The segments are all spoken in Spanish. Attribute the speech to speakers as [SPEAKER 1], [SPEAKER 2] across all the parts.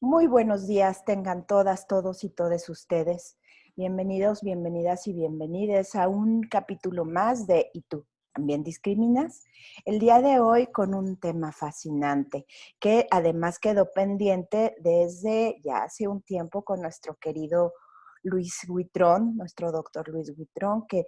[SPEAKER 1] Muy buenos días tengan todas, todos y todes ustedes. Bienvenidos, bienvenidas y bienvenides a un capítulo más de ¿Y tú también discriminas? El día de hoy con un tema fascinante que además quedó pendiente desde ya hace un tiempo con nuestro querido Luis Huitrón, nuestro doctor Luis Huitrón, que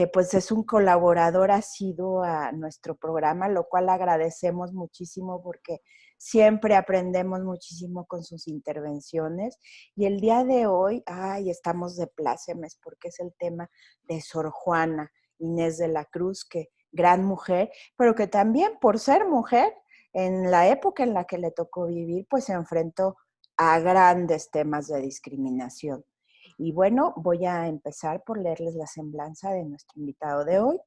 [SPEAKER 1] pues es un colaborador asiduo a nuestro programa, lo cual agradecemos muchísimo porque siempre aprendemos muchísimo con sus intervenciones. Y el día de hoy, estamos de plácemes porque es el tema de Sor Juana Inés de la Cruz, que gran mujer, pero que también por ser mujer, en la época en la que le tocó vivir, pues se enfrentó a grandes temas de discriminación. Y bueno, voy a empezar por leerles la semblanza de nuestro invitado de hoy.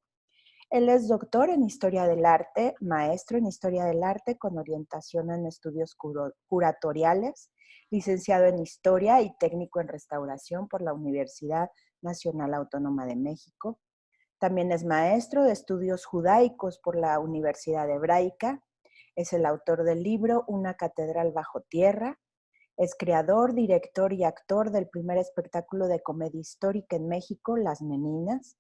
[SPEAKER 1] Él es doctor en Historia del Arte, maestro en Historia del Arte con orientación en estudios curatoriales, licenciado en Historia y técnico en Restauración por la Universidad Nacional Autónoma de México. También es maestro de estudios judaicos por la Universidad Hebraica. Es el autor del libro Una catedral bajo tierra. Es creador, director y actor del primer espectáculo de comedia histórica en México, Las Meninas.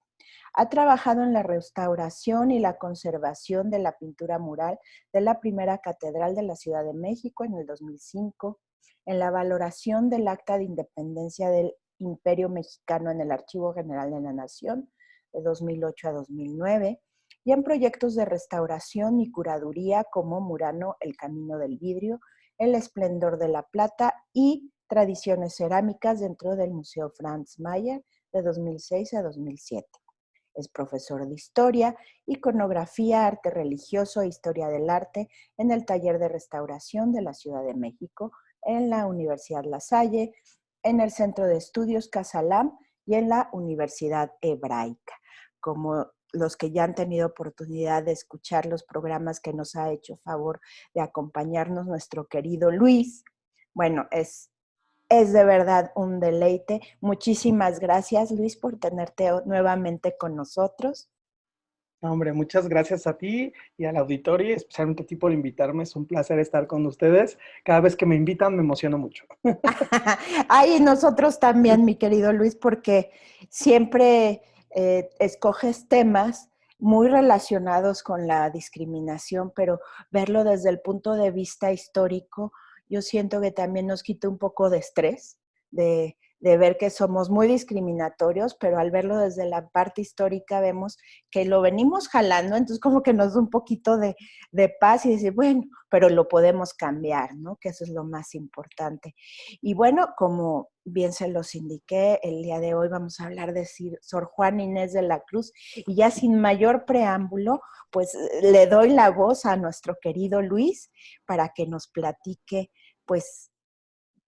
[SPEAKER 1] Ha trabajado en la restauración y la conservación de la pintura mural de la primera catedral de la Ciudad de México en el 2005, en la valoración del Acta de Independencia del Imperio Mexicano en el Archivo General de la Nación de 2008 a 2009, y en proyectos de restauración y curaduría como Murano, El Camino del Vidrio, El Esplendor de la Plata y Tradiciones Cerámicas dentro del Museo Franz Mayer de 2006 a 2007. Es profesor de Historia, Iconografía, Arte Religioso e Historia del Arte en el Taller de Restauración de la Ciudad de México, en la Universidad La Salle, en el Centro de Estudios Casalam y en la Universidad Hebraica. Como los que ya han tenido oportunidad de escuchar los programas que nos ha hecho favor de acompañarnos nuestro querido Luis, bueno, es de verdad un deleite. Muchísimas gracias, Luis, por tenerte nuevamente con nosotros.
[SPEAKER 2] No, hombre, muchas gracias a ti y al auditorio, y especialmente a ti por invitarme. Es un placer estar con ustedes. Cada vez que me invitan me emociono mucho.
[SPEAKER 1] Ay, nosotros también, mi querido Luis, porque siempre escoges temas muy relacionados con la discriminación, pero verlo desde el punto de vista histórico, yo siento que también nos quita un poco de estrés, de ver que somos muy discriminatorios, pero al verlo desde la parte histórica vemos que lo venimos jalando, entonces como que nos da un poquito de paz y decir, bueno, pero lo podemos cambiar, ¿no? Que eso es lo más importante. Y bueno, como bien se los indiqué, el día de hoy vamos a hablar de Sor Juana Inés de la Cruz y ya sin mayor preámbulo, pues le doy la voz a nuestro querido Luis para que nos platique pues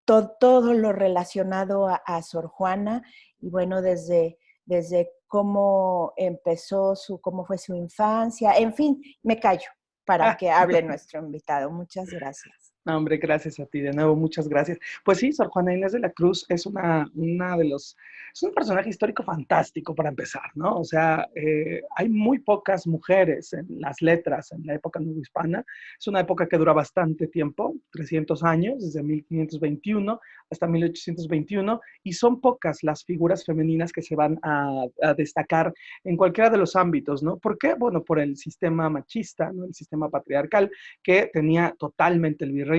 [SPEAKER 1] todo lo relacionado a Sor Juana y bueno, desde cómo empezó, cómo fue su infancia, en fin, me callo para que hable nuestro invitado. Muchas gracias.
[SPEAKER 2] No, hombre, gracias a ti de nuevo, muchas gracias. Pues sí, Sor Juana Inés de la Cruz es es un personaje histórico fantástico para empezar, ¿no? O sea, hay muy pocas mujeres en las letras en la época novohispana. Es una época que dura bastante tiempo, 300 años, desde 1521 hasta 1821, y son pocas las figuras femeninas que se van a destacar en cualquiera de los ámbitos, ¿no? ¿Por qué? Bueno, por el sistema machista, ¿no? El sistema patriarcal que tenía totalmente el virreinato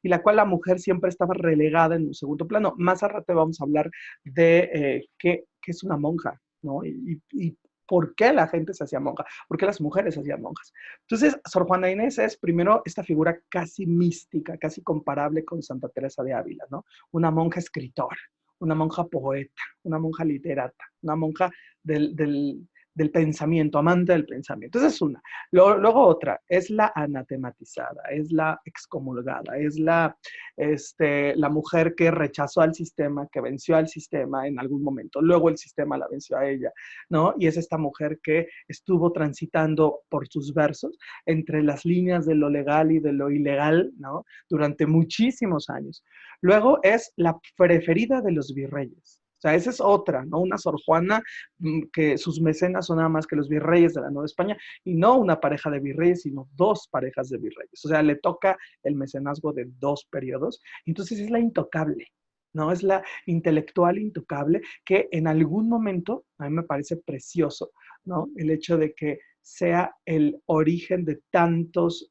[SPEAKER 2] y la cual la mujer siempre estaba relegada en un segundo plano. Más al rato vamos a hablar de qué es una monja, ¿no? Y por qué la gente se hacía monja, por qué las mujeres se hacían monjas. Entonces, Sor Juana Inés es primero esta figura casi mística, casi comparable con Santa Teresa de Ávila, ¿no? Una monja escritora, una monja poeta, una monja literata, una monja del pensamiento, amante del pensamiento. Esa es una. Luego otra, es la anatematizada, es la excomulgada, es la mujer que rechazó al sistema, que venció al sistema en algún momento. Luego el sistema la venció a ella, ¿no? Y es esta mujer que estuvo transitando por sus versos entre las líneas de lo legal y de lo ilegal, ¿no? Durante muchísimos años. Luego es la preferida de los virreyes. O sea, esa es otra, ¿no? Una Sor Juana que sus mecenas son nada más que los virreyes de la Nueva España, y no una pareja de virreyes, sino dos parejas de virreyes. O sea, le toca el mecenazgo de dos periodos. Entonces es la intocable, ¿no? Es la intelectual intocable que en algún momento, a mí me parece precioso, ¿no? El hecho de que sea el origen de tantos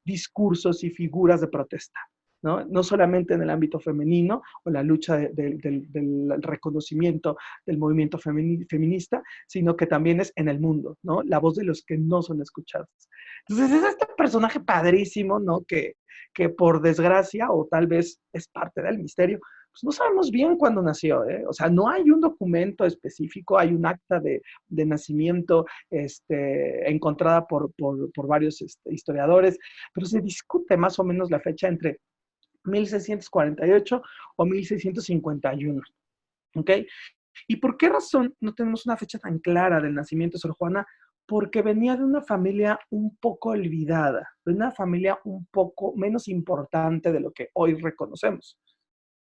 [SPEAKER 2] discursos y figuras de protesta. ¿No? No solamente en el ámbito femenino o la lucha del reconocimiento del movimiento feminista, sino que también es en el mundo, ¿no? La voz de los que no son escuchados. Entonces es este personaje padrísimo, ¿no? Que por desgracia, o tal vez es parte del misterio, pues no sabemos bien cuándo nació, ¿eh? O sea, no hay un documento específico, hay un acta de nacimiento encontrada por varios historiadores, pero se discute más o menos la fecha entre 1648 o 1651. ¿Ok? ¿Y por qué razón no tenemos una fecha tan clara del nacimiento de Sor Juana? Porque venía de una familia un poco olvidada, de una familia un poco menos importante de lo que hoy reconocemos,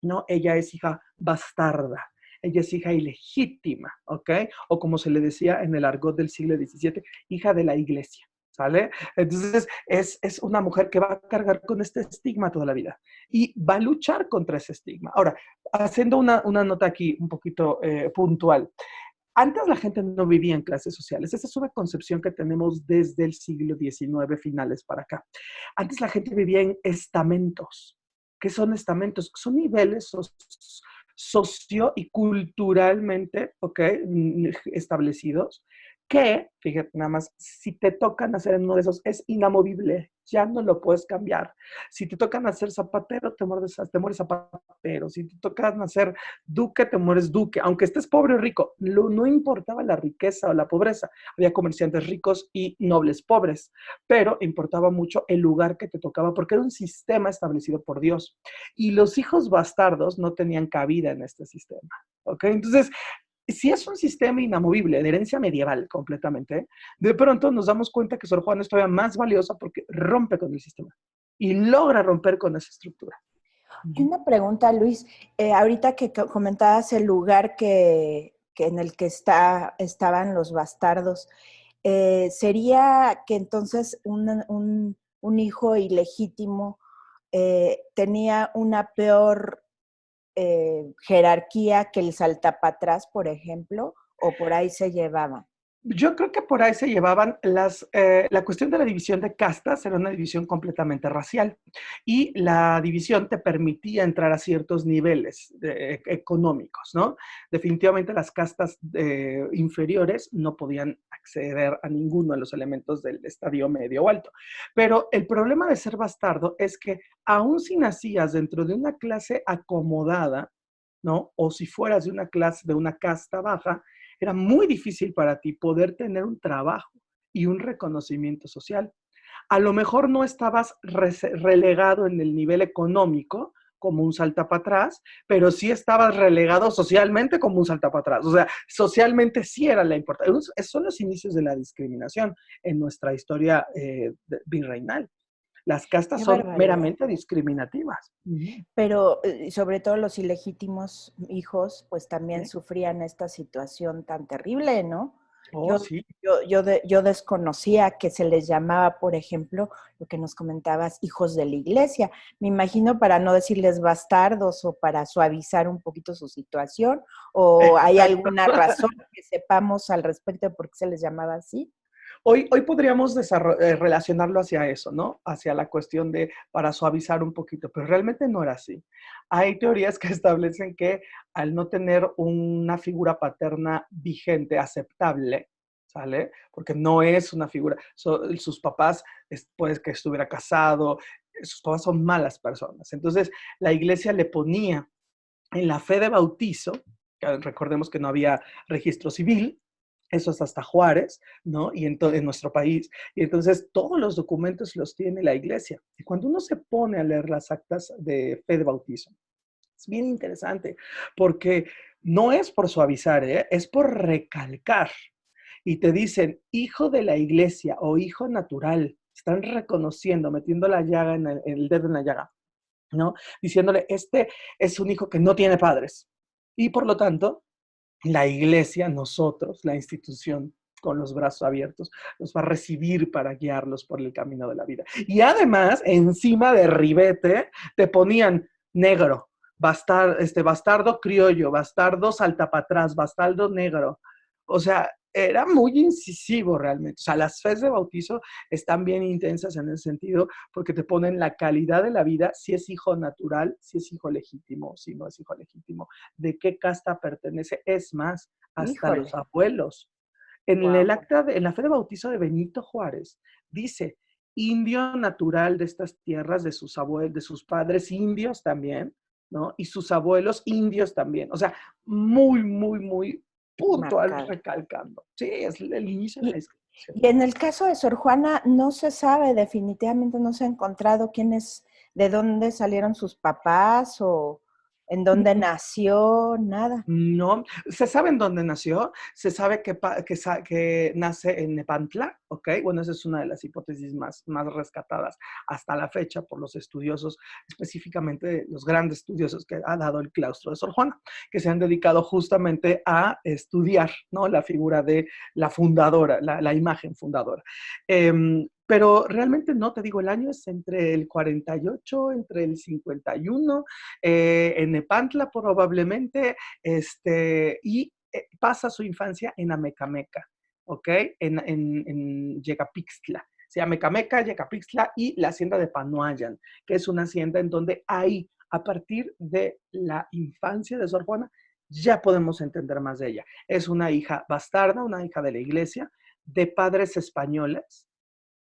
[SPEAKER 2] ¿no? Ella es hija bastarda, ella es hija ilegítima, ¿ok? O como se le decía en el argot del siglo XVII, hija de la iglesia. ¿Sale? Entonces es una mujer que va a cargar con este estigma toda la vida y va a luchar contra ese estigma. Ahora, haciendo una nota aquí un poquito puntual. Antes la gente no vivía en clases sociales. Esa es una concepción que tenemos desde el siglo XIX finales para acá. Antes la gente vivía en estamentos. ¿Qué son estamentos? Son niveles socio y culturalmente, ¿ok? Establecidos que, fíjate nada más, si te tocan hacer en uno de esos, es inamovible, ya no lo puedes cambiar. Si te tocan hacer zapatero, te mueres zapatero. Si te tocan hacer duque, te mueres duque. Aunque estés pobre o rico, no importaba la riqueza o la pobreza. Había comerciantes ricos y nobles pobres, pero importaba mucho el lugar que te tocaba porque era un sistema establecido por Dios. Y los hijos bastardos no tenían cabida en este sistema. ¿Ok? Entonces, si es un sistema inamovible, de herencia medieval completamente, de pronto nos damos cuenta que Sor Juana es todavía más valiosa porque rompe con el sistema y logra romper con esa estructura.
[SPEAKER 1] Una pregunta, Luis. Ahorita que comentabas el lugar que en el que estaban los bastardos, ¿sería que entonces un hijo ilegítimo tenía una peor jerarquía que el saltapatrás, por ejemplo, o por ahí se llevaban?
[SPEAKER 2] Yo creo que por ahí se llevaban la cuestión de la división de castas era una división completamente racial y la división te permitía entrar a ciertos niveles económicos, ¿no? Definitivamente las castas inferiores no podían acceder a ninguno de los elementos del estadio medio o alto. Pero el problema de ser bastardo es que aun si nacías dentro de una clase acomodada, ¿no? O si fueras de una clase, de una casta baja, era muy difícil para ti poder tener un trabajo y un reconocimiento social. A lo mejor no estabas relegado en el nivel económico como un salta para atrás, pero sí estabas relegado socialmente como un salta para atrás. O sea, socialmente sí era la importancia. Esos son los inicios de la discriminación en nuestra historia virreinal. Las castas
[SPEAKER 1] Qué
[SPEAKER 2] son
[SPEAKER 1] barbaridad.
[SPEAKER 2] meramente discriminativas.
[SPEAKER 1] Pero sobre todo los ilegítimos hijos, pues también
[SPEAKER 2] ¿Sí?
[SPEAKER 1] sufrían esta situación tan terrible, ¿no?
[SPEAKER 2] Oh,
[SPEAKER 1] Yo,
[SPEAKER 2] sí.
[SPEAKER 1] yo desconocía que se les llamaba, por ejemplo, lo que nos comentabas, hijos de la iglesia. Me imagino para no decirles bastardos o para suavizar un poquito su situación, o hay
[SPEAKER 2] Exacto.
[SPEAKER 1] alguna razón que sepamos al respecto de por qué se les llamaba así.
[SPEAKER 2] Hoy podríamos relacionarlo hacia eso, ¿no? Hacia la cuestión de para suavizar un poquito, pero realmente no era así. Hay teorías que establecen que al no tener una figura paterna vigente, aceptable, ¿sale? Porque no es una figura, sus papás, después que estuviera casado, sus papás son malas personas. Entonces, la iglesia le ponía en la fe de bautizo, que recordemos que no había registro civil, eso es hasta Juárez, ¿no? Y en nuestro país. Y entonces todos los documentos los tiene la iglesia. Y cuando uno se pone a leer las actas de fe de bautizo, es bien interesante, porque no es por suavizar, ¿eh? Es por recalcar. Y te dicen, hijo de la iglesia o hijo natural. Están reconociendo, metiendo la llaga el dedo en la llaga, ¿no? Diciéndole, este es un hijo que no tiene padres Y por lo tanto, la iglesia, nosotros, la institución, con los brazos abiertos, los va a recibir para guiarlos por el camino de la vida. Y además, encima de ribete, te ponían negro, bastardo criollo, bastardo saltapatrás, bastardo negro. O sea, era muy incisivo realmente. O sea, las fes de bautizo están bien intensas en ese sentido porque te ponen la calidad de la vida, si es hijo natural, si es hijo legítimo, si no es hijo legítimo, de qué casta pertenece. Es más, hasta los
[SPEAKER 1] Híjole,
[SPEAKER 2] abuelos. En el
[SPEAKER 1] wow.
[SPEAKER 2] acta, en la fe de bautizo de Benito Juárez, dice, indio natural de estas tierras, de sus abuelos, de sus padres indios también, ¿no? Y sus abuelos indios también. O sea, muy, muy, muy puntual
[SPEAKER 1] Marcado.
[SPEAKER 2] recalcando. Sí, es el inicio de la
[SPEAKER 1] Y,
[SPEAKER 2] inscripción.
[SPEAKER 1] y en el caso de Sor Juana, no se sabe, definitivamente no se ha encontrado quiénes, de dónde salieron sus papás o en dónde nació, nada.
[SPEAKER 2] No, se sabe en dónde nació, se sabe que nace en Nepantla, ¿ok? Bueno, esa es una de las hipótesis más rescatadas hasta la fecha por los estudiosos, específicamente los grandes estudiosos que ha dado el claustro de Sor Juana, que se han dedicado justamente a estudiar, ¿no? La figura de la fundadora, la imagen fundadora. Pero realmente no, te digo, el año es entre el 48, entre el 51, en Nepantla probablemente, y pasa su infancia en Amecameca, ¿ok? En Yecapixtla. Se llama Mecameca, Yecapixtla y la hacienda de Panoayan, que es una hacienda en donde ahí, a partir de la infancia de Sor Juana, ya podemos entender más de ella. Es una hija bastarda, una hija de la iglesia, de padres españoles.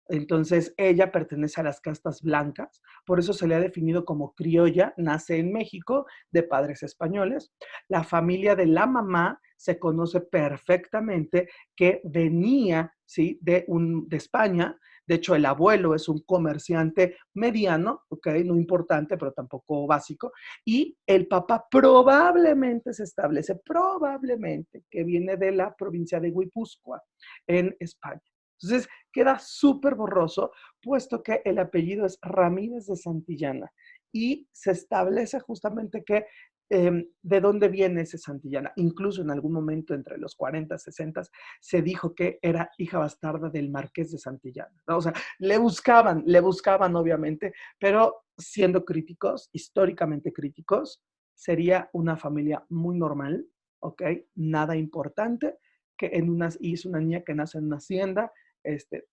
[SPEAKER 2] Entonces, ella pertenece a las castas blancas, por eso se le ha definido como criolla, nace en México de padres españoles. La familia de la mamá se conoce perfectamente que venía, ¿sí? de España. De hecho, el abuelo es un comerciante mediano, ¿ok? No importante, pero tampoco básico. Y el papá probablemente se establece, probablemente, que viene de la provincia de Guipúzcoa, en España. Entonces, queda súper borroso, puesto que el apellido es Ramírez de Santillana y se establece justamente que de dónde viene ese Santillana. Incluso en algún momento entre los 40, 60 se dijo que era hija bastarda del Marqués de Santillana, ¿no? O sea, le buscaban obviamente, pero siendo críticos, históricamente críticos, sería una familia muy normal, ¿ok? Nada importante, y es una niña que nace en una hacienda,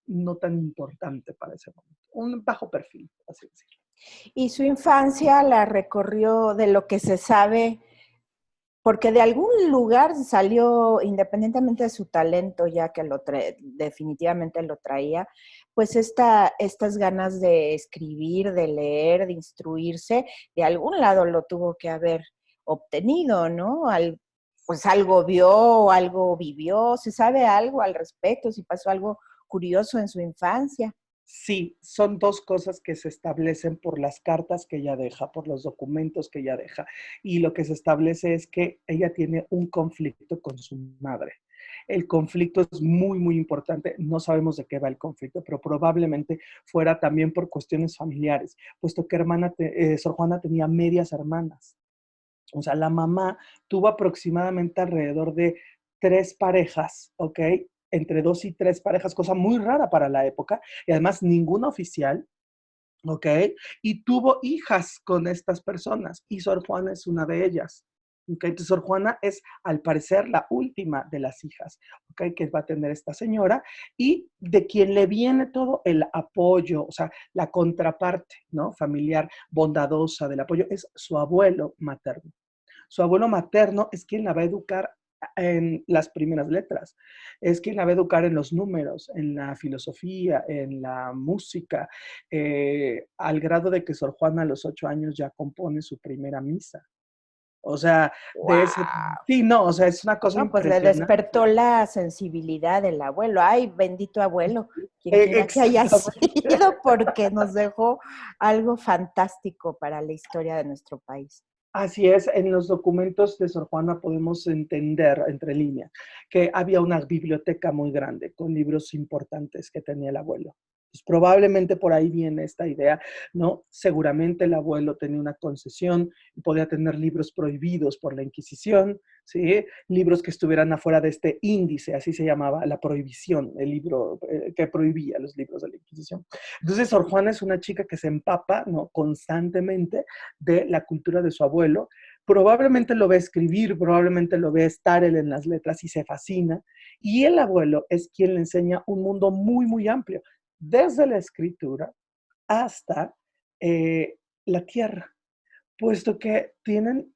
[SPEAKER 2] no tan importante para ese momento. Un bajo perfil, así decirlo.
[SPEAKER 1] Y su infancia la recorrió de lo que se sabe, porque de algún lugar salió, independientemente de su talento, ya que definitivamente lo traía, pues estas ganas de escribir, de leer, de instruirse, de algún lado lo tuvo que haber obtenido, ¿no? Pues algo vio, algo vivió, ¿se sabe algo al respecto? Si pasó algo curioso en su infancia.
[SPEAKER 2] Sí, son dos cosas que se establecen por las cartas que ella deja, por los documentos que ella deja. Y lo que se establece es que ella tiene un conflicto con su madre. El conflicto es muy, muy importante. No sabemos de qué va el conflicto, pero probablemente fuera también por cuestiones familiares, puesto que Sor Juana tenía medias hermanas. O sea, la mamá tuvo aproximadamente alrededor de 3 parejas, ¿ok? Entre 2 y 3 parejas, cosa muy rara para la época, y además ninguna oficial, ¿ok? Y tuvo hijas con estas personas, y Sor Juana es una de ellas. ¿Ok? Entonces, Sor Juana es, al parecer, la última de las hijas, ¿ok? Que va a tener esta señora, y de quien le viene todo el apoyo, o sea, la contraparte, ¿no? Familiar, bondadosa del apoyo, es su abuelo materno. Su abuelo materno es quien la va a educar en las primeras letras, es quien la va a educar en los números, en la filosofía, en la música, al grado de que Sor Juana a los 8 años ya compone su primera misa. O sea,
[SPEAKER 1] ¡Wow!
[SPEAKER 2] sí, no, o sea, es una cosa
[SPEAKER 1] No, pues le
[SPEAKER 2] impresionante.
[SPEAKER 1] despertó la sensibilidad del abuelo. Ay, bendito abuelo, quien quiera que haya
[SPEAKER 2] Exactamente.
[SPEAKER 1] sido, porque nos dejó algo fantástico para la historia de nuestro país.
[SPEAKER 2] Así es, en los documentos de Sor Juana podemos entender, entre líneas, que había una biblioteca muy grande con libros importantes que tenía el abuelo. Pues probablemente por ahí viene esta idea, ¿no? Seguramente el abuelo tenía una concesión y podía tener libros prohibidos por la Inquisición, ¿sí? Libros que estuvieran afuera de este índice, así se llamaba la prohibición, el libro que prohibía los libros de la Inquisición. Entonces, Sor Juana es una chica que se empapa, ¿no? Constantemente de la cultura de su abuelo. Probablemente lo ve escribir, probablemente lo ve estar él en las letras y se fascina. Y el abuelo es quien le enseña un mundo muy, muy amplio desde la escritura hasta la tierra, puesto que tienen,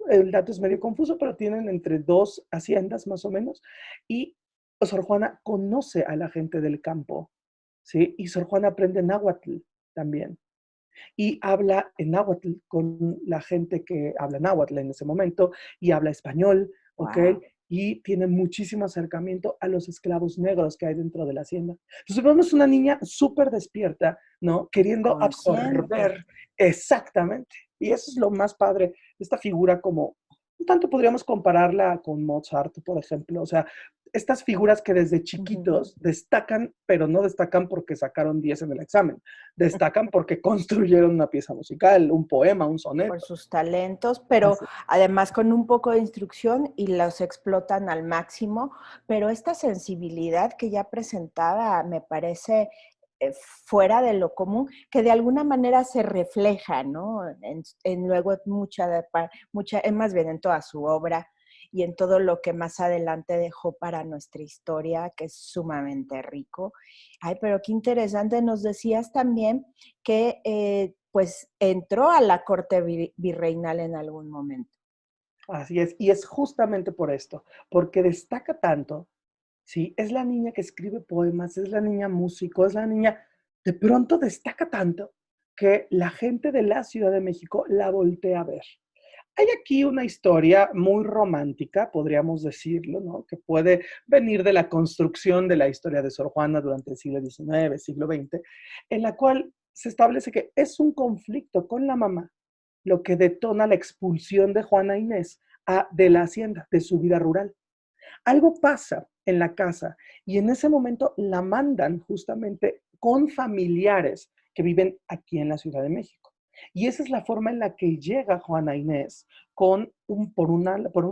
[SPEAKER 2] el dato es medio confuso, pero tienen entre 2 haciendas más o menos, y Sor Juana conoce a la gente del campo, ¿sí? Y Sor Juana aprende náhuatl también, y habla en náhuatl con la gente que habla náhuatl en ese momento, y habla español, ¿ok?
[SPEAKER 1] Wow.
[SPEAKER 2] Y tiene muchísimo acercamiento a los esclavos negros que hay dentro de la hacienda. Entonces vemos una niña súper despierta, ¿no? Queriendo
[SPEAKER 1] Consciente.
[SPEAKER 2] absorber exactamente. Y eso es lo más padre de esta figura, como un tanto podríamos compararla con Mozart, por ejemplo. O sea, estas figuras que desde
[SPEAKER 1] Ujú.
[SPEAKER 2] chiquitos destacan, pero no destacan porque sacaron 10 en el examen. Destacan porque construyeron una pieza musical, un poema, un
[SPEAKER 1] Por
[SPEAKER 2] soneto.
[SPEAKER 1] sus talentos, pero
[SPEAKER 2] Así.
[SPEAKER 1] además con un poco de instrucción y los explotan al máximo, pero esta sensibilidad que ya presentaba me parece fuera de lo común, que de alguna manera se refleja, ¿no? En luego mucha, más bien en toda su obra y en todo lo que más adelante dejó para nuestra historia, que es sumamente rico. Ay, pero qué interesante, nos decías también que pues entró a la corte virreinal en algún momento.
[SPEAKER 2] Así es, y es justamente por esto, porque destaca tanto, ¿sí? Es la niña que escribe poemas, es la niña músico, es la niña, de pronto destaca tanto que la gente de la Ciudad de México la voltea a ver. Hay aquí una historia muy romántica, podríamos decirlo, ¿no? Que puede venir de la construcción de la historia de Sor Juana durante el siglo XIX, siglo XX, en la cual se establece que es un conflicto con la mamá lo que detona la expulsión de Juana Inés de la hacienda, de su vida rural. Algo pasa en la casa y en ese momento la mandan justamente con familiares que viven aquí en la Ciudad de México. Y esa es la forma en la que llega Juana Inés con, por un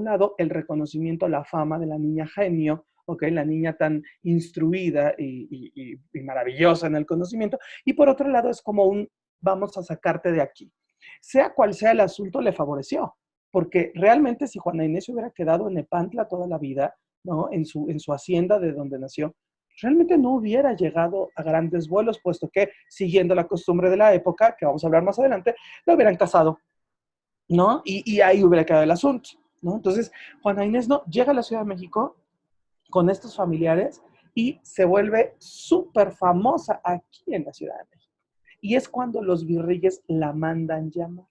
[SPEAKER 2] lado, el reconocimiento, la fama de la niña genio, okay, la niña tan instruida y maravillosa en el conocimiento, y por otro lado es como un vamos a sacarte de aquí. Sea cual sea el asunto, le favoreció, porque realmente si Juana Inés hubiera quedado en Nepantla toda la vida, ¿no? En su hacienda de donde nació, realmente no hubiera llegado a grandes vuelos, puesto que, siguiendo la costumbre de la época, que vamos a hablar más adelante, lo hubieran casado, ¿no? Y ahí hubiera quedado el asunto, ¿no? Entonces, Juana Inés no llega a la Ciudad de México con estos familiares y se vuelve súper famosa aquí en la Ciudad de México. Y es cuando los virreyes la mandan llamar,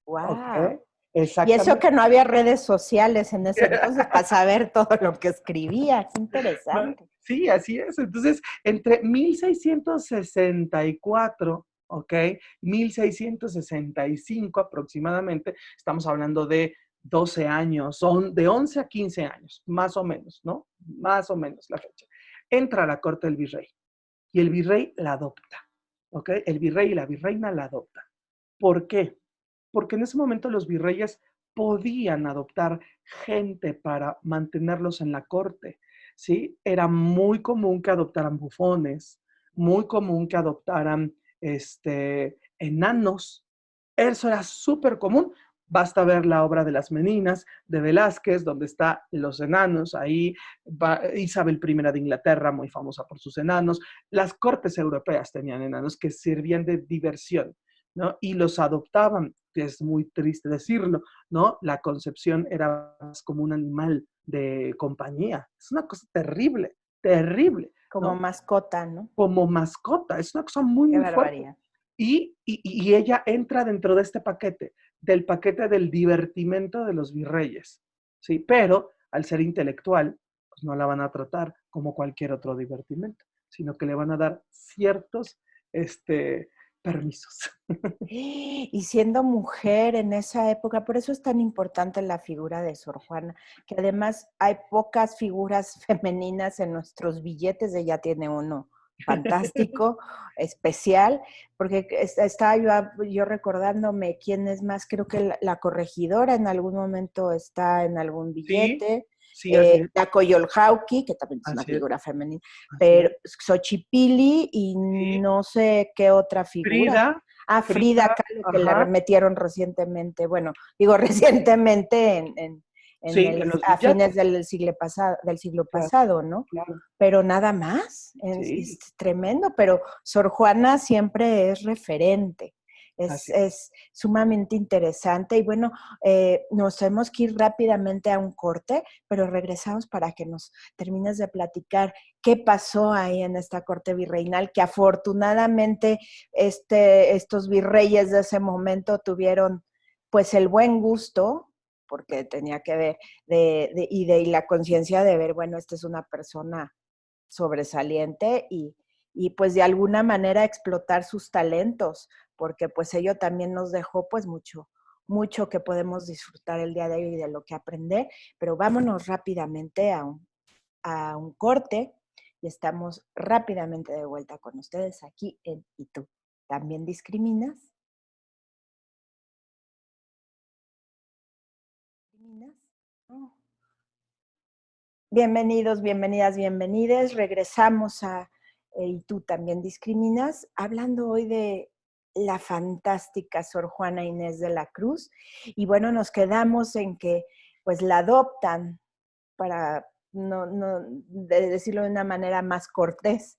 [SPEAKER 2] ¿ok?
[SPEAKER 1] ¡Wow! Y eso
[SPEAKER 2] Exactamente.
[SPEAKER 1] que no había redes sociales en ese entonces para saber todo lo que escribía, es
[SPEAKER 2] ¿No?
[SPEAKER 1] interesante.
[SPEAKER 2] Sí, así es. Entonces, entre 1664, ¿ok? 1665 aproximadamente, estamos hablando de 12 años, son de 11 a 15 años, más o menos, ¿no? Más o menos la fecha. Entra a la corte del virrey y el virrey la adopta, ¿ok? El virrey y la virreina la adoptan. ¿Por qué? Porque en ese momento los virreyes podían adoptar gente para mantenerlos en la corte, ¿sí? Era muy común que adoptaran bufones, muy común que adoptaran enanos. Eso era súper común. Basta ver la obra de las Meninas de Velázquez, donde están los enanos. Ahí Isabel I de Inglaterra, muy famosa por sus enanos. Las cortes europeas tenían enanos que servían de diversión, ¿no? Y los adoptaban, que es muy triste decirlo, ¿no? La concepción era como un animal de compañía. Es una cosa terrible, terrible,
[SPEAKER 1] Como
[SPEAKER 2] ¿no?
[SPEAKER 1] mascota, ¿no?
[SPEAKER 2] Como mascota, es una cosa muy,
[SPEAKER 1] Qué
[SPEAKER 2] muy fuerte.
[SPEAKER 1] barbaridad.
[SPEAKER 2] Y ella entra dentro de este paquete, del paquete del divertimento de los virreyes, ¿sí? Pero al ser intelectual, pues no la van a tratar como cualquier otro divertimento, sino que le van a dar ciertos permisos.
[SPEAKER 1] Y siendo mujer en esa época, por eso es tan importante la figura de Sor Juana, que además hay pocas figuras femeninas en nuestros billetes, ella tiene uno fantástico, especial, porque estaba yo recordándome quién es más, creo que la corregidora en algún momento está en algún
[SPEAKER 2] Sí,
[SPEAKER 1] billete,
[SPEAKER 2] sí, así es,
[SPEAKER 1] la Coyolxauhqui, que también es una
[SPEAKER 2] así es,
[SPEAKER 1] figura femenina,
[SPEAKER 2] así
[SPEAKER 1] pero
[SPEAKER 2] es.
[SPEAKER 1] Xochipilli y
[SPEAKER 2] Sí,
[SPEAKER 1] no sé qué otra figura.
[SPEAKER 2] Frida,
[SPEAKER 1] Ah, Frida
[SPEAKER 2] Frida,
[SPEAKER 1] Kahlo, que la
[SPEAKER 2] ajá,
[SPEAKER 1] remetieron recientemente, bueno, digo recientemente
[SPEAKER 2] sí, en los
[SPEAKER 1] a fines
[SPEAKER 2] billetes,
[SPEAKER 1] del siglo
[SPEAKER 2] claro,
[SPEAKER 1] pasado, ¿no?
[SPEAKER 2] claro,
[SPEAKER 1] Pero nada más,
[SPEAKER 2] sí,
[SPEAKER 1] es tremendo, pero Sor Juana siempre es referente,
[SPEAKER 2] así es.
[SPEAKER 1] es sumamente interesante y bueno, nos tenemos que ir rápidamente a un corte, pero regresamos para que nos termines de platicar qué pasó ahí en esta corte virreinal, que afortunadamente estos virreyes de ese momento tuvieron pues el buen gusto, porque tenía que ver, y la conciencia de ver, bueno, esta es una persona sobresaliente y pues de alguna manera explotar sus talentos, porque pues ello también nos dejó pues mucho que podemos disfrutar el día de hoy y de lo que aprender, pero vámonos rápidamente a un corte y estamos rápidamente de vuelta con ustedes aquí en ¿Y tú también discriminas? ¿Discriminas? No. Bienvenidos, bienvenidas, bienvenides. Regresamos a ¿Y tú también discriminas? Hablando hoy de la fantástica Sor Juana Inés de la Cruz. Y bueno, nos quedamos en que pues la adoptan para no decirlo de una manera más cortés,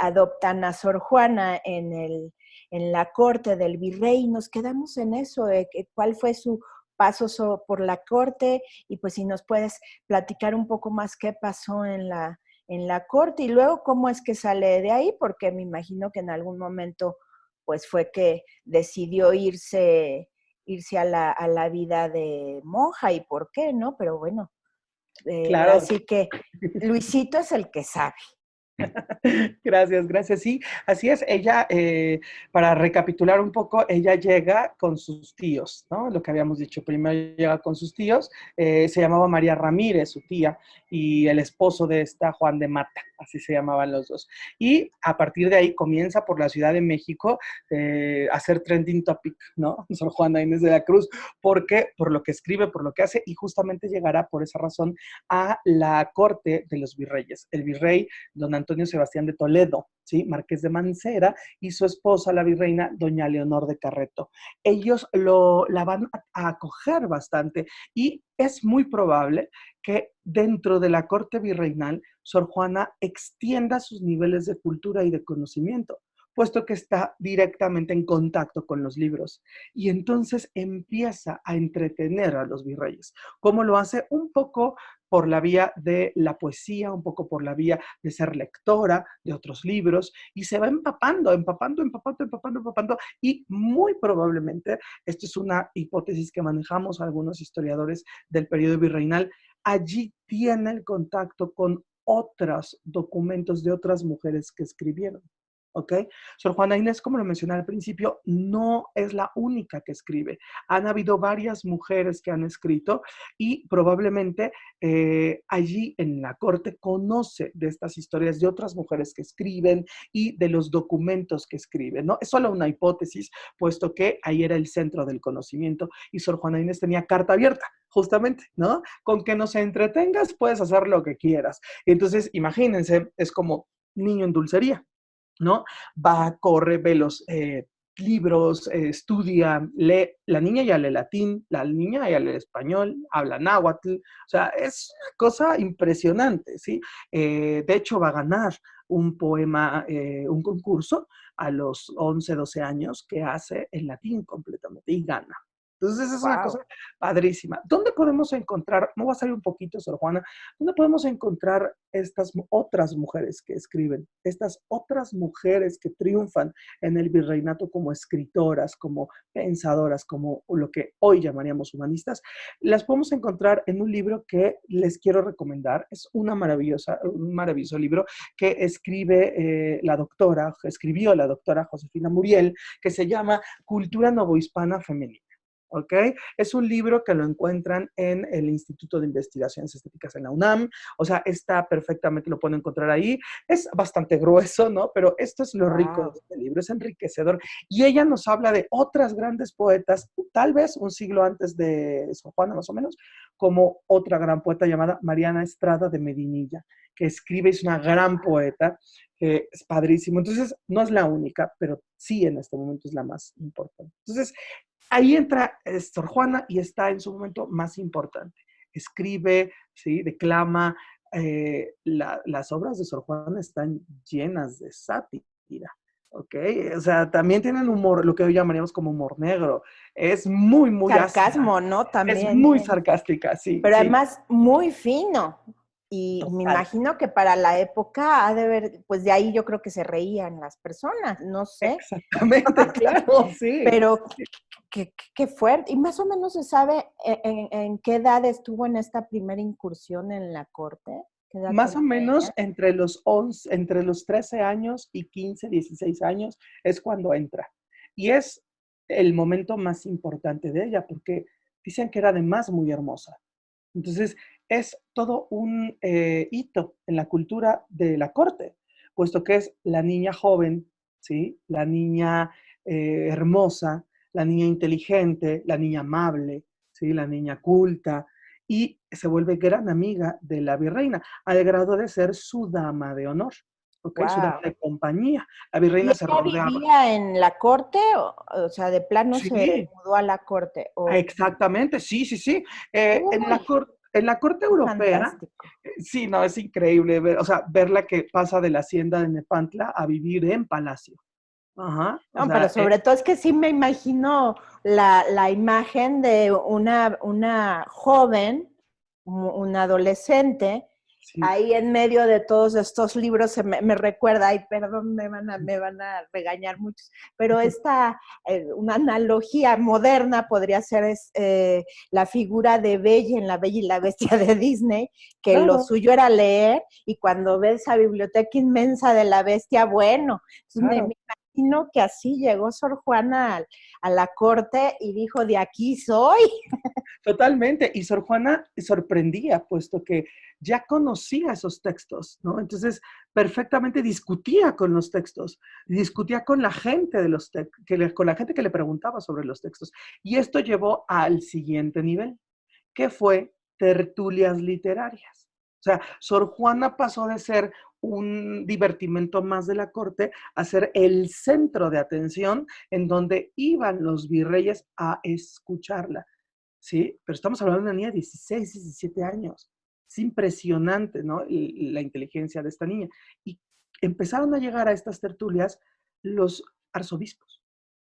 [SPEAKER 1] adoptan a Sor Juana en la corte del virrey y nos quedamos en eso, cuál fue su paso por la corte y pues si nos puedes platicar un poco más qué pasó en la corte y luego cómo es que sale de ahí, porque me imagino que en algún momento pues fue que decidió irse a la vida de monja y por qué, ¿no? Pero bueno,
[SPEAKER 2] Claro.
[SPEAKER 1] así que Luisito es el que sabe.
[SPEAKER 2] Gracias, gracias. Sí, así es. Ella, para recapitular un poco, ella llega con sus tíos, ¿no? Lo que habíamos dicho, primero llega con sus tíos, se llamaba María Ramírez, su tía, y el esposo de esta, Juan de Mata, así se llamaban los dos. Y a partir de ahí comienza por la Ciudad de México a hacer trending topic, ¿no? Sor Juana Inés de la Cruz, porque por lo que escribe, por lo que hace, y justamente llegará por esa razón a la corte de los virreyes. El virrey don Antonio Sebastián de Toledo, ¿sí? Marqués de Mancera, y su esposa, la virreina, doña Leonor de Carreto. Ellos la van a acoger bastante y es muy probable que dentro de la corte virreinal, Sor Juana extienda sus niveles de cultura y de conocimiento, puesto que está directamente en contacto con los libros. Y entonces empieza a entretener a los virreyes. ¿Cómo lo hace? Un poco por la vía de la poesía, un poco por la vía de ser lectora de otros libros, y se va empapando, y muy probablemente, esto es una hipótesis que manejamos algunos historiadores del periodo virreinal, allí tiene el contacto con otros documentos de otras mujeres que escribieron. ¿Ok? Sor Juana Inés, como lo mencioné al principio, no es la única que escribe. Han habido varias mujeres que han escrito y probablemente allí en la corte conoce de estas historias de otras mujeres que escriben y de los documentos que escriben, ¿no? Es solo una hipótesis, puesto que ahí era el centro del conocimiento y Sor Juana Inés tenía carta abierta, justamente, ¿no? Con que nos entretengas, puedes hacer lo que quieras. Entonces, imagínense, es como niño en dulcería, ¿no? Va, corre, ve los libros, estudia, lee, la niña ya lee latín, la niña ya lee español, habla náhuatl, o sea, es una cosa impresionante, ¿sí? De hecho, va a ganar un poema, un concurso a los 11, 12 años que hace en latín completamente y gana. Entonces, es una cosa
[SPEAKER 1] Wow.
[SPEAKER 2] padrísima. ¿Dónde podemos encontrar, me voy a salir un poquito, Sor Juana, dónde podemos encontrar estas otras mujeres que escriben, estas otras mujeres que triunfan en el virreinato como escritoras, como pensadoras, como lo que hoy llamaríamos humanistas? Las podemos encontrar en un libro que les quiero recomendar. Es un maravilloso libro que escribió la doctora Josefina Muriel, que se llama Cultura Novohispana Femenina. ¿ok? Es un libro que lo encuentran en el Instituto de Investigaciones Estéticas en la UNAM, o sea, está perfectamente, lo pueden encontrar ahí. Es bastante grueso, ¿no? Pero esto es lo rico de
[SPEAKER 1] Wow.
[SPEAKER 2] este libro, es enriquecedor. Y ella nos habla de otras grandes poetas, tal vez un siglo antes de Sor Juana, más o menos, como otra gran poeta llamada Mariana Estrada de Medinilla, que escribe, es una gran poeta, que es padrísimo. Entonces, no es la única, pero sí en este momento es la más importante. Entonces, ahí entra Sor Juana y está en su momento más importante. Escribe, ¿sí? Declama. Las obras de Sor Juana están llenas de sátira. ¿Ok? O sea, también tienen humor, lo que hoy llamaríamos como humor negro. Es muy, muy ácida.
[SPEAKER 1] Sarcasmo, ¿no?
[SPEAKER 2] Es
[SPEAKER 1] También.
[SPEAKER 2] muy sarcástica, sí,
[SPEAKER 1] Pero
[SPEAKER 2] sí.
[SPEAKER 1] además muy fino. Y me
[SPEAKER 2] Total.
[SPEAKER 1] imagino que para la época ha de ver, pues de ahí yo creo que se reían las personas, no sé.
[SPEAKER 2] Exactamente, claro, sí.
[SPEAKER 1] Pero qué fuerte. Y más o menos se sabe en qué edad estuvo en esta primera incursión en la corte. ¿Qué edad
[SPEAKER 2] Más o
[SPEAKER 1] tenía
[SPEAKER 2] menos
[SPEAKER 1] ella?
[SPEAKER 2] entre los 13 años y 15, 16 años es cuando entra. Y es el momento más importante de ella, porque dicen que era además muy hermosa. Entonces, es todo un hito en la cultura de la corte, puesto que es la niña joven, ¿sí? La niña hermosa, la niña inteligente, la niña amable, ¿sí? La niña culta, y se vuelve gran amiga de la virreina, al grado de ser su dama de honor, ¿ok? Su dama
[SPEAKER 1] Wow.
[SPEAKER 2] de compañía. La
[SPEAKER 1] ¿Y
[SPEAKER 2] virreina se
[SPEAKER 1] ella
[SPEAKER 2] rodeaba.
[SPEAKER 1] vivía en la corte? O sea, de plano se
[SPEAKER 2] Sí,
[SPEAKER 1] mudó a la corte. O,
[SPEAKER 2] exactamente, sí, sí, sí.
[SPEAKER 1] uy,
[SPEAKER 2] En la corte
[SPEAKER 1] qué
[SPEAKER 2] europea,
[SPEAKER 1] fantástico.
[SPEAKER 2] sí, no, es increíble ver, o sea, verla que pasa de la hacienda de Nepantla a vivir en Palacio. Ajá, o
[SPEAKER 1] No, pero
[SPEAKER 2] sea,
[SPEAKER 1] sobre todo es que sí me imagino la imagen de una joven, una adolescente,
[SPEAKER 2] sí,
[SPEAKER 1] ahí en medio de todos estos libros, me recuerda, ay, perdón, me van a regañar muchos, pero esta, una analogía moderna podría ser la figura de Bella en La Bella y la Bestia de Disney, que lo
[SPEAKER 2] claro,
[SPEAKER 1] suyo era leer, y cuando ve esa biblioteca inmensa de la bestia, bueno, entonces
[SPEAKER 2] claro.
[SPEAKER 1] me imagino que así llegó Sor Juana a la corte y dijo, de aquí soy.
[SPEAKER 2] Totalmente. Y Sor Juana sorprendía, puesto que ya conocía esos textos, ¿no? Entonces, perfectamente discutía con los textos, discutía con la gente de los con la gente que le preguntaba sobre los textos. Y esto llevó al siguiente nivel, que fue tertulias literarias. O sea, Sor Juana pasó de ser un divertimento más de la corte a ser el centro de atención en donde iban los virreyes a escucharla. ¿Sí? Pero estamos hablando de una niña de 16, 17 años. Es impresionante, ¿no? La inteligencia de esta niña. Y empezaron a llegar a estas tertulias los arzobispos,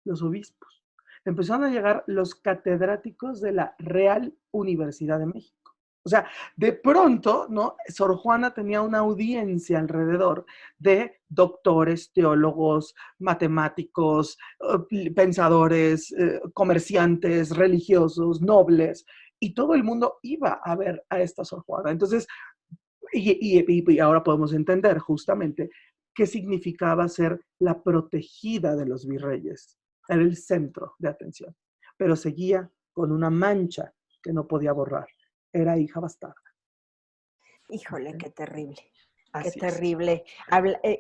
[SPEAKER 2] los obispos. Empezaron a llegar los catedráticos de la Real Universidad de México. O sea, de pronto, ¿no? Sor Juana tenía una audiencia alrededor de doctores, teólogos, matemáticos, pensadores, comerciantes, religiosos, nobles, y todo el mundo iba a ver a esta Sor Juana. Entonces, y ahora podemos entender justamente qué significaba ser la protegida de los virreyes. Era el centro de atención, pero seguía con una mancha que no podía borrar. Era hija bastarda.
[SPEAKER 1] Híjole,
[SPEAKER 2] ¿Okay?
[SPEAKER 1] qué
[SPEAKER 2] Así es.
[SPEAKER 1] terrible.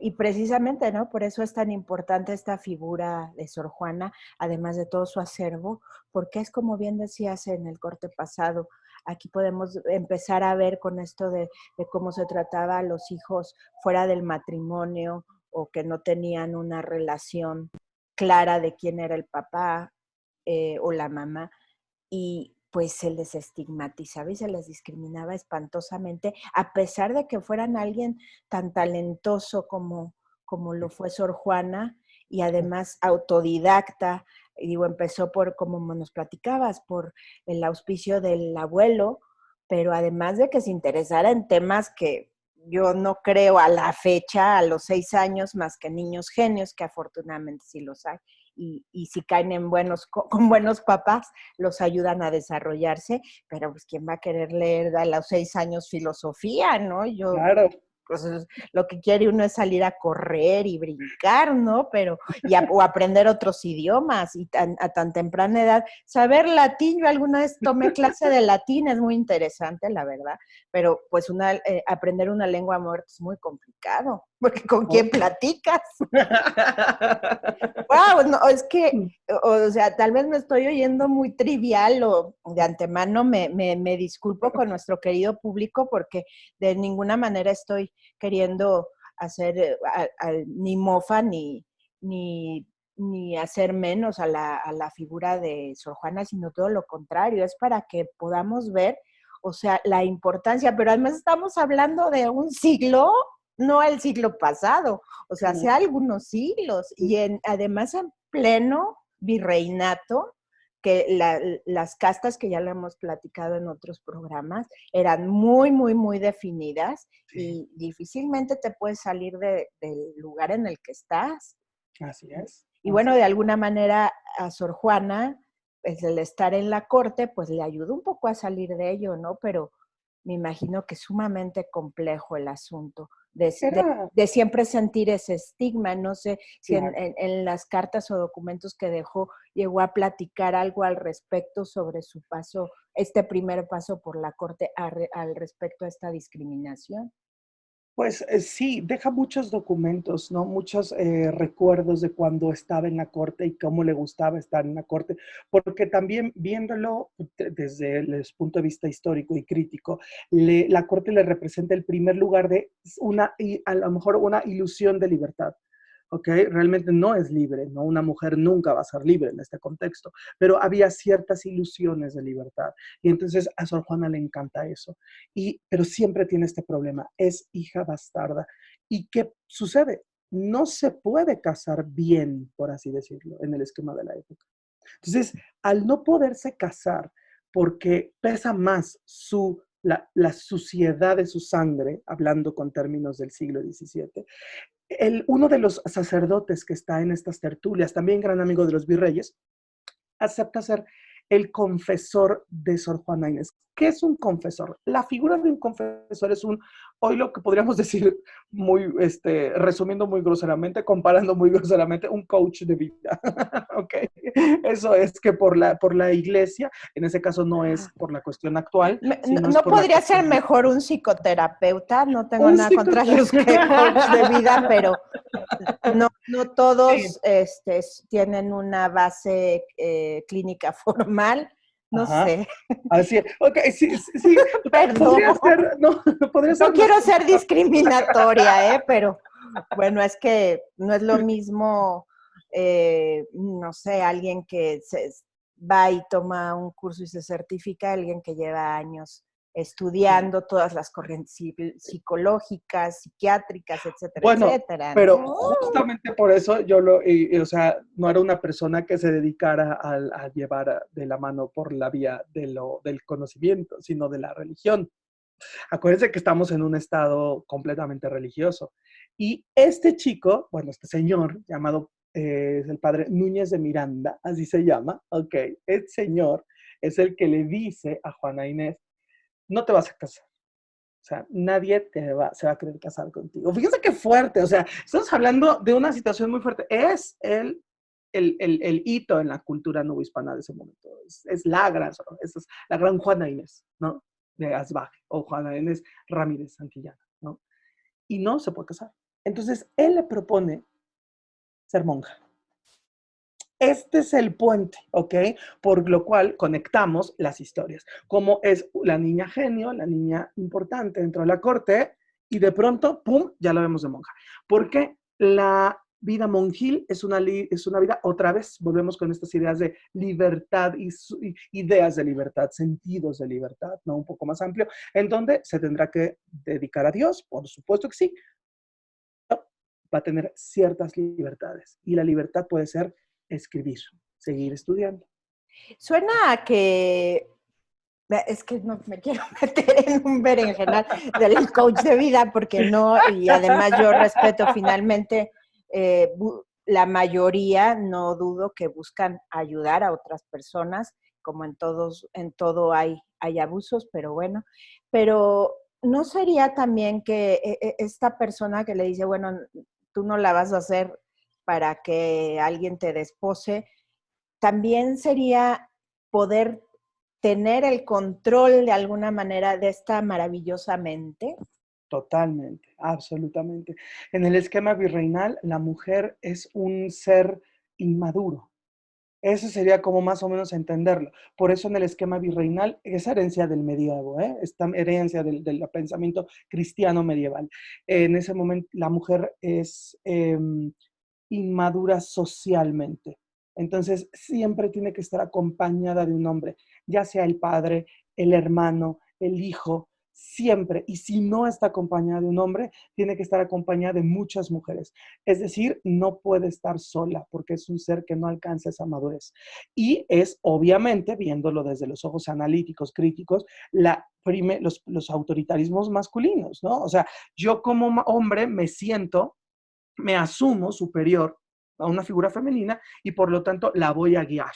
[SPEAKER 1] Y precisamente, ¿no? Por eso es tan importante esta figura de Sor Juana, además de todo su acervo, porque es como bien decías en el corte pasado, aquí podemos empezar a ver con esto de cómo se trataba a los hijos fuera del matrimonio o que no tenían una relación clara de quién era el papá o la mamá y pues se les estigmatizaba y se les discriminaba espantosamente, a pesar de que fueran alguien tan talentoso como lo fue Sor Juana y además autodidacta. Y digo, empezó por, como nos platicabas, por el auspicio del abuelo, pero además de que se interesara en temas que yo no creo a la fecha, a los 6 años, más que niños genios, que afortunadamente sí los hay, y si caen en con buenos papás, los ayudan a desarrollarse, pero pues quién va a querer leer a los 6 años filosofía, ¿no? Yo
[SPEAKER 2] Claro.
[SPEAKER 1] pues, lo que quiere uno es salir a correr y brincar, ¿no? O aprender otros idiomas y a tan temprana edad. Saber latín, yo alguna vez tomé clase de latín, es muy interesante, la verdad, pero pues aprender una lengua muerta es muy complicado, porque ¿con quién platicas? Wow, no, es que, o sea, tal vez me estoy oyendo muy trivial o de antemano me disculpo con nuestro querido público porque de ninguna manera estoy queriendo hacer ni mofa ni hacer menos a la figura de Sor Juana, sino todo lo contrario, es para que podamos ver, o sea, la importancia, pero además estamos hablando de un siglo, no el siglo pasado, o sea, hace algunos siglos, y además en pleno virreinato, que las castas que ya lo hemos platicado en otros programas eran muy, muy, muy definidas y difícilmente te puedes salir del lugar en el que estás.
[SPEAKER 2] Así es.
[SPEAKER 1] Y bueno, de alguna manera a Sor Juana, pues el estar en la corte, pues le ayudó un poco a salir de ello, ¿no? Pero me imagino que es sumamente complejo el asunto de siempre sentir ese estigma. No sé si en las cartas o documentos que dejó llegó a platicar algo al respecto sobre su paso, este primer paso por la corte al respecto a esta discriminación.
[SPEAKER 2] Pues sí, deja muchos documentos, ¿no? Muchos recuerdos de cuando estaba en la corte y cómo le gustaba estar en la corte, porque también viéndolo desde el punto de vista histórico y crítico, la corte le representa el primer lugar de a lo mejor una ilusión de libertad. ¿Ok? Realmente no es libre, ¿no? Una mujer nunca va a ser libre en este contexto, pero había ciertas ilusiones de libertad. Y entonces a Sor Juana le encanta eso. Pero siempre tiene este problema, es hija bastarda. ¿Y qué sucede? No se puede casar bien, por así decirlo, en el esquema de la época. Entonces, al no poderse casar, porque pesa más la suciedad de su sangre, hablando con términos del siglo XVII, uno de los sacerdotes que está en estas tertulias, también gran amigo de los virreyes, acepta ser el confesor de Sor Juana Inés. ¿Qué es un confesor? La figura de un confesor es hoy lo que podríamos decir muy, resumiendo muy groseramente, comparando muy groseramente, un coach de vida. ¿Ok? Eso es que por la iglesia, en ese caso no es por la cuestión actual, sino es
[SPEAKER 1] ¿No
[SPEAKER 2] por la
[SPEAKER 1] podría ser
[SPEAKER 2] cuestión
[SPEAKER 1] mejor un psicoterapeuta? No tengo nada contra los que coach de vida, pero no todos tienen una base clínica formal. No sé.
[SPEAKER 2] Así es. Ok, sí, sí.
[SPEAKER 1] Perdón.
[SPEAKER 2] Podría ser
[SPEAKER 1] No quiero ser discriminatoria, pero bueno, es que no es lo mismo, no sé, alguien que va y toma un curso y se certifica, alguien que lleva años estudiando todas las corrientes psicológicas, psiquiátricas, etcétera,
[SPEAKER 2] bueno,
[SPEAKER 1] etcétera,
[SPEAKER 2] pero
[SPEAKER 1] ¿no?
[SPEAKER 2] justamente por eso yo o sea, no era una persona que se dedicara a llevar de la mano por la vía del conocimiento, sino de la religión. Acuérdense que estamos en un estado completamente religioso. Y este chico, bueno, este señor llamado, es el padre Núñez de Miranda, así se llama, ok, el señor es el que le dice a Juana Inés, no te vas a casar. O sea, nadie se va a querer casar contigo. Fíjense qué fuerte, o sea, estamos hablando de una situación muy fuerte. Es el hito en la cultura novohispana de ese momento. Es la gran Juana Inés, ¿no? De Asbaje, o Juana Inés Ramírez Santillana, ¿no? Y no se puede casar. Entonces, él le propone ser monja. Este es el puente, ¿ok? Por lo cual conectamos las historias. Como es la niña genio, la niña importante dentro de la corte, y de pronto, ¡pum!, ya la vemos de monja. Porque la vida monjil es una vida, otra vez, volvemos con estas ideas de libertad y ideas de libertad, sentidos de libertad, ¿no? Un poco más amplio, en donde se tendrá que dedicar a Dios, por supuesto que sí, va a tener ciertas libertades. Y la libertad puede ser escribir, seguir estudiando.
[SPEAKER 1] Suena a que es que no me quiero meter en un berenjenal del coach de vida porque no, y además yo respeto finalmente la mayoría, no dudo que buscan ayudar a otras personas, como en todo hay abusos, pero bueno, pero ¿no sería también que esta persona que le dice, bueno, tú no la vas a hacer para que alguien te despose, también sería poder tener el control de alguna manera de esta maravillosa mente?
[SPEAKER 2] Totalmente, absolutamente. En el esquema virreinal, la mujer es un ser inmaduro. Eso sería como más o menos entenderlo. Por eso en el esquema virreinal, esa herencia del medievo, esta herencia del pensamiento cristiano medieval. En ese momento la mujer es inmadura socialmente. Entonces siempre tiene que estar acompañada de un hombre, ya sea el padre, el hermano, el hijo, siempre. Y si no está acompañada de un hombre, tiene que estar acompañada de muchas mujeres. Es decir, no puede estar sola porque es un ser que no alcanza esa madurez. Y es obviamente, viéndolo desde los ojos analíticos, críticos, los autoritarismos masculinos, ¿no? O sea, yo como hombre me asumo superior a una figura femenina y por lo tanto la voy a guiar,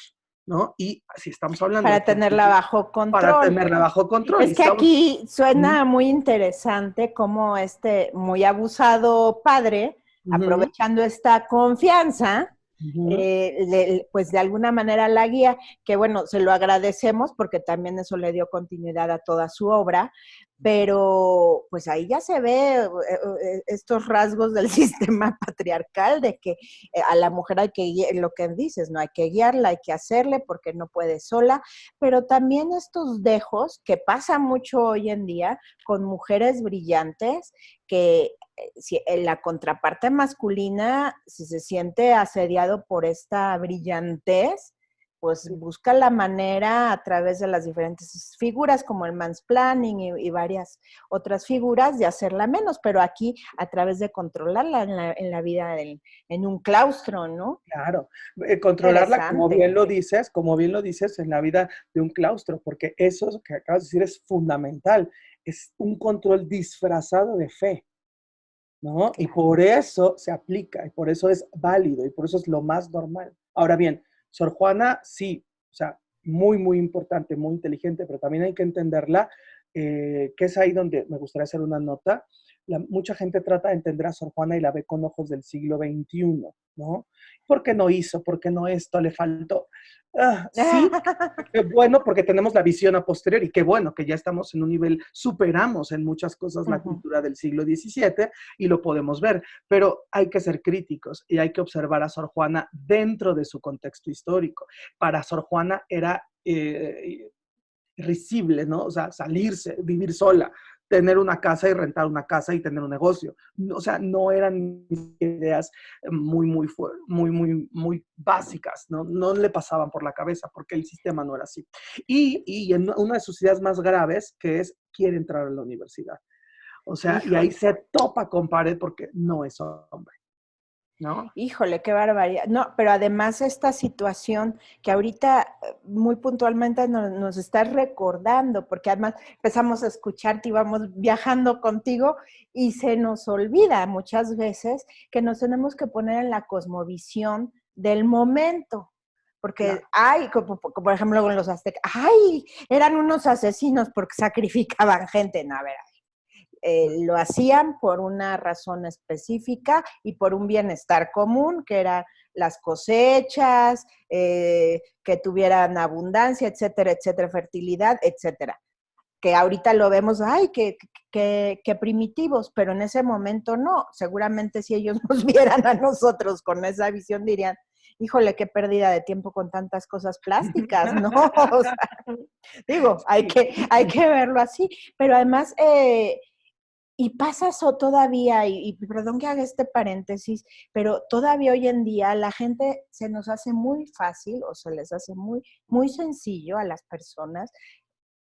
[SPEAKER 2] ¿no? Y si estamos hablando de
[SPEAKER 1] Para tenerla bajo
[SPEAKER 2] para
[SPEAKER 1] control.
[SPEAKER 2] tenerla bajo control. Y
[SPEAKER 1] Es que
[SPEAKER 2] estamos,
[SPEAKER 1] aquí
[SPEAKER 2] uh
[SPEAKER 1] suena muy interesante cómo este muy abusado padre,
[SPEAKER 2] -huh,
[SPEAKER 1] aprovechando esta confianza,
[SPEAKER 2] uh -huh,
[SPEAKER 1] pues de alguna manera la guía, que bueno, se lo agradecemos porque también eso le dio continuidad a toda su obra, pero pues ahí ya se ve estos rasgos del sistema patriarcal de que a la mujer hay que, lo que dices, no hay que guiarla, hay que hacerle porque no puede sola, pero también estos dejos que pasa mucho hoy en día con mujeres brillantes que si en la contraparte masculina, si se siente asediado por esta brillantez, pues busca la manera a través de las diferentes figuras como el mansplaining y varias otras figuras de hacerla menos, pero aquí a través de controlarla en la vida, en un claustro, ¿no?
[SPEAKER 2] claro, controlarla
[SPEAKER 1] Interesante.
[SPEAKER 2] como bien lo dices, en la vida de un claustro, porque eso que acabas de decir es fundamental, es un control disfrazado de fe, ¿no? Y
[SPEAKER 1] Claro.
[SPEAKER 2] por eso se aplica, y por eso es válido, y por eso es lo más normal. Ahora bien, Sor Juana, sí, o sea, muy, muy importante, muy inteligente, pero también hay que entenderla, que es ahí donde me gustaría hacer una nota. Mucha gente trata de entender a Sor Juana y la ve con ojos del siglo XXI, ¿no? ¿Por qué no hizo? ¿Por qué no esto? ¿Le faltó? Sí, qué bueno, porque tenemos la visión a posteriori, qué bueno que ya estamos en un nivel, superamos en muchas cosas la
[SPEAKER 1] Uh-huh.
[SPEAKER 2] cultura del siglo XVII y lo podemos ver, pero hay que ser críticos y hay que observar a Sor Juana dentro de su contexto histórico. Para Sor Juana era risible, ¿no? O sea, salirse, vivir sola, tener una casa y rentar una casa y tener un negocio. O sea, no eran ideas muy básicas, ¿no? No le pasaban por la cabeza porque el sistema no era así. Y en una de sus ideas más graves, que es, quiere entrar a la universidad. O sea, y ahí
[SPEAKER 1] Híjole.
[SPEAKER 2] se topa con pared porque no es hombre, ¿no?
[SPEAKER 1] Híjole, qué barbaridad. No, pero además esta situación que ahorita muy puntualmente nos estás recordando, porque además empezamos a escucharte y vamos viajando contigo y se nos olvida muchas veces que nos tenemos que poner en la cosmovisión del momento. Porque
[SPEAKER 2] Claro.
[SPEAKER 1] hay, como, por ejemplo, con los aztecas, ay, eran unos asesinos porque sacrificaban gente. No, a ver, lo hacían por una razón específica y por un bienestar común, que eran las cosechas, que tuvieran abundancia, etcétera, etcétera, fertilidad, etcétera. Que ahorita lo vemos, ay, que primitivos, pero en ese momento no. Seguramente si ellos nos vieran a nosotros con esa visión dirían, híjole, qué pérdida de tiempo con tantas cosas plásticas, ¿no? O sea, digo,
[SPEAKER 2] Sí.
[SPEAKER 1] hay que verlo así, pero además y pasa eso todavía, y perdón que haga este paréntesis, pero todavía hoy en día la gente se nos hace muy fácil o se les hace muy, muy sencillo a las personas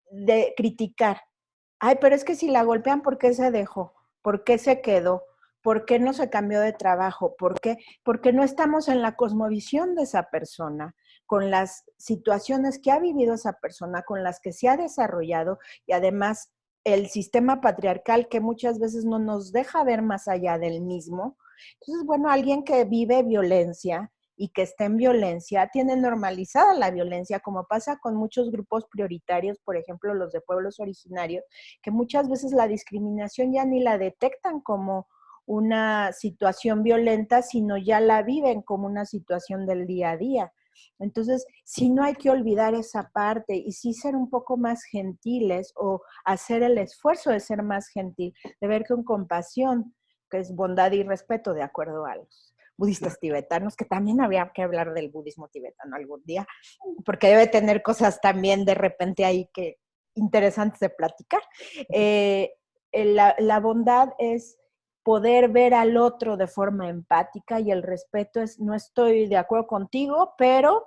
[SPEAKER 1] de criticar. Ay, pero es que si la golpean, ¿por qué se dejó? ¿Por qué se quedó? ¿Por qué no se cambió de trabajo? ¿Por qué? Porque no estamos en la cosmovisión de esa persona, con las situaciones que ha vivido esa persona, con las que se ha desarrollado y además el sistema patriarcal que muchas veces no nos deja ver más allá del mismo. Entonces, bueno, alguien que vive violencia, y que está en violencia, tiene normalizada la violencia, como pasa con muchos grupos prioritarios, por ejemplo, los de pueblos originarios, que muchas veces la discriminación ya ni la detectan como una situación violenta, sino ya la viven como una situación del día a día. Entonces, sí, no hay que olvidar esa parte y sí ser un poco más gentiles o hacer el esfuerzo de ser más gentil, de ver con compasión, que es bondad y respeto, de acuerdo a los budistas tibetanos, que también habría que hablar del budismo tibetano algún día, porque debe tener cosas también de repente ahí que interesantes de platicar. La bondad es poder ver al otro de forma empática y el respeto es, no estoy de acuerdo contigo, pero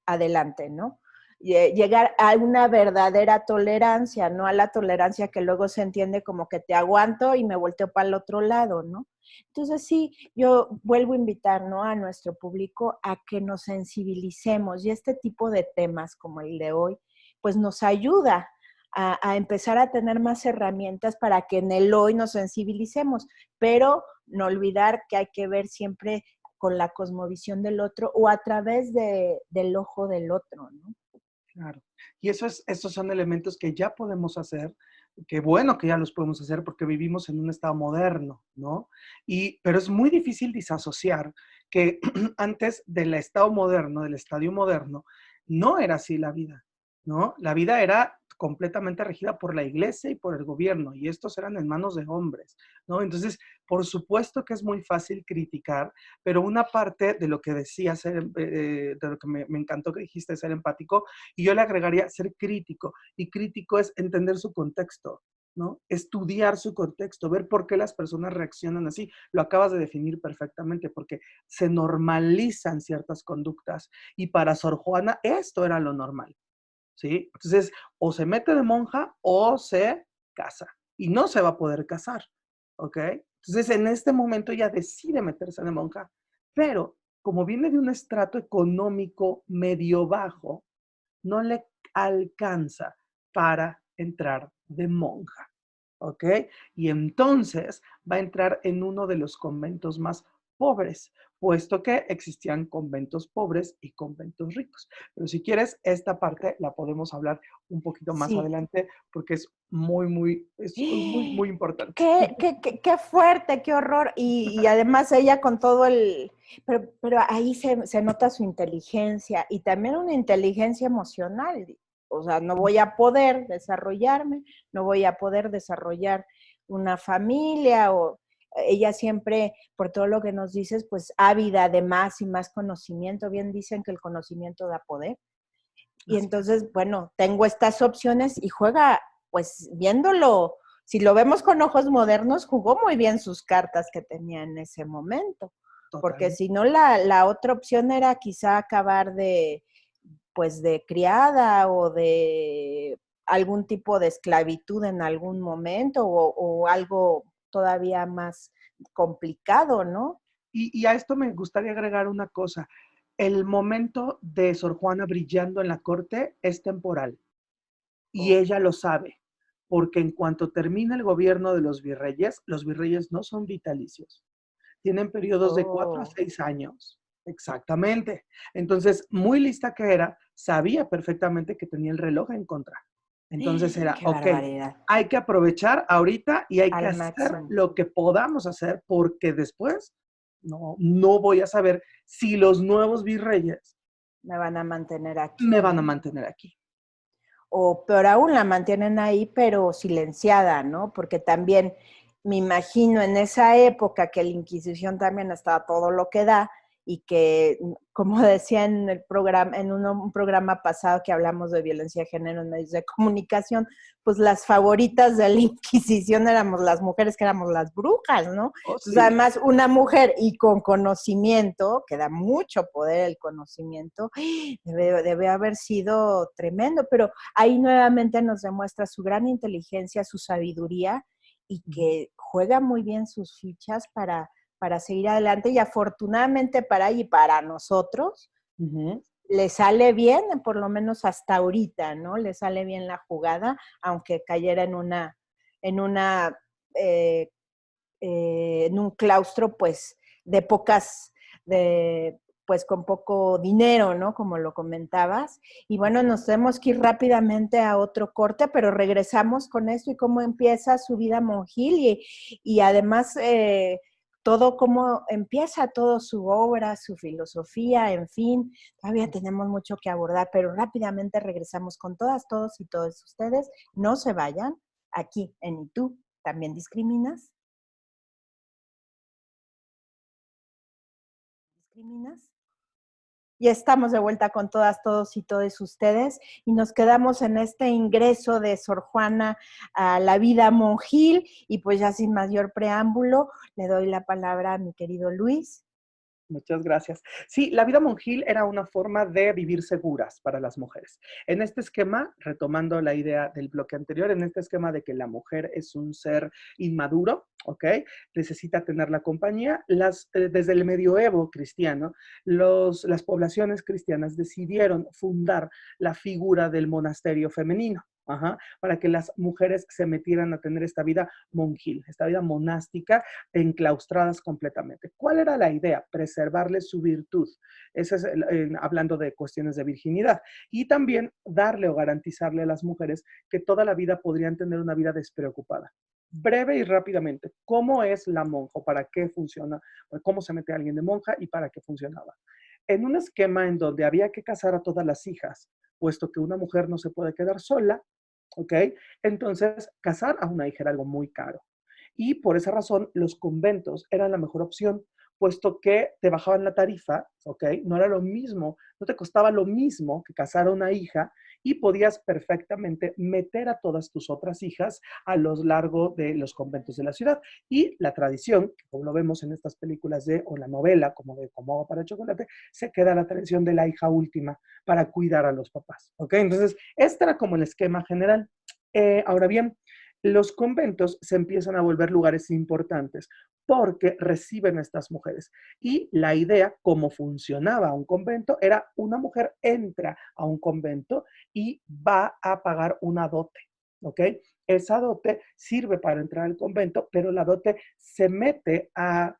[SPEAKER 1] adelante, ¿no? Llegar a una verdadera tolerancia, no a la tolerancia que luego se entiende como que te aguanto y me volteo para el otro lado, ¿no? Entonces sí, yo vuelvo a invitar, ¿no?, a nuestro público a que nos sensibilicemos y este tipo de temas como el de hoy, pues nos ayuda a empezar a tener más herramientas para que en el hoy nos sensibilicemos, pero no olvidar que hay que ver siempre con la cosmovisión del otro o a través del ojo del otro, ¿no?
[SPEAKER 2] Claro. Y esos son elementos que ya podemos hacer, que bueno que ya los podemos hacer porque vivimos en un estado moderno, ¿no? Pero es muy difícil disasociar que antes del estado moderno, del estadio moderno, no era así la vida, ¿no? La vida era completamente regida por la iglesia y por el gobierno, y estos eran en manos de hombres, ¿no? Entonces, por supuesto que es muy fácil criticar, pero una parte de lo que decías, de lo que me encantó que dijiste, ser empático, y yo le agregaría ser crítico, y crítico es entender su contexto, ¿no? Estudiar su contexto, ver por qué las personas reaccionan así. Lo acabas de definir perfectamente, porque se normalizan ciertas conductas, y para Sor Juana esto era lo normal, ¿sí? Entonces, o se mete de monja o se casa, y no se va a poder casar, ¿ok? Entonces, en este momento ella decide meterse de monja, pero como viene de un estrato económico medio bajo, no le alcanza para entrar de monja, ¿ok? Y entonces va a entrar en uno de los conventos más pobres, puesto que existían conventos pobres y conventos ricos. Pero si quieres, esta parte la podemos hablar un poquito más
[SPEAKER 1] Sí.
[SPEAKER 2] adelante, porque es muy importante.
[SPEAKER 1] Qué fuerte, qué horror. Y además ella con todo el... Pero ahí se nota su inteligencia y también una inteligencia emocional. O sea, no voy a poder desarrollarme, no voy a poder desarrollar una familia o ella siempre, por todo lo que nos dices, pues ávida de más y más conocimiento. Bien dicen que el conocimiento da poder. Y
[SPEAKER 2] Así es.
[SPEAKER 1] entonces, bueno, tengo estas opciones y juega, pues viéndolo, si lo vemos con ojos modernos, jugó muy bien sus cartas que tenía en ese momento. Porque
[SPEAKER 2] Totalmente.
[SPEAKER 1] si no, la otra opción era quizá acabar de, pues de criada o de algún tipo de esclavitud en algún momento o algo todavía más complicado, ¿no?
[SPEAKER 2] Y a esto me gustaría agregar una cosa. El momento de Sor Juana brillando en la corte es temporal. Y
[SPEAKER 1] Oh.
[SPEAKER 2] ella lo sabe, porque en cuanto termina el gobierno de los virreyes no son vitalicios, tienen periodos de 4 a
[SPEAKER 1] Oh.
[SPEAKER 2] 6 años. Exactamente. Entonces, muy lista que era, sabía perfectamente que tenía el reloj en contra. Entonces era,
[SPEAKER 1] Qué
[SPEAKER 2] ok,
[SPEAKER 1] barbaridad.
[SPEAKER 2] hay que aprovechar ahorita y hay que
[SPEAKER 1] Al
[SPEAKER 2] hacer
[SPEAKER 1] máximo.
[SPEAKER 2] lo que podamos hacer porque después no voy a saber si los nuevos virreyes
[SPEAKER 1] Me van a mantener
[SPEAKER 2] me
[SPEAKER 1] aquí,
[SPEAKER 2] van a
[SPEAKER 1] ¿no?
[SPEAKER 2] mantener aquí.
[SPEAKER 1] O peor aún, la mantienen ahí, pero silenciada, ¿no? Porque también me imagino en esa época que la Inquisición también estaba todo lo que da y que, como decía en el programa, en un programa pasado que hablamos de violencia de género en medios de comunicación, pues las favoritas de la Inquisición éramos las mujeres que éramos las brujas, ¿no?
[SPEAKER 2] Oh,
[SPEAKER 1] Entonces,
[SPEAKER 2] sí.
[SPEAKER 1] además, una mujer y con conocimiento, que da mucho poder el conocimiento, debe haber sido tremendo, pero ahí nuevamente nos demuestra su gran inteligencia, su sabiduría y que juega muy bien sus fichas para seguir adelante y afortunadamente para ella y para nosotros
[SPEAKER 2] Ujú.
[SPEAKER 1] le sale bien, por lo menos hasta ahorita, ¿no? Le sale bien la jugada, aunque cayera en una, en un claustro, pues, de pues con poco dinero, ¿no? Como lo comentabas. Y bueno, nos tenemos que ir rápidamente a otro corte, pero regresamos con esto y cómo empieza su vida monjil y además todo cómo empieza todo su obra, su filosofía, en fin. Todavía tenemos mucho que abordar, pero rápidamente regresamos con todas, todos y todos ustedes. No se vayan aquí en ¿Y tú también discriminas? ¿Discriminas? Y estamos de vuelta con todas, todos y todos ustedes y nos quedamos en este ingreso de Sor Juana a la vida monjil y pues ya sin mayor preámbulo le doy la palabra a mi querido Luis.
[SPEAKER 2] Muchas gracias. Sí, la vida monjil era una forma de vivir seguras para las mujeres. En este esquema, retomando la idea del bloque anterior, en este esquema de que la mujer es un ser inmaduro, ¿ok? Necesita tener la compañía. Desde el medioevo cristiano, las poblaciones cristianas decidieron fundar la figura del monasterio femenino. Ajá, para que las mujeres se metieran a tener esta vida monjil, esta vida monástica, enclaustradas completamente. ¿Cuál era la idea? Preservarles su virtud. Eso es hablando de cuestiones de virginidad. Y también darle o garantizarle a las mujeres que toda la vida podrían tener una vida despreocupada. Breve y rápidamente, ¿cómo es la monja? ¿Para qué funciona? ¿Cómo se mete alguien de monja y para qué funcionaba? En un esquema en donde había que casar a todas las hijas, puesto que una mujer no se puede quedar sola, ¿ok? Entonces, casar a una hija era algo muy caro. Y por esa razón, los conventos eran la mejor opción, puesto que te bajaban la tarifa, ¿ok? No era lo mismo, no te costaba lo mismo que casar a una hija y podías perfectamente meter a todas tus otras hijas a lo largo de los conventos de la ciudad. Y la tradición, como lo vemos en estas películas o la novela, como de Como agua para chocolate, se queda la tradición de la hija última para cuidar a los papás, ¿ok? Entonces, este era como el esquema general. Ahora bien, los conventos se empiezan a volver lugares importantes porque reciben a estas mujeres. Y la idea, cómo funcionaba un convento, era una mujer entra a un convento y va a pagar una dote, ¿ok? Esa dote sirve para entrar al convento, pero la dote se mete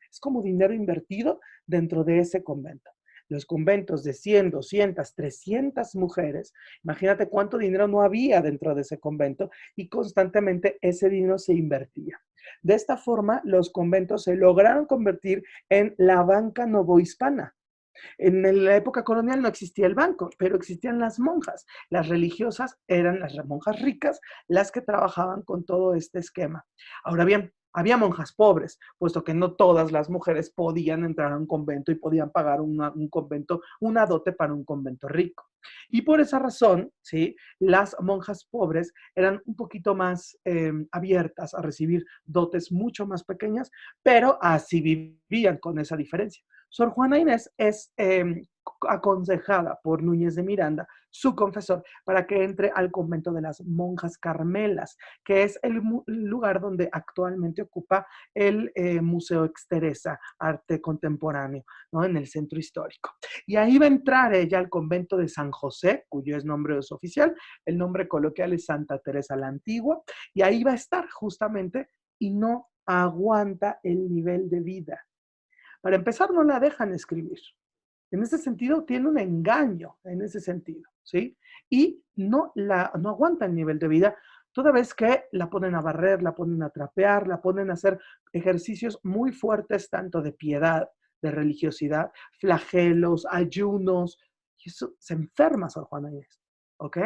[SPEAKER 2] es como dinero invertido dentro de ese convento. Los conventos de 100, 200, 300 mujeres, imagínate cuánto dinero no había dentro de ese convento y constantemente ese dinero se invertía. De esta forma, los conventos se lograron convertir en la banca novohispana. En la época colonial no existía el banco, pero existían las monjas. Las religiosas eran las monjas ricas las que trabajaban con todo este esquema. Ahora bien, había monjas pobres, puesto que no todas las mujeres podían entrar a un convento y podían pagar un convento, una dote para un convento rico. Y por esa razón, ¿sí? Las monjas pobres eran un poquito más abiertas a recibir dotes mucho más pequeñas, pero así vivían con esa diferencia. Sor Juana Inés es aconsejada por Núñez de Miranda, su confesor, para que entre al convento de las monjas carmelas, que es el lugar donde actualmente ocupa el Museo Exteresa, Arte Contemporáneo, ¿no? En el centro histórico. Y ahí va a entrar ella al convento de San José, cuyo es nombre es oficial, el nombre coloquial es Santa Teresa la Antigua, y ahí va a estar justamente y no aguanta el nivel de vida. Para empezar, no la dejan escribir. En ese sentido, tiene un engaño, en ese sentido, ¿sí? Y no aguanta el nivel de vida, toda vez que la ponen a barrer, la ponen a trapear, la ponen a hacer ejercicios muy fuertes, tanto de piedad, de religiosidad, flagelos, ayunos, y eso se enferma Sor Juana Inés, ¿ok?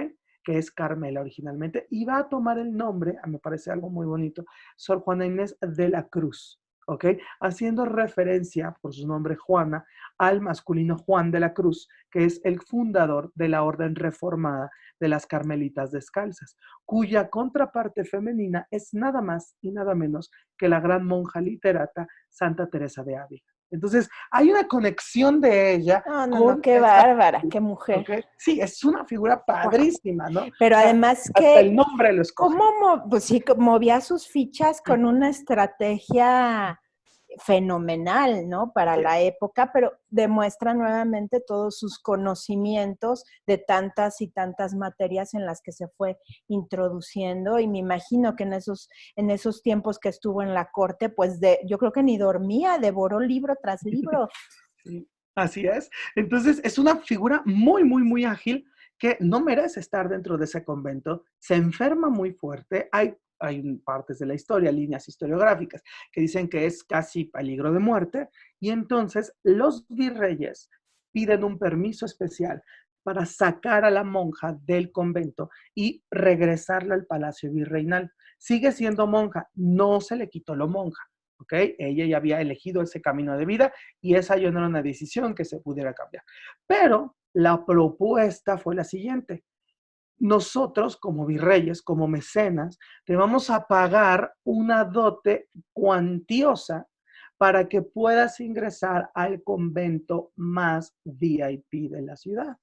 [SPEAKER 2] Que es Carmela originalmente, y va a tomar el nombre, me parece algo muy bonito, Sor Juana Inés de la Cruz, ¿ok? Haciendo referencia por su nombre Juana al masculino Juan de la Cruz, que es el fundador de la orden reformada de las Carmelitas Descalzas, cuya contraparte femenina es nada más y nada menos que la gran monja literata Santa Teresa de Ávila. Entonces, hay una conexión de ella
[SPEAKER 1] No, qué bárbara, qué mujer.
[SPEAKER 2] ¿Okay? Sí, es una figura padrísima, ¿no?
[SPEAKER 1] Pero además
[SPEAKER 2] hasta el nombre lo escoge.
[SPEAKER 1] Pues sí, movía sus fichas con una estrategia fenomenal, ¿no? Para la época, pero demuestra nuevamente todos sus conocimientos de tantas y tantas materias en las que se fue introduciendo y me imagino que en esos tiempos que estuvo en la corte, pues yo creo que ni dormía, devoró libro tras libro.
[SPEAKER 2] Sí. Así es. Entonces, es una figura muy, muy, muy ágil que no merece estar dentro de ese convento. Se enferma muy fuerte. Hay partes de la historia, líneas historiográficas, que dicen que es casi peligro de muerte. Y entonces los virreyes piden un permiso especial para sacar a la monja del convento y regresarla al palacio virreinal. Sigue siendo monja, no se le quitó lo monja, ¿ok? Ella ya había elegido ese camino de vida y esa ya no era una decisión que se pudiera cambiar. Pero la propuesta fue la siguiente. Nosotros, como virreyes, como mecenas, te vamos a pagar una dote cuantiosa para que puedas ingresar al convento más VIP de la ciudad,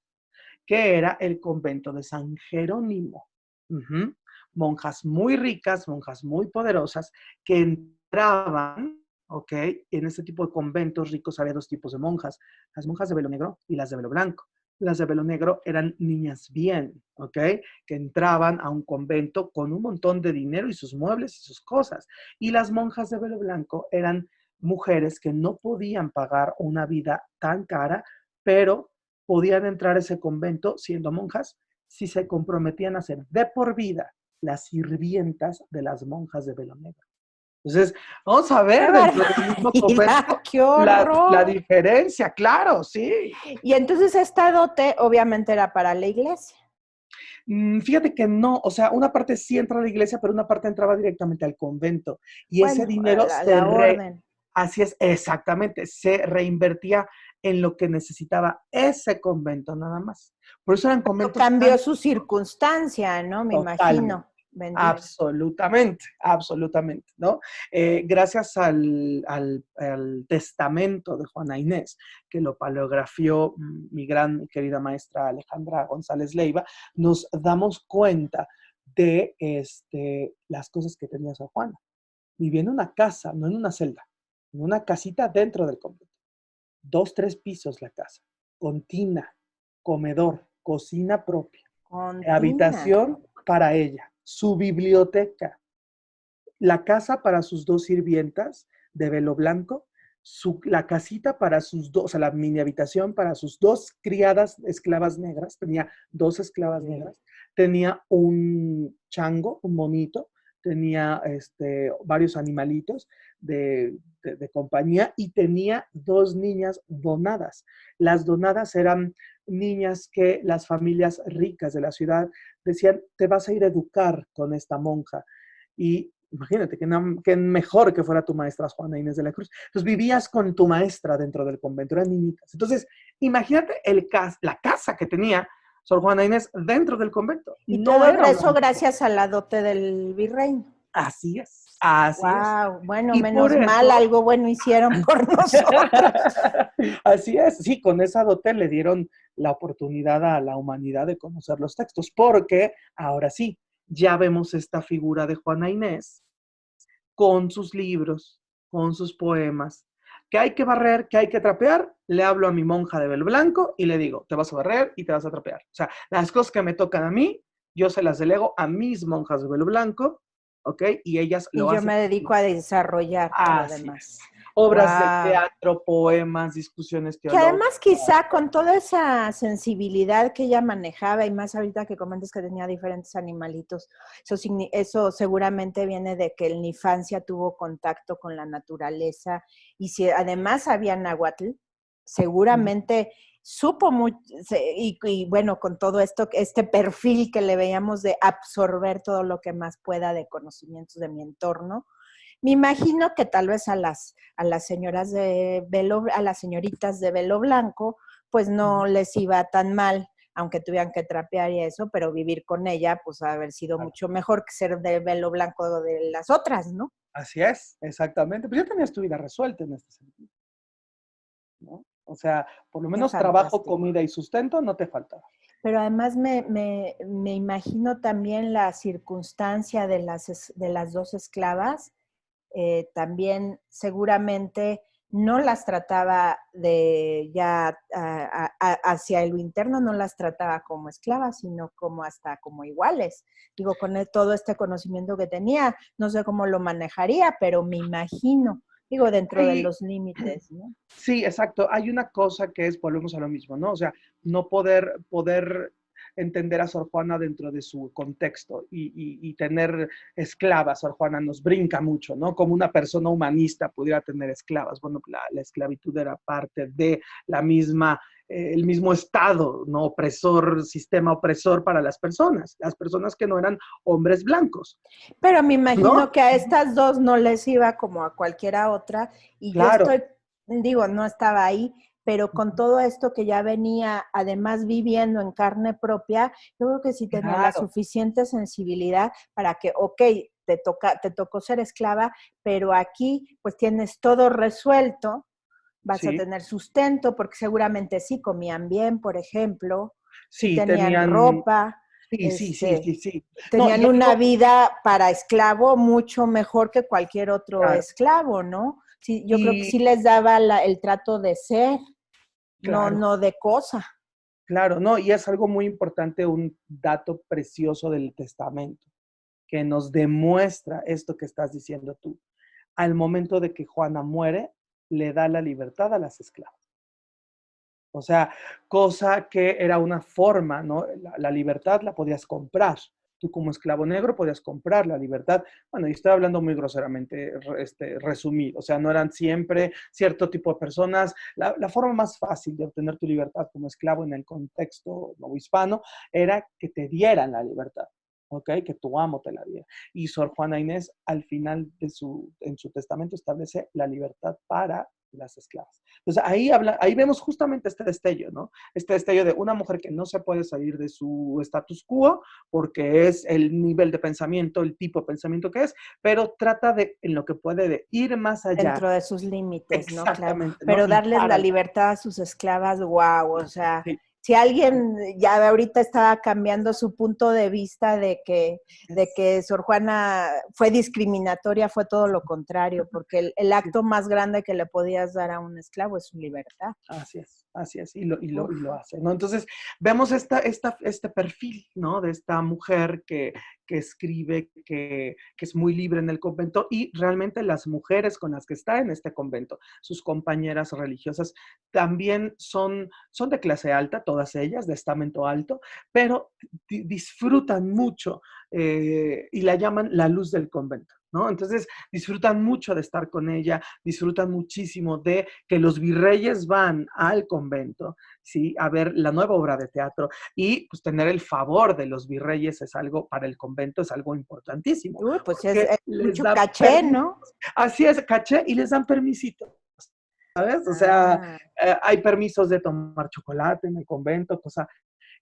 [SPEAKER 2] que era el convento de San Jerónimo. Ujú. Monjas muy ricas, monjas muy poderosas, que entraban, ¿ok? En este tipo de conventos ricos había dos tipos de monjas, las monjas de velo negro y las de velo blanco. Las de velo negro eran niñas bien, ¿ok? Que entraban a un convento con un montón de dinero y sus muebles y sus cosas. Y las monjas de velo blanco eran mujeres que no podían pagar una vida tan cara, pero podían entrar a ese convento siendo monjas si se comprometían a ser de por vida las sirvientas de las monjas de velo negro. Entonces, vamos a
[SPEAKER 1] ¡Qué
[SPEAKER 2] ver dentro del mismo
[SPEAKER 1] barbaridad!
[SPEAKER 2] convento
[SPEAKER 1] ¡Qué
[SPEAKER 2] la
[SPEAKER 1] horror!
[SPEAKER 2] diferencia, claro, sí.
[SPEAKER 1] Y entonces esta dote obviamente era para la iglesia.
[SPEAKER 2] Fíjate que no, o sea, una parte sí entra a la iglesia, pero una parte entraba directamente al convento. Y ese
[SPEAKER 1] Bueno,
[SPEAKER 2] dinero
[SPEAKER 1] la orden.
[SPEAKER 2] así es, exactamente, se reinvertía en lo que necesitaba ese convento nada más. Por eso eran conventos
[SPEAKER 1] Cambió
[SPEAKER 2] tan
[SPEAKER 1] su circunstancia, ¿no? Me
[SPEAKER 2] totalmente.
[SPEAKER 1] imagino. Bendito.
[SPEAKER 2] Absolutamente, absolutamente, ¿no? Gracias al testamento de Juana Inés, que lo paleografió mi gran y querida maestra Alejandra González Leiva, nos damos cuenta de las cosas que tenía Sor Juana. Vivía en una casa, no en una celda, en una casita dentro del convento. 2, 3 pisos la casa, con tina, comedor, cocina propia,
[SPEAKER 1] Con tina.
[SPEAKER 2] habitación para ella, su biblioteca, la casa para sus dos sirvientas de velo blanco, la casita para sus dos, o sea, la mini habitación para sus dos criadas esclavas negras, tenía dos esclavas negras, tenía un chango, un monito, tenía varios animalitos de compañía y tenía dos niñas donadas. Las donadas eran niñas que las familias ricas de la ciudad decían, te vas a ir a educar con esta monja. Y imagínate, que mejor que fuera tu maestra Juana Inés de la Cruz. Entonces vivías con tu maestra dentro del convento, eran niñitas. Entonces, imagínate la casa que tenía Sor Juana Inés dentro del convento.
[SPEAKER 1] Y
[SPEAKER 2] No
[SPEAKER 1] todo
[SPEAKER 2] era
[SPEAKER 1] eso
[SPEAKER 2] una...
[SPEAKER 1] gracias a la dote del virrey.
[SPEAKER 2] Así es, así es.
[SPEAKER 1] Wow, bueno,
[SPEAKER 2] Y por
[SPEAKER 1] menos mal,
[SPEAKER 2] eso,
[SPEAKER 1] algo bueno hicieron por nosotros.
[SPEAKER 2] así es, sí, con esa dote le dieron la oportunidad a la humanidad de conocer los textos, porque ahora sí, ya vemos esta figura de Juana Inés con sus libros, con sus poemas. Que hay que barrer, que hay que trapear, le hablo a mi monja de velo blanco y le digo, te vas a barrer y te vas a trapear. O sea, las cosas que me tocan a mí, yo se las delego a mis monjas de velo blanco, ¿ok? Y ellas
[SPEAKER 1] Y
[SPEAKER 2] lo
[SPEAKER 1] yo
[SPEAKER 2] hacen.
[SPEAKER 1] me dedico a desarrollar lo
[SPEAKER 2] Así
[SPEAKER 1] demás.
[SPEAKER 2] es. Obras de
[SPEAKER 1] Wow.
[SPEAKER 2] teatro, poemas, discusiones
[SPEAKER 1] Que además
[SPEAKER 2] teológicas.
[SPEAKER 1] quizá con toda esa sensibilidad que ella manejaba y más ahorita que comentas que tenía diferentes animalitos, eso seguramente viene de que en la infancia tuvo contacto con la naturaleza y si además había náhuatl, seguramente supo mucho y bueno, con todo esto, este perfil que le veíamos de absorber todo lo que más pueda de conocimientos de mi entorno, me imagino que tal vez a las señoras de velo, a las señoritas de velo blanco, pues no les iba tan mal, aunque tuvieran que trapear y eso, pero vivir con ella, pues haber sido mucho mejor que ser de velo blanco de las otras, ¿no?
[SPEAKER 2] Así es, exactamente. Pues ya tenías tu vida resuelta en este sentido, ¿no? O sea, por lo
[SPEAKER 1] Qué
[SPEAKER 2] menos trabajo,
[SPEAKER 1] fantástico.
[SPEAKER 2] comida y sustento no te faltaba.
[SPEAKER 1] Pero además me imagino también la circunstancia de las dos esclavas, también seguramente no las trataba de ya hacia lo interno, no las trataba como esclavas, sino como hasta como iguales. Digo, con todo este conocimiento que tenía, no sé cómo lo manejaría, pero me Digo, dentro de
[SPEAKER 2] Hay,
[SPEAKER 1] los límites, ¿no?
[SPEAKER 2] sí, exacto. Hay una cosa que es, volvemos a lo mismo, ¿no? O sea, no poder entender a Sor Juana dentro de su contexto y tener esclavas. Sor Juana nos brinca mucho, ¿no? Como una persona humanista pudiera tener esclavas. Bueno, la esclavitud era parte de la misma, el mismo estado, ¿no? Opresor, sistema opresor para las personas que no eran hombres blancos,
[SPEAKER 1] Pero me imagino
[SPEAKER 2] ¿no?
[SPEAKER 1] que a estas dos no les iba como a cualquiera otra, y yo
[SPEAKER 2] Claro,
[SPEAKER 1] estoy, digo, no estaba ahí, pero con todo esto que ya venía además viviendo en carne propia, yo creo que sí tenía la
[SPEAKER 2] claro,
[SPEAKER 1] suficiente sensibilidad para que, ok, te tocó ser esclava, pero aquí pues tienes todo resuelto, vas a
[SPEAKER 2] sí.
[SPEAKER 1] tener sustento, porque seguramente sí comían bien, por ejemplo, sí
[SPEAKER 2] Sí,
[SPEAKER 1] tenían
[SPEAKER 2] tenían,
[SPEAKER 1] ropa,
[SPEAKER 2] sí, sí, sí,
[SPEAKER 1] este,
[SPEAKER 2] sí, sí. No,
[SPEAKER 1] tenían
[SPEAKER 2] y
[SPEAKER 1] una
[SPEAKER 2] algo,
[SPEAKER 1] vida para esclavo mucho mejor que cualquier otro
[SPEAKER 2] claro,
[SPEAKER 1] esclavo, ¿no? Sí, yo creo que
[SPEAKER 2] y
[SPEAKER 1] sí les daba el trato de ser, no,
[SPEAKER 2] claro,
[SPEAKER 1] no de cosa.
[SPEAKER 2] claro, no, y es algo muy importante, un dato precioso del testamento, que nos demuestra esto que estás diciendo tú. Al momento de que Juana muere, le da la libertad a las esclavas. O sea, cosa que era una forma, ¿no? La libertad la podías comprar. Tú como esclavo negro podías comprar la libertad. Bueno, y estoy hablando muy groseramente, resumido. O sea, no eran siempre cierto tipo de personas. La forma más fácil de obtener tu libertad como esclavo en el contexto novohispano era que te dieran la libertad. ¿Ok? Que tu amo te la diera. Y Sor Juana Inés, al final en su testamento, establece la libertad para las esclavas. Entonces ahí vemos justamente este destello, ¿no? Este destello de una mujer que no se puede salir de su status quo porque es el nivel de pensamiento, el tipo de pensamiento que es, pero trata de, en lo que puede, de ir más allá.
[SPEAKER 1] Dentro de sus límites, ¿no? Claro.
[SPEAKER 2] Exactamente, ¿no?
[SPEAKER 1] Pero
[SPEAKER 2] Y
[SPEAKER 1] darles la
[SPEAKER 2] para,
[SPEAKER 1] libertad a sus esclavas, wow, o sea,
[SPEAKER 2] sí,
[SPEAKER 1] si alguien ya ahorita estaba cambiando su punto de vista de
[SPEAKER 2] es,
[SPEAKER 1] que Sor Juana fue discriminatoria, fue todo lo contrario, porque el
[SPEAKER 2] sí,
[SPEAKER 1] acto más grande que le podías dar a un esclavo es su libertad.
[SPEAKER 2] así es, y
[SPEAKER 1] Uf.
[SPEAKER 2] lo hace, ¿no? Entonces, vemos este perfil, ¿no? De esta mujer que escribe, que es muy libre en el convento, y realmente las mujeres con las que está en este convento, sus compañeras religiosas, también son de clase alta, todas ellas, de estamento alto, pero disfrutan mucho y la llaman la luz del convento, ¿no? Entonces, disfrutan mucho de estar con ella, disfrutan muchísimo de que los virreyes van al convento, ¿sí? A ver la nueva obra de teatro y pues tener el favor de los virreyes es algo, para el convento es algo importantísimo,
[SPEAKER 1] Uy, pues
[SPEAKER 2] porque
[SPEAKER 1] es
[SPEAKER 2] les
[SPEAKER 1] mucho
[SPEAKER 2] da
[SPEAKER 1] caché,
[SPEAKER 2] permiso,
[SPEAKER 1] ¿no?
[SPEAKER 2] así es, caché, y les dan permisitos, ¿sabes? O sea,
[SPEAKER 1] Ah.
[SPEAKER 2] hay permisos de tomar chocolate en el convento, cosa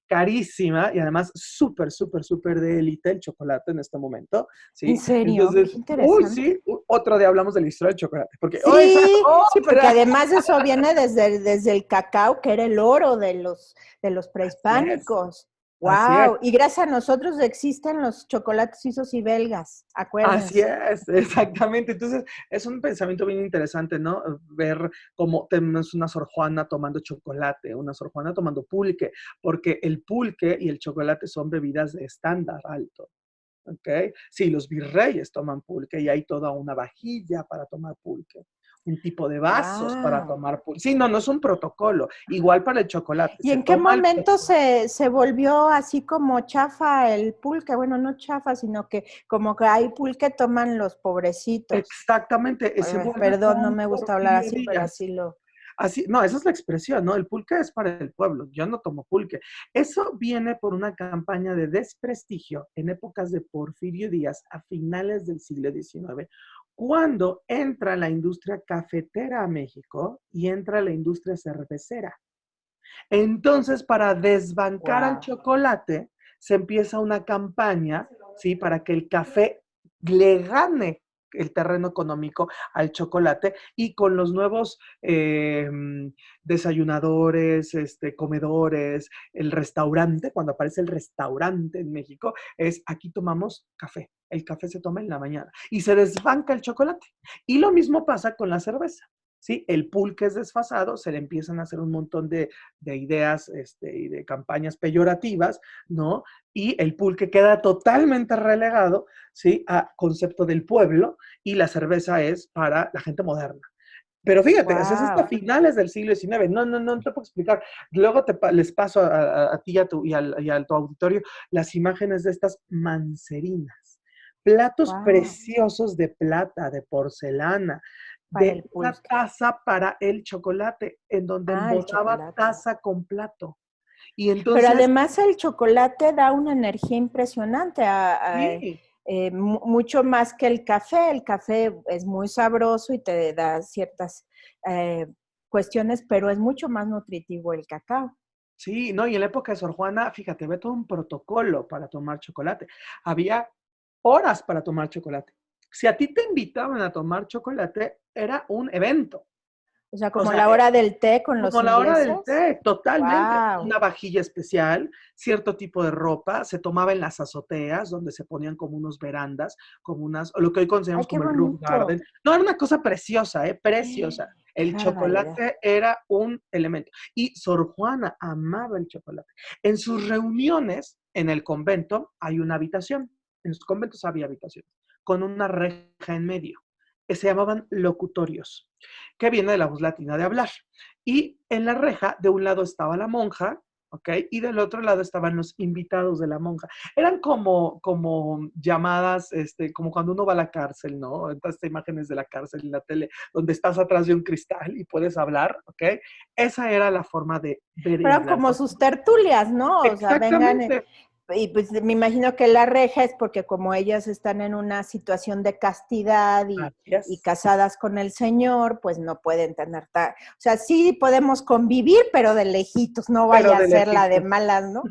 [SPEAKER 2] carísima y además súper, súper, súper de élite el chocolate en este momento,
[SPEAKER 1] ¿En
[SPEAKER 2] ¿sí?
[SPEAKER 1] serio? Qué
[SPEAKER 2] Entonces, uy,
[SPEAKER 1] interesante.
[SPEAKER 2] sí, otro día hablamos de la historia del chocolate, porque hoy esa es
[SPEAKER 1] Sí, sí, porque
[SPEAKER 2] otra.
[SPEAKER 1] además eso viene desde el cacao, que era el oro de los
[SPEAKER 2] Así es,
[SPEAKER 1] prehispánicos.
[SPEAKER 2] así es.
[SPEAKER 1] Wow, y gracias a nosotros existen los chocolates suizos y belgas,
[SPEAKER 2] Así
[SPEAKER 1] acuérdense.
[SPEAKER 2] es, exactamente. Entonces, es un pensamiento bien interesante, ¿no? Ver cómo tenemos una Sor Juana tomando chocolate, una Sor Juana tomando pulque, porque el pulque y el chocolate son bebidas de estándar alto, ¿ok? Sí, los virreyes toman pulque y hay toda una vajilla para tomar pulque, un tipo de vasos para
[SPEAKER 1] Wow.
[SPEAKER 2] tomar pulque. Sí, no, no es un protocolo. Igual para el chocolate,
[SPEAKER 1] ¿Y
[SPEAKER 2] se
[SPEAKER 1] en qué
[SPEAKER 2] toma el
[SPEAKER 1] momento
[SPEAKER 2] chocolate.
[SPEAKER 1] se volvió así como chafa el pulque? Bueno, no chafa, sino que como que hay pulque toman los pobrecitos.
[SPEAKER 2] Exactamente, se vuelve
[SPEAKER 1] Perdón, no
[SPEAKER 2] con
[SPEAKER 1] me gusta hablar
[SPEAKER 2] Porfirio
[SPEAKER 1] así, pero
[SPEAKER 2] Díaz.
[SPEAKER 1] así lo...
[SPEAKER 2] Así, no, esa es la expresión, ¿no? El pulque es para el pueblo, yo no tomo pulque. Eso viene por una campaña de desprestigio en épocas de Porfirio Díaz a finales del siglo XIX, cuando entra la industria cafetera a México y entra la industria cervecera. Entonces, para desbancar al
[SPEAKER 1] Wow.
[SPEAKER 2] chocolate, se empieza una campaña, ¿sí? Para que el café le gane el terreno económico al chocolate y con los nuevos desayunadores, comedores, el restaurante, cuando aparece el restaurante en México, es aquí tomamos café. El café se toma en la mañana y se desbanca el chocolate. Y lo mismo pasa con la cerveza. ¿sí? El pulque es desfasado, se le empiezan a hacer un montón de ideas y de campañas peyorativas, ¿no? Y el pulque queda totalmente relegado, ¿sí? A concepto del pueblo, y la cerveza es para la gente moderna. Pero fíjate, eso es hasta
[SPEAKER 1] Wow.
[SPEAKER 2] finales del siglo XIX. No te puedo explicar. Luego les paso a ti y a tu auditorio las imágenes de estas mancerinas. Platos
[SPEAKER 1] Wow.
[SPEAKER 2] preciosos de plata, de porcelana,
[SPEAKER 1] Para
[SPEAKER 2] de
[SPEAKER 1] el
[SPEAKER 2] una
[SPEAKER 1] pulque.
[SPEAKER 2] taza para el chocolate, en donde
[SPEAKER 1] Ah, el
[SPEAKER 2] embotaba
[SPEAKER 1] chocolate.
[SPEAKER 2] taza con plato. Y
[SPEAKER 1] Pero
[SPEAKER 2] entonces,
[SPEAKER 1] además el chocolate da una energía impresionante,
[SPEAKER 2] sí,
[SPEAKER 1] mucho más que el café. El café es muy sabroso y te da ciertas eh, cuestiones, pero es mucho más nutritivo el cacao.
[SPEAKER 2] sí, no, y en la época de Sor Juana, fíjate, ve todo un protocolo para tomar chocolate. Había horas para tomar chocolate. Si a ti te invitaban a tomar chocolate, era un evento.
[SPEAKER 1] O sea,
[SPEAKER 2] O
[SPEAKER 1] como
[SPEAKER 2] sea,
[SPEAKER 1] la hora del té con los
[SPEAKER 2] como la hora del
[SPEAKER 1] ingleses.
[SPEAKER 2] té, totalmente.
[SPEAKER 1] Wow.
[SPEAKER 2] Una vajilla especial, cierto tipo de ropa, se tomaba en las azoteas, donde se ponían como unos verandas, como unas, lo que hoy
[SPEAKER 1] Ay,
[SPEAKER 2] consideramos
[SPEAKER 1] qué
[SPEAKER 2] como el roof
[SPEAKER 1] bonito.
[SPEAKER 2] garden. No, era una cosa preciosa, preciosa.
[SPEAKER 1] Qué
[SPEAKER 2] El
[SPEAKER 1] barbaridad.
[SPEAKER 2] chocolate era un elemento. Y Sor Juana amaba el chocolate. En sus reuniones en el convento hay una habitación. En los conventos había habitaciones, con una reja en medio, que se llamaban locutorios, que viene de la voz latina de hablar. Y en la reja, de un lado estaba la monja, ¿ok? Y del otro lado estaban los invitados de la monja. Eran como llamadas, como cuando uno va a la cárcel, ¿no? Estas imágenes de la cárcel en la tele, donde estás atrás de un cristal y puedes hablar, ¿ok? Esa era la forma de ver y
[SPEAKER 1] Fueron
[SPEAKER 2] hablar
[SPEAKER 1] como
[SPEAKER 2] con
[SPEAKER 1] sus
[SPEAKER 2] ella.
[SPEAKER 1] tertulias, ¿no? O sea, vengan,
[SPEAKER 2] Exactamente.
[SPEAKER 1] y pues me imagino que la reja es porque como ellas están en una situación de castidad
[SPEAKER 2] Así
[SPEAKER 1] y
[SPEAKER 2] es.
[SPEAKER 1] casadas con el Señor, pues no pueden tener o sea, sí podemos convivir, pero de lejitos, no
[SPEAKER 2] Pero
[SPEAKER 1] vaya a
[SPEAKER 2] de
[SPEAKER 1] ser la de
[SPEAKER 2] lejitos.
[SPEAKER 1] malas, ¿no?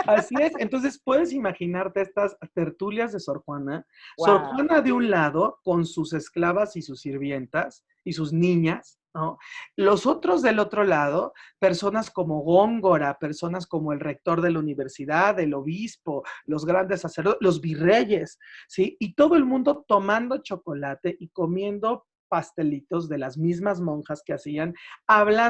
[SPEAKER 2] Así es. Entonces, puedes imaginarte estas tertulias de Sor Juana. Sor
[SPEAKER 1] Wow.
[SPEAKER 2] Juana de un lado, con sus esclavas y sus sirvientas y sus niñas, ¿no? Los otros del otro lado, personas como Góngora, personas como el rector de la universidad, el obispo, los grandes sacerdotes, los virreyes, ¿sí? Y todo el mundo tomando chocolate y comiendo pastelitos de las mismas monjas que hacían,
[SPEAKER 1] Que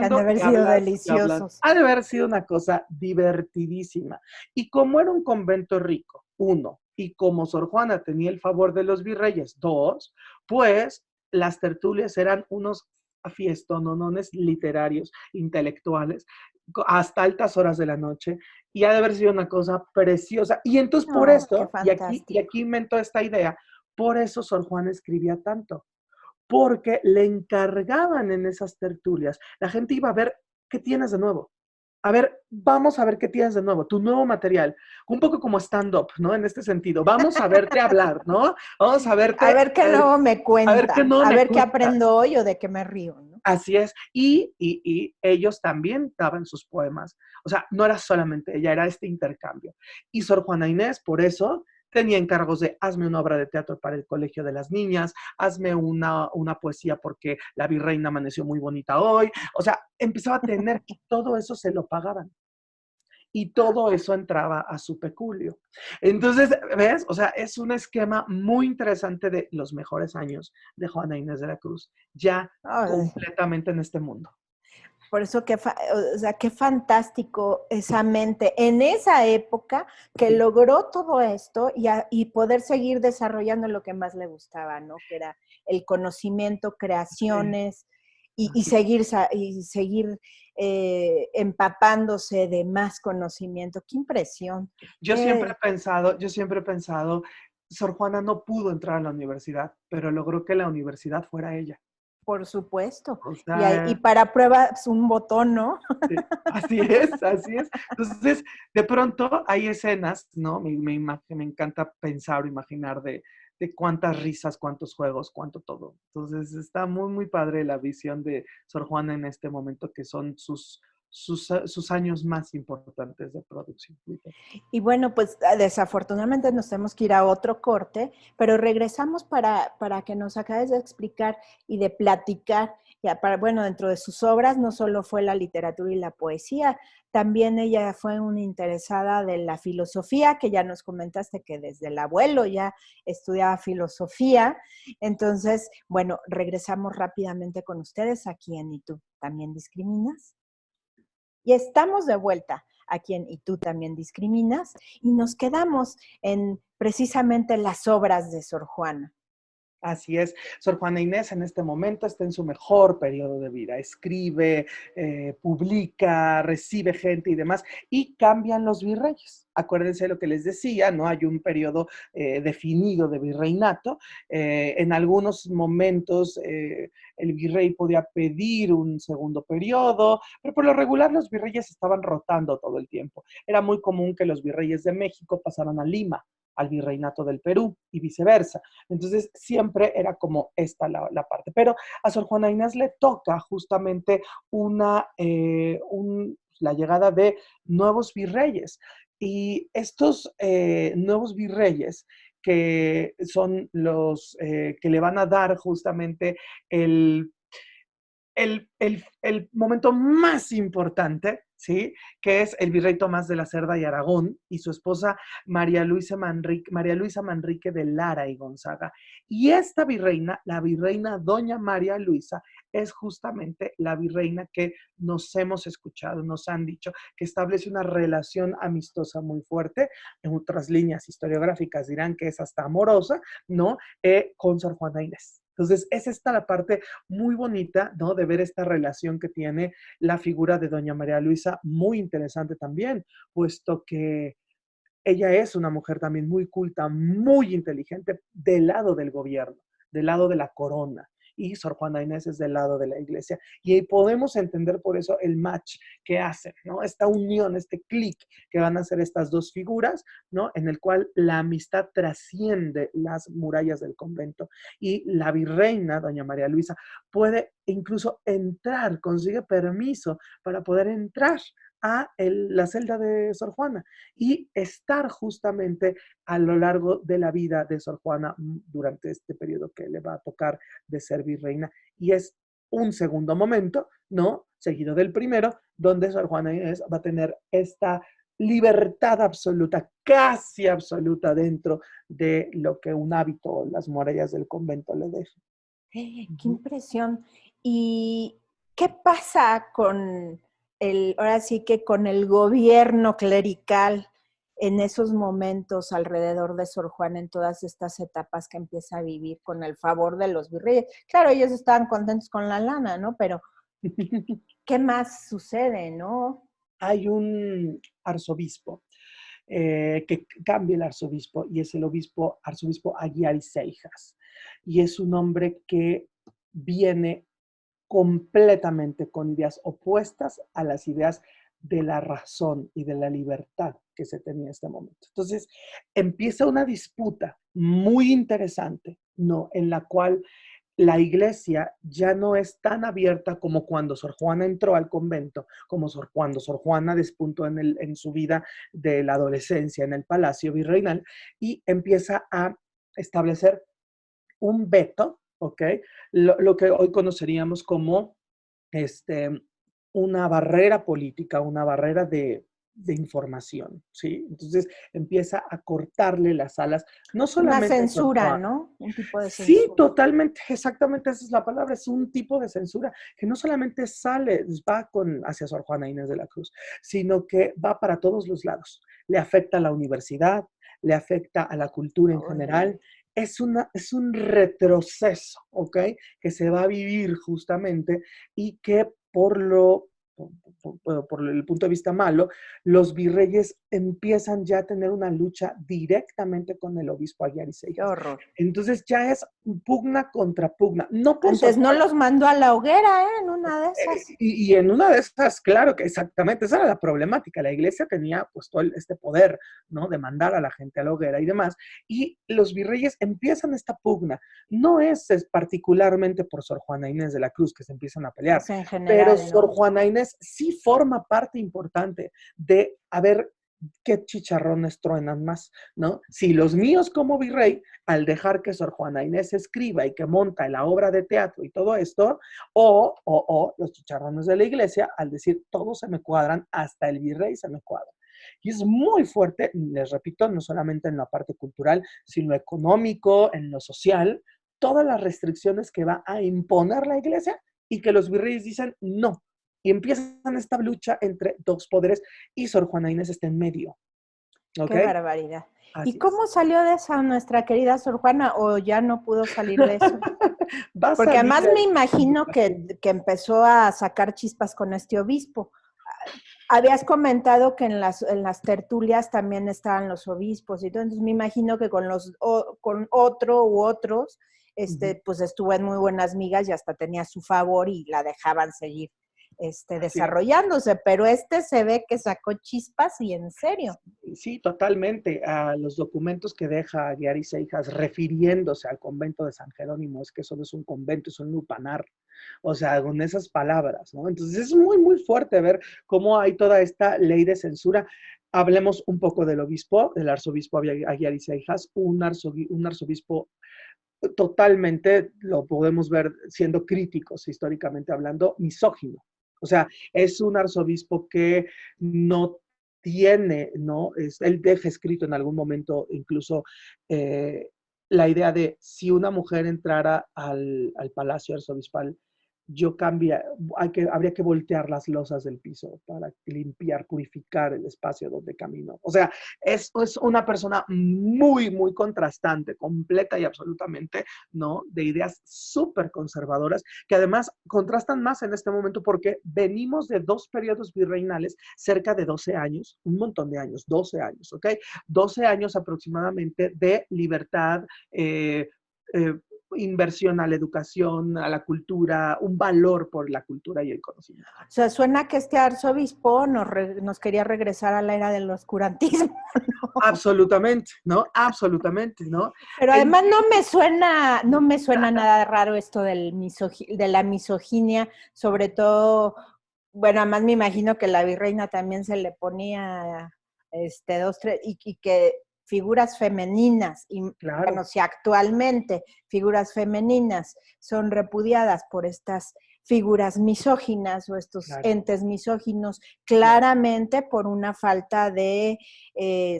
[SPEAKER 1] han de
[SPEAKER 2] hablando
[SPEAKER 1] haber
[SPEAKER 2] y
[SPEAKER 1] sido
[SPEAKER 2] hablando y hablando.
[SPEAKER 1] deliciosos.
[SPEAKER 2] Ha de haber sido una cosa divertidísima. Y como era un convento rico, uno, y como Sor Juana tenía el favor de los virreyes, dos, pues las tertulias eran unos fiestonones literarios, intelectuales, hasta altas horas de la noche, y ha de haber sido una cosa preciosa. Y entonces por
[SPEAKER 1] No, qué
[SPEAKER 2] eso, y
[SPEAKER 1] fantástico.
[SPEAKER 2] aquí inventó esta idea, por eso Sor Juana escribía tanto, porque le encargaban en esas tertulias. La gente iba a ver qué tienes de nuevo. A ver, vamos a ver qué tienes de nuevo, tu nuevo material. Un poco como stand-up, ¿no? En este sentido. Vamos a verte hablar, ¿no? Vamos a
[SPEAKER 1] A
[SPEAKER 2] verte,
[SPEAKER 1] ver qué nuevo me
[SPEAKER 2] a ver qué
[SPEAKER 1] cuentan,
[SPEAKER 2] no
[SPEAKER 1] a
[SPEAKER 2] me
[SPEAKER 1] ver qué
[SPEAKER 2] cuentas.
[SPEAKER 1] aprendo hoy o de qué me río, ¿no?
[SPEAKER 2] Así es. Y ellos también daban sus poemas. O sea, no era solamente ella, era este intercambio. Y Sor Juana Inés, por eso, tenía encargos de hazme una obra de teatro para el Colegio de las Niñas, hazme una poesía porque la virreina amaneció muy bonita hoy. O sea, empezaba a tener y todo eso se lo pagaban. Y todo eso entraba a su peculio. Entonces, ¿ves? O sea, es un esquema muy interesante de los mejores años de Juana Inés de la Cruz, ya
[SPEAKER 1] Ay,
[SPEAKER 2] completamente en este mundo.
[SPEAKER 1] por eso o sea, qué fantástico esa mente en esa época que
[SPEAKER 2] Sí,
[SPEAKER 1] logró todo esto y poder seguir desarrollando lo que más le gustaba, ¿no? Que era el conocimiento,
[SPEAKER 2] sí,
[SPEAKER 1] creaciones y
[SPEAKER 2] así es.
[SPEAKER 1] seguir empapándose de más conocimiento. Qué impresión. Qué,
[SPEAKER 2] Yo siempre he pensado, Sor Juana no pudo entrar a la universidad, pero logró que la universidad fuera ella.
[SPEAKER 1] por supuesto.
[SPEAKER 2] O
[SPEAKER 1] Y
[SPEAKER 2] sea,
[SPEAKER 1] para pruebas un botón, ¿no?
[SPEAKER 2] sí, así es, así es. Entonces, de pronto hay escenas, ¿no? Me encanta pensar o imaginar de cuántas risas, cuántos juegos, cuánto todo. Entonces, está muy, muy padre la visión de Sor Juana en este momento, que son sus años más importantes de producción.
[SPEAKER 1] Y bueno, pues desafortunadamente nos tenemos que ir a otro corte, pero regresamos para que nos acabes de explicar y de platicar Bueno, dentro de sus obras no solo fue la literatura y la poesía, también ella fue una interesada de la filosofía, que ya nos comentaste que desde el abuelo ya estudiaba filosofía. Entonces, bueno, regresamos rápidamente con ustedes aquí en ¿Y tú también discriminas? Y estamos de vuelta aquí en ¿Y tú también discriminas? Y nos quedamos en precisamente las obras de Sor Juana.
[SPEAKER 2] Así es. Sor Juana Inés en este momento está en su mejor periodo de vida. Escribe, publica, recibe gente y demás, y cambian los virreyes. Acuérdense de lo que les decía, no hay un periodo definido de virreinato. En algunos momentos el virrey podía pedir un segundo periodo, pero por lo regular los virreyes estaban rotando todo el tiempo. Era muy común que los virreyes de México pasaran a Lima, al virreinato del Perú y viceversa. Entonces siempre era como esta la parte. Pero a Sor Juana Inés le toca justamente la llegada de nuevos virreyes. Y estos nuevos virreyes que son los que le van a dar justamente el momento más importante, ¿sí? Que es el virrey Tomás de la Cerda y Aragón y su esposa María Luisa Manrique de Lara y Gonzaga. Y esta virreina, la virreina Doña María Luisa, es justamente la virreina que nos hemos escuchado, nos han dicho que establece una relación amistosa muy fuerte. En otras líneas historiográficas dirán que es hasta amorosa, ¿no? Con Sor Juana Inés. Entonces, es esta la parte muy bonita, ¿no? De ver esta relación que tiene la figura de Doña María Luisa, muy interesante también, puesto que ella es una mujer también muy culta, muy inteligente, del lado del gobierno, del lado de la corona. Y Sor Juana Inés es del lado de la iglesia. Y ahí podemos entender por eso el match que hacen, ¿no? Esta unión, este clic que van a hacer estas dos figuras, ¿no? En el cual la amistad trasciende las murallas del convento. Y la virreina, doña María Luisa, puede incluso entrar, consigue permiso para poder entrar a la celda de Sor Juana y estar justamente a lo largo de la vida de Sor Juana durante este periodo que le va a tocar de ser virreina. Y es un segundo momento, ¿no? Seguido del primero, donde Sor Juana Inés va a tener esta libertad absoluta, casi absoluta dentro de lo que un hábito, las murallas del convento le dejan.
[SPEAKER 1] ¡Qué impresión! ¿Y qué pasa con ahora sí que con el gobierno clerical en esos momentos alrededor de Sor Juana, en todas estas etapas que empieza a vivir con el favor de los virreyes? Claro, ellos estaban contentos con la lana, ¿no? Pero ¿qué más sucede, no?
[SPEAKER 2] Hay un arzobispo que cambia el arzobispo y es el arzobispo Aguiar y Seijas. Y es un hombre que viene completamente con ideas opuestas a las ideas de la razón y de la libertad que se tenía en este momento. Entonces, empieza una disputa muy interesante, ¿no? En la cual la iglesia ya no es tan abierta como cuando Sor Juana entró al convento, como cuando Sor Juana despuntó en su vida de la adolescencia en el palacio virreinal y empieza a establecer un veto, ¿ok? Lo que hoy conoceríamos como una barrera política, una barrera de información, ¿sí? Entonces empieza a cortarle las alas, no
[SPEAKER 1] Una
[SPEAKER 2] solamente a Sor
[SPEAKER 1] censura,
[SPEAKER 2] Juana.
[SPEAKER 1] ¿no? Un tipo de
[SPEAKER 2] Sí,
[SPEAKER 1] censura.
[SPEAKER 2] totalmente, exactamente esa es la palabra, es un tipo de censura que no solamente va hacia Sor Juana Inés de la Cruz, sino que va para todos los lados. Le afecta a la universidad, le afecta a la cultura en general, es un retroceso, ¿ok? Que se va a vivir justamente y que por el punto de vista malo, los virreyes empiezan ya a tener una lucha directamente con el obispo Aguiar y
[SPEAKER 1] Qué
[SPEAKER 2] Seijas.
[SPEAKER 1] horror.
[SPEAKER 2] Entonces ya es pugna contra pugna. No por
[SPEAKER 1] Antes
[SPEAKER 2] Sor
[SPEAKER 1] no
[SPEAKER 2] Juana,
[SPEAKER 1] los mandó a la hoguera, ¿eh? En una de esas.
[SPEAKER 2] y en una de estas, claro que exactamente, esa era la problemática. La iglesia tenía pues todo este poder, ¿no? De mandar a la gente a la hoguera y demás. Y los virreyes empiezan esta pugna. No es particularmente por Sor Juana Inés de la Cruz que se empiezan a pelear,
[SPEAKER 1] Es en
[SPEAKER 2] pero
[SPEAKER 1] general,
[SPEAKER 2] Sor
[SPEAKER 1] ¿no?
[SPEAKER 2] Juana Inés sí forma parte importante de haber ¿qué chicharrones truenan más, no? Si los míos como virrey, al dejar que Sor Juana Inés escriba y que monta la obra de teatro y todo esto, o los chicharrones de la iglesia, al decir todos se me cuadran, hasta el virrey se me cuadra. Y es muy fuerte, les repito, no solamente en la parte cultural, sino económico, en lo social, todas las restricciones que va a imponer la iglesia y que los virreyes dicen no. Y empiezan esta lucha entre dos poderes y Sor Juana Inés está en medio. ¿Ok?
[SPEAKER 1] Qué barbaridad. ¿Y
[SPEAKER 2] Así es.
[SPEAKER 1] cómo salió de esa nuestra querida Sor Juana o ya no pudo salir de eso?
[SPEAKER 2] Va a
[SPEAKER 1] Porque
[SPEAKER 2] salir
[SPEAKER 1] además me imagino
[SPEAKER 2] de...
[SPEAKER 1] que empezó a sacar chispas con este obispo. Habías comentado que en las tertulias también estaban los obispos y todo, entonces me imagino que con otro u otros, pues estuvo en muy buenas migas y hasta tenía su favor y la dejaban seguir desarrollándose, pero se ve que sacó chispas y en serio.
[SPEAKER 2] Sí, totalmente. A los documentos que deja Aguiar y Seijas refiriéndose al convento de San Jerónimo, es que eso no es un convento, es un lupanar. O sea, con esas palabras, ¿no? Entonces es muy, muy fuerte ver cómo hay toda esta ley de censura. Hablemos un poco del obispo, del arzobispo Aguiar y Seijas, un arzobispo totalmente, lo podemos ver siendo críticos históricamente hablando, misógino. O sea, es un arzobispo que no tiene, ¿no? Él deja escrito en algún momento incluso la idea de si una mujer entrara al palacio arzobispal, habría que voltear las losas del piso para limpiar, purificar el espacio donde caminó. O sea, es una persona muy, muy contrastante, completa y absolutamente, ¿no? De ideas súper conservadoras, que además contrastan más en este momento porque venimos de dos periodos virreinales, cerca de 12 años, un montón de años, 12 años, ¿ok? 12 años aproximadamente de libertad, eh, inversión a la educación, a la cultura, un valor por la cultura y el conocimiento.
[SPEAKER 1] O sea, suena que este arzobispo nos quería regresar a la era del oscurantismo, ¿no?
[SPEAKER 2] Absolutamente, ¿no? Absolutamente, ¿no?
[SPEAKER 1] Pero además no me suena nada raro esto de la misoginia, sobre todo, bueno, además me imagino que la virreina también se le ponía dos, tres, y que figuras femeninas, y
[SPEAKER 2] Claro.
[SPEAKER 1] bueno, si actualmente figuras femeninas son repudiadas por estas figuras misóginas o estos entes misóginos, claramente por una falta de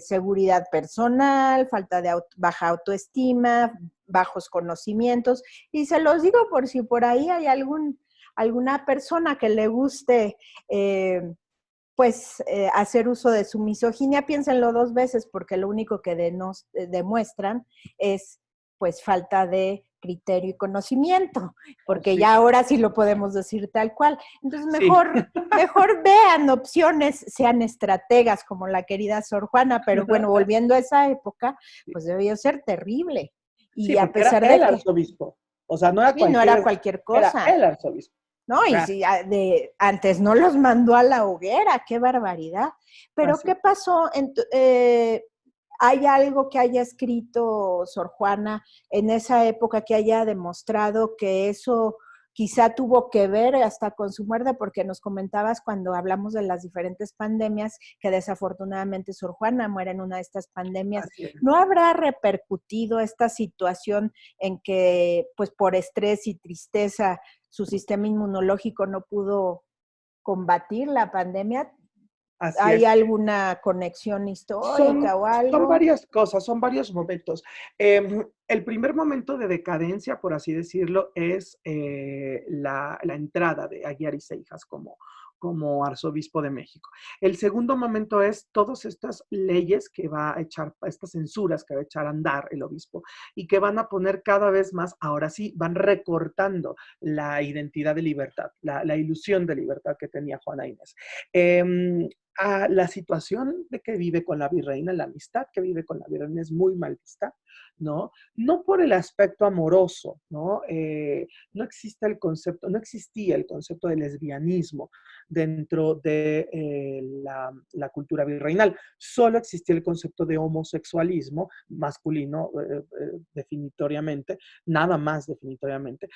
[SPEAKER 1] seguridad personal, falta de baja autoestima, bajos conocimientos. Y se los digo por si por ahí hay alguna persona que le guste hacer uso de su misoginia, piénsenlo dos veces porque lo único que demuestran es pues falta de criterio y conocimiento, porque ya ahora sí lo podemos decir tal cual. Entonces mejor vean opciones, sean estrategas como la querida Sor Juana, pero bueno, volviendo a esa época, pues debió ser terrible. Y a pesar
[SPEAKER 2] era
[SPEAKER 1] de
[SPEAKER 2] el
[SPEAKER 1] que
[SPEAKER 2] arzobispo, o sea, no era
[SPEAKER 1] no era cualquier cosa.
[SPEAKER 2] Era el arzobispo.
[SPEAKER 1] No, y si antes no los mandó a la hoguera, qué barbaridad. Pero ¿qué pasó? ¿Hay algo que haya escrito Sor Juana en esa época que haya demostrado que eso quizá tuvo que ver hasta con su muerte? Porque nos comentabas cuando hablamos de las diferentes pandemias que desafortunadamente Sor Juana muere en una de estas pandemias. ¿No habrá repercutido esta situación en que, pues por estrés y tristeza, su sistema inmunológico no pudo combatir la pandemia? ¿Hay alguna conexión histórica o algo?
[SPEAKER 2] Son varias cosas, son varios momentos. El primer momento de decadencia, por así decirlo, es la entrada de Aguiar y Seijas como arzobispo de México. El segundo momento es todas estas leyes que va a echar, estas censuras que va a echar a andar el obispo y que van a poner cada vez más, ahora sí, van recortando la identidad de libertad, la ilusión de libertad que tenía Juana Inés. A la situación de que vive con la virreina, la amistad que vive con la virreina es muy mal vista, ¿no? No por el aspecto amoroso, ¿no? No existía el concepto de lesbianismo dentro de la cultura virreinal. Solo existía el concepto de homosexualismo masculino definitoriamente, nada más definitoriamente,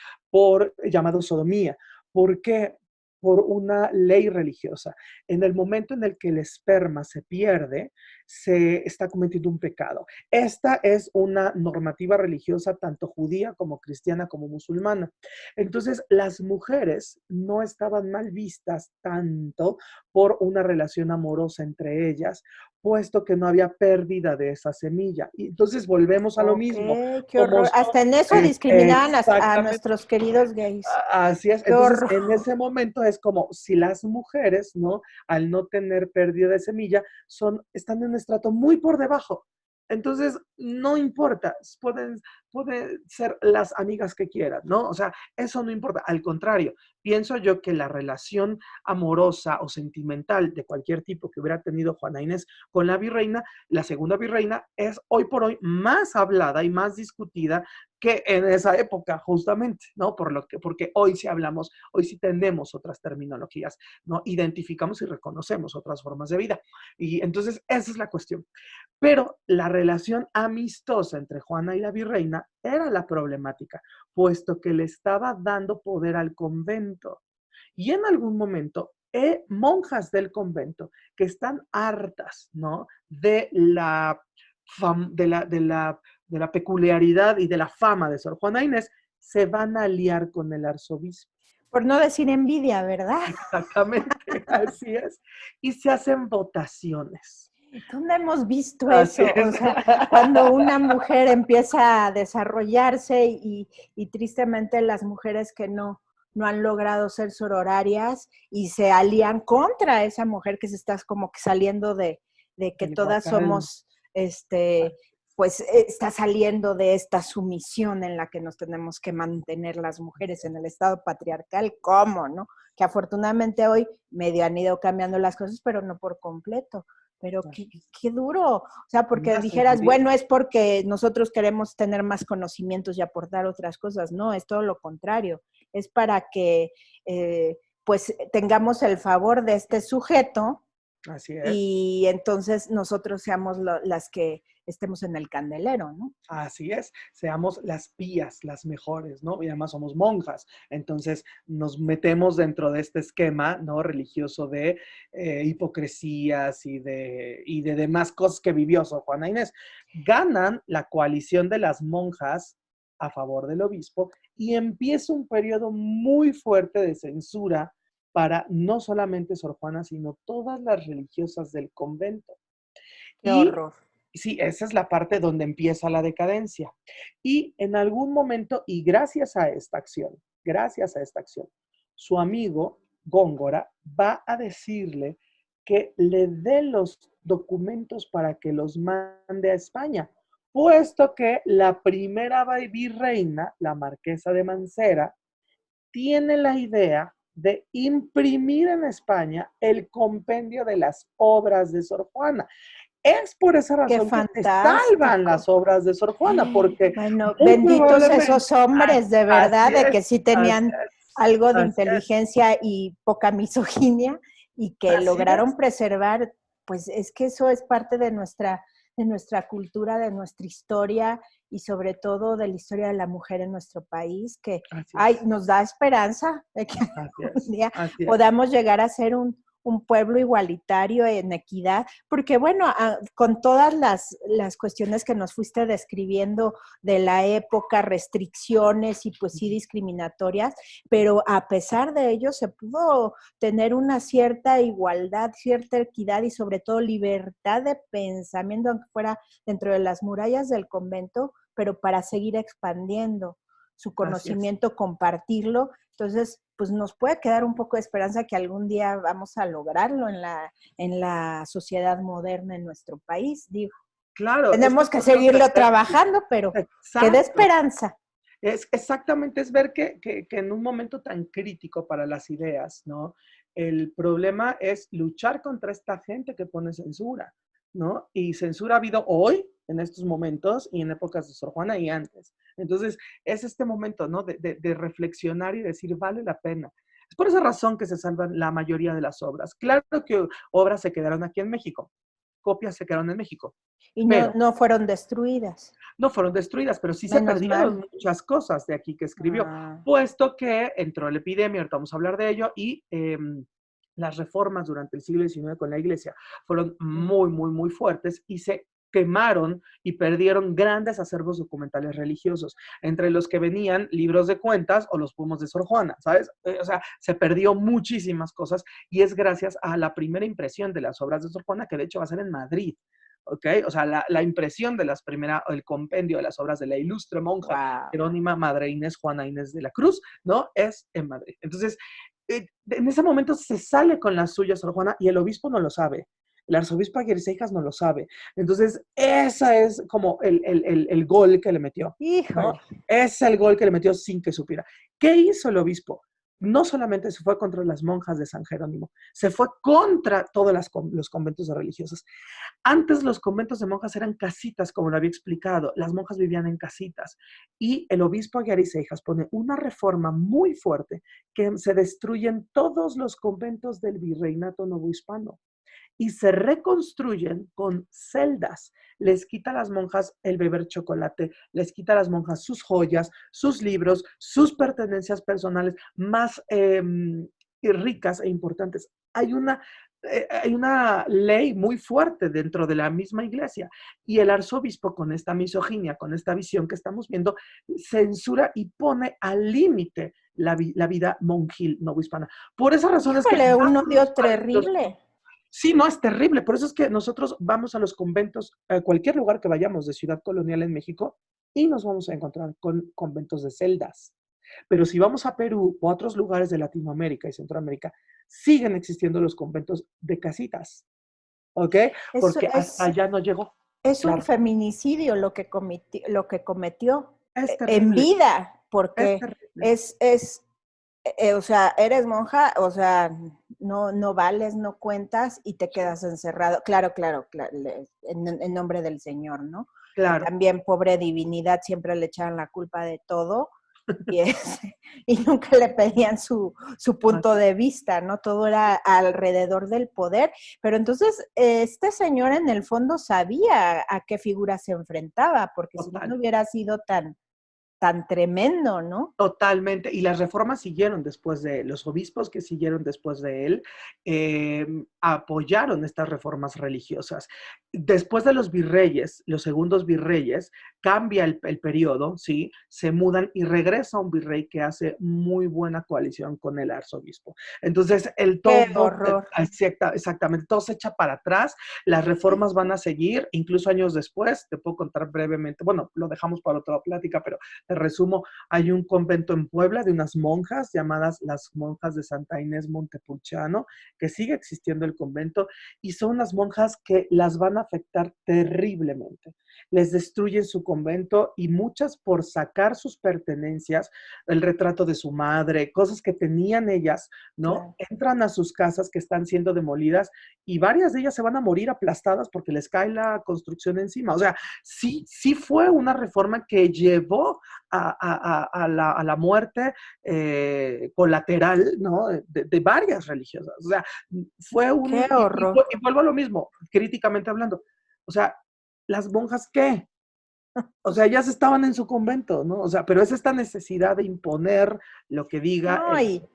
[SPEAKER 2] llamado sodomía. ¿Por qué? por una ley religiosa. En el momento en el que el esperma se pierde, se está cometiendo un pecado. Esta es una normativa religiosa tanto judía como cristiana como musulmana. Entonces, las mujeres no estaban mal vistas tanto por una relación amorosa entre ellas, puesto que no había pérdida de esa semilla. Y entonces volvemos a lo
[SPEAKER 1] Ok,
[SPEAKER 2] mismo.
[SPEAKER 1] qué
[SPEAKER 2] Como
[SPEAKER 1] horror.
[SPEAKER 2] son,
[SPEAKER 1] Hasta en eso discriminaban a
[SPEAKER 2] exactamente,
[SPEAKER 1] nuestros queridos gays.
[SPEAKER 2] así es.
[SPEAKER 1] Qué
[SPEAKER 2] Entonces,
[SPEAKER 1] horror.
[SPEAKER 2] en ese momento es como si las mujeres, ¿no? Al no tener pérdida de semilla, están en un estrato muy por debajo. Entonces, no importa, pueden ser las amigas que quieran, ¿no? O sea, eso no importa. Al contrario, pienso yo que la relación amorosa o sentimental de cualquier tipo que hubiera tenido Juana Inés con la virreina, la segunda virreina, es hoy por hoy más hablada y más discutida que en esa época, justamente, ¿no? Porque hoy sí hablamos, hoy sí tenemos otras terminologías, ¿no? Identificamos y reconocemos otras formas de vida. Y entonces, esa es la cuestión. Pero la relación amistosa entre Juana y la virreina era la problemática, puesto que le estaba dando poder al convento. Y en algún momento, monjas del convento que están hartas, ¿no? De la peculiaridad y de la fama de Sor Juana Inés, se van a aliar con el arzobispo.
[SPEAKER 1] Por no decir envidia, ¿verdad?
[SPEAKER 2] Exactamente, así es. Y se hacen votaciones.
[SPEAKER 1] ¿Dónde hemos visto
[SPEAKER 2] Así
[SPEAKER 1] eso? O
[SPEAKER 2] es.
[SPEAKER 1] sea, cuando una mujer empieza a desarrollarse y tristemente las mujeres que no han logrado ser sororarias y se alían contra esa mujer que se está como que saliendo de que
[SPEAKER 2] El
[SPEAKER 1] todas
[SPEAKER 2] vocal.
[SPEAKER 1] somos, pues está saliendo de esta sumisión en la que nos tenemos que mantener las mujeres en el estado patriarcal, ¿cómo, no? Que afortunadamente hoy medio han ido cambiando las cosas, pero no por completo. Pero qué duro, o sea, porque
[SPEAKER 2] Más
[SPEAKER 1] dijeras,
[SPEAKER 2] envidia.
[SPEAKER 1] bueno, es porque nosotros queremos tener más conocimientos y aportar otras cosas. No, es todo lo contrario. Es para que, pues, tengamos el favor de este sujeto
[SPEAKER 2] Así es.
[SPEAKER 1] y entonces nosotros seamos las que estemos en el candelero, ¿no?
[SPEAKER 2] Así es, seamos las pías, las mejores, ¿no? Y además somos monjas, entonces nos metemos dentro de este esquema, ¿no? Religioso de hipocresías y de demás cosas que vivió Sor Juana Inés. Ganan la coalición de las monjas a favor del obispo y empieza un periodo muy fuerte de censura para no solamente Sor Juana, sino todas las religiosas del convento.
[SPEAKER 1] Qué
[SPEAKER 2] Y
[SPEAKER 1] horror.
[SPEAKER 2] sí, esa es la parte donde empieza la decadencia. Y en algún momento, y gracias a esta acción, su amigo Góngora va a decirle que le dé los documentos para que los mande a España, puesto que la primera virreina, la marquesa de Mancera, tiene la idea de imprimir en España el compendio de las obras de Sor Juana. Es por esa
[SPEAKER 1] Qué
[SPEAKER 2] razón que se salvan
[SPEAKER 1] fantástico.
[SPEAKER 2] las obras de Sor Juana, porque
[SPEAKER 1] Bueno,
[SPEAKER 2] muy
[SPEAKER 1] benditos
[SPEAKER 2] probablemente,
[SPEAKER 1] esos hombres de verdad,
[SPEAKER 2] así
[SPEAKER 1] de
[SPEAKER 2] es,
[SPEAKER 1] que sí
[SPEAKER 2] así
[SPEAKER 1] tenían
[SPEAKER 2] es,
[SPEAKER 1] algo de
[SPEAKER 2] así es,
[SPEAKER 1] inteligencia y poca misoginia y que
[SPEAKER 2] así
[SPEAKER 1] lograron
[SPEAKER 2] es,
[SPEAKER 1] preservar, pues es que eso es parte de nuestra cultura, de nuestra historia y sobre todo de la historia de la mujer en nuestro país, que
[SPEAKER 2] así
[SPEAKER 1] ay,
[SPEAKER 2] es,
[SPEAKER 1] nos da esperanza de que
[SPEAKER 2] así
[SPEAKER 1] un
[SPEAKER 2] es,
[SPEAKER 1] día
[SPEAKER 2] así es.
[SPEAKER 1] podamos llegar a ser un pueblo igualitario en equidad, porque bueno, con todas las cuestiones que nos fuiste describiendo de la época, restricciones y pues sí discriminatorias, pero a pesar de ello se pudo tener una cierta igualdad, cierta equidad y sobre todo libertad de pensamiento, aunque fuera dentro de las murallas del convento, pero para seguir expandiendo su
[SPEAKER 2] Así es.
[SPEAKER 1] conocimiento, compartirlo. Entonces, pues nos puede quedar un poco de esperanza que algún día vamos a lograrlo en la sociedad moderna en nuestro país. Digo,
[SPEAKER 2] Claro, es que
[SPEAKER 1] tenemos que
[SPEAKER 2] podemos
[SPEAKER 1] seguirlo
[SPEAKER 2] hacer,
[SPEAKER 1] trabajando, pero queda
[SPEAKER 2] exacto,
[SPEAKER 1] esperanza.
[SPEAKER 2] es exactamente, es ver que en un momento tan crítico para las ideas, ¿no? El problema es luchar contra esta gente que pone censura, ¿no? Y censura ha habido hoy, en estos momentos, y en épocas de Sor Juana y antes. Entonces, es este momento, ¿no? De reflexionar y decir, vale la pena. Es por esa razón que se salvan la mayoría de las obras. Claro que obras se quedaron aquí en México, copias se quedaron en México.
[SPEAKER 1] Y
[SPEAKER 2] Pero
[SPEAKER 1] no fueron destruidas.
[SPEAKER 2] no fueron destruidas, pero sí se
[SPEAKER 1] Menos
[SPEAKER 2] perdieron
[SPEAKER 1] mal.
[SPEAKER 2] muchas cosas de aquí que escribió,
[SPEAKER 1] Ah.
[SPEAKER 2] puesto que entró la epidemia, ahorita vamos a hablar de ello, y las reformas durante el siglo XIX con la iglesia fueron muy, muy, muy fuertes y se quemaron y perdieron grandes acervos documentales religiosos, entre los que venían libros de cuentas o los pomos de Sor Juana, ¿sabes? O sea, se perdió muchísimas cosas y es gracias a la primera impresión de las obras de Sor Juana, que de hecho va a ser en Madrid. ¿Ok? O sea, la impresión de el compendio de las obras de la ilustre monja
[SPEAKER 1] Wow.
[SPEAKER 2] Jerónima Madre Inés Juana Inés de la Cruz, ¿no? Es en Madrid. Entonces, en ese momento se sale con la suya Sor Juana y el obispo no lo sabe. El arzobispo Aguirre Seijas no lo sabe. Entonces, esa es como el gol que le metió, ¿no?
[SPEAKER 1] Híjole.
[SPEAKER 2] Es el gol que le metió sin que supiera. ¿Qué hizo el obispo? No solamente se fue contra las monjas de San Jerónimo, se fue contra todos los conventos de religiosas. Antes los conventos de monjas eran casitas, como lo había explicado. Las monjas vivían en casitas. Y el obispo Aguiar y Seijas pone una reforma muy fuerte que se destruyen todos los conventos del virreinato novohispano y se reconstruyen con celdas. Les quita a las monjas el beber chocolate, les quita a las monjas sus joyas, sus libros, sus pertenencias personales más ricas e importantes. Hay una ley muy fuerte dentro de la misma iglesia y el arzobispo con esta misoginia, con esta visión que estamos viendo, censura y pone al límite la vida monjil novohispana. Por esa razón es que
[SPEAKER 1] Híjole, un odio terrible.
[SPEAKER 2] sí, no, es terrible. Por eso es que nosotros vamos a los conventos, a cualquier lugar que vayamos de Ciudad Colonial en México, y nos vamos a encontrar con conventos de celdas. Pero si vamos a Perú o a otros lugares de Latinoamérica y Centroamérica, siguen existiendo los conventos de casitas, ¿ok? Porque hasta allá no llegó.
[SPEAKER 1] Es un
[SPEAKER 2] Claro,
[SPEAKER 1] feminicidio lo que cometió
[SPEAKER 2] es
[SPEAKER 1] en
[SPEAKER 2] terrible,
[SPEAKER 1] vida,
[SPEAKER 2] es
[SPEAKER 1] porque
[SPEAKER 2] terrible.
[SPEAKER 1] o sea, eres monja, o sea, no vales, no cuentas y te quedas encerrado. Claro, en nombre del Señor, ¿no? Que
[SPEAKER 2] Claro,
[SPEAKER 1] también, pobre divinidad, siempre le echaban la culpa de todo y, y nunca le pedían su punto de vista, ¿no? Todo era alrededor del poder. Pero entonces, este señor en el fondo sabía a qué figura se enfrentaba, porque si no,
[SPEAKER 2] total.
[SPEAKER 1] no hubiera sido tan tremendo, ¿no?
[SPEAKER 2] Totalmente. Y las reformas siguieron después de los obispos que siguieron después de él, apoyaron estas reformas religiosas. Después de los virreyes, los segundos virreyes, cambia el periodo, ¿sí? Se mudan y regresa un virrey que hace muy buena coalición con el arzobispo. Entonces,
[SPEAKER 1] ¡Qué horror!
[SPEAKER 2] exactamente, todo se echa para atrás, las reformas van a seguir, incluso años después, te puedo contar brevemente, bueno, lo dejamos para otra plática, pero te resumo, hay un convento en Puebla de unas monjas llamadas las monjas de Santa Inés Montepulciano, que sigue existiendo el convento, y son unas monjas que las van a afectar terriblemente. Les destruyen su convento y muchas por sacar sus pertenencias, el retrato de su madre, cosas que tenían ellas, ¿no?
[SPEAKER 1] Claro.
[SPEAKER 2] Entran a sus casas que están siendo demolidas y varias de ellas se van a morir aplastadas porque les cae la construcción encima. O sea, sí fue una reforma que llevó a la muerte colateral, ¿no? De varias religiosas. O sea, fue
[SPEAKER 1] ¡Qué
[SPEAKER 2] un...
[SPEAKER 1] horror!
[SPEAKER 2] Y vuelvo a lo mismo, críticamente hablando. O sea, ¿las monjas qué? O sea, ellas estaban en su convento, ¿no? O sea, pero es esta necesidad de imponer lo que diga
[SPEAKER 1] No,
[SPEAKER 2] el...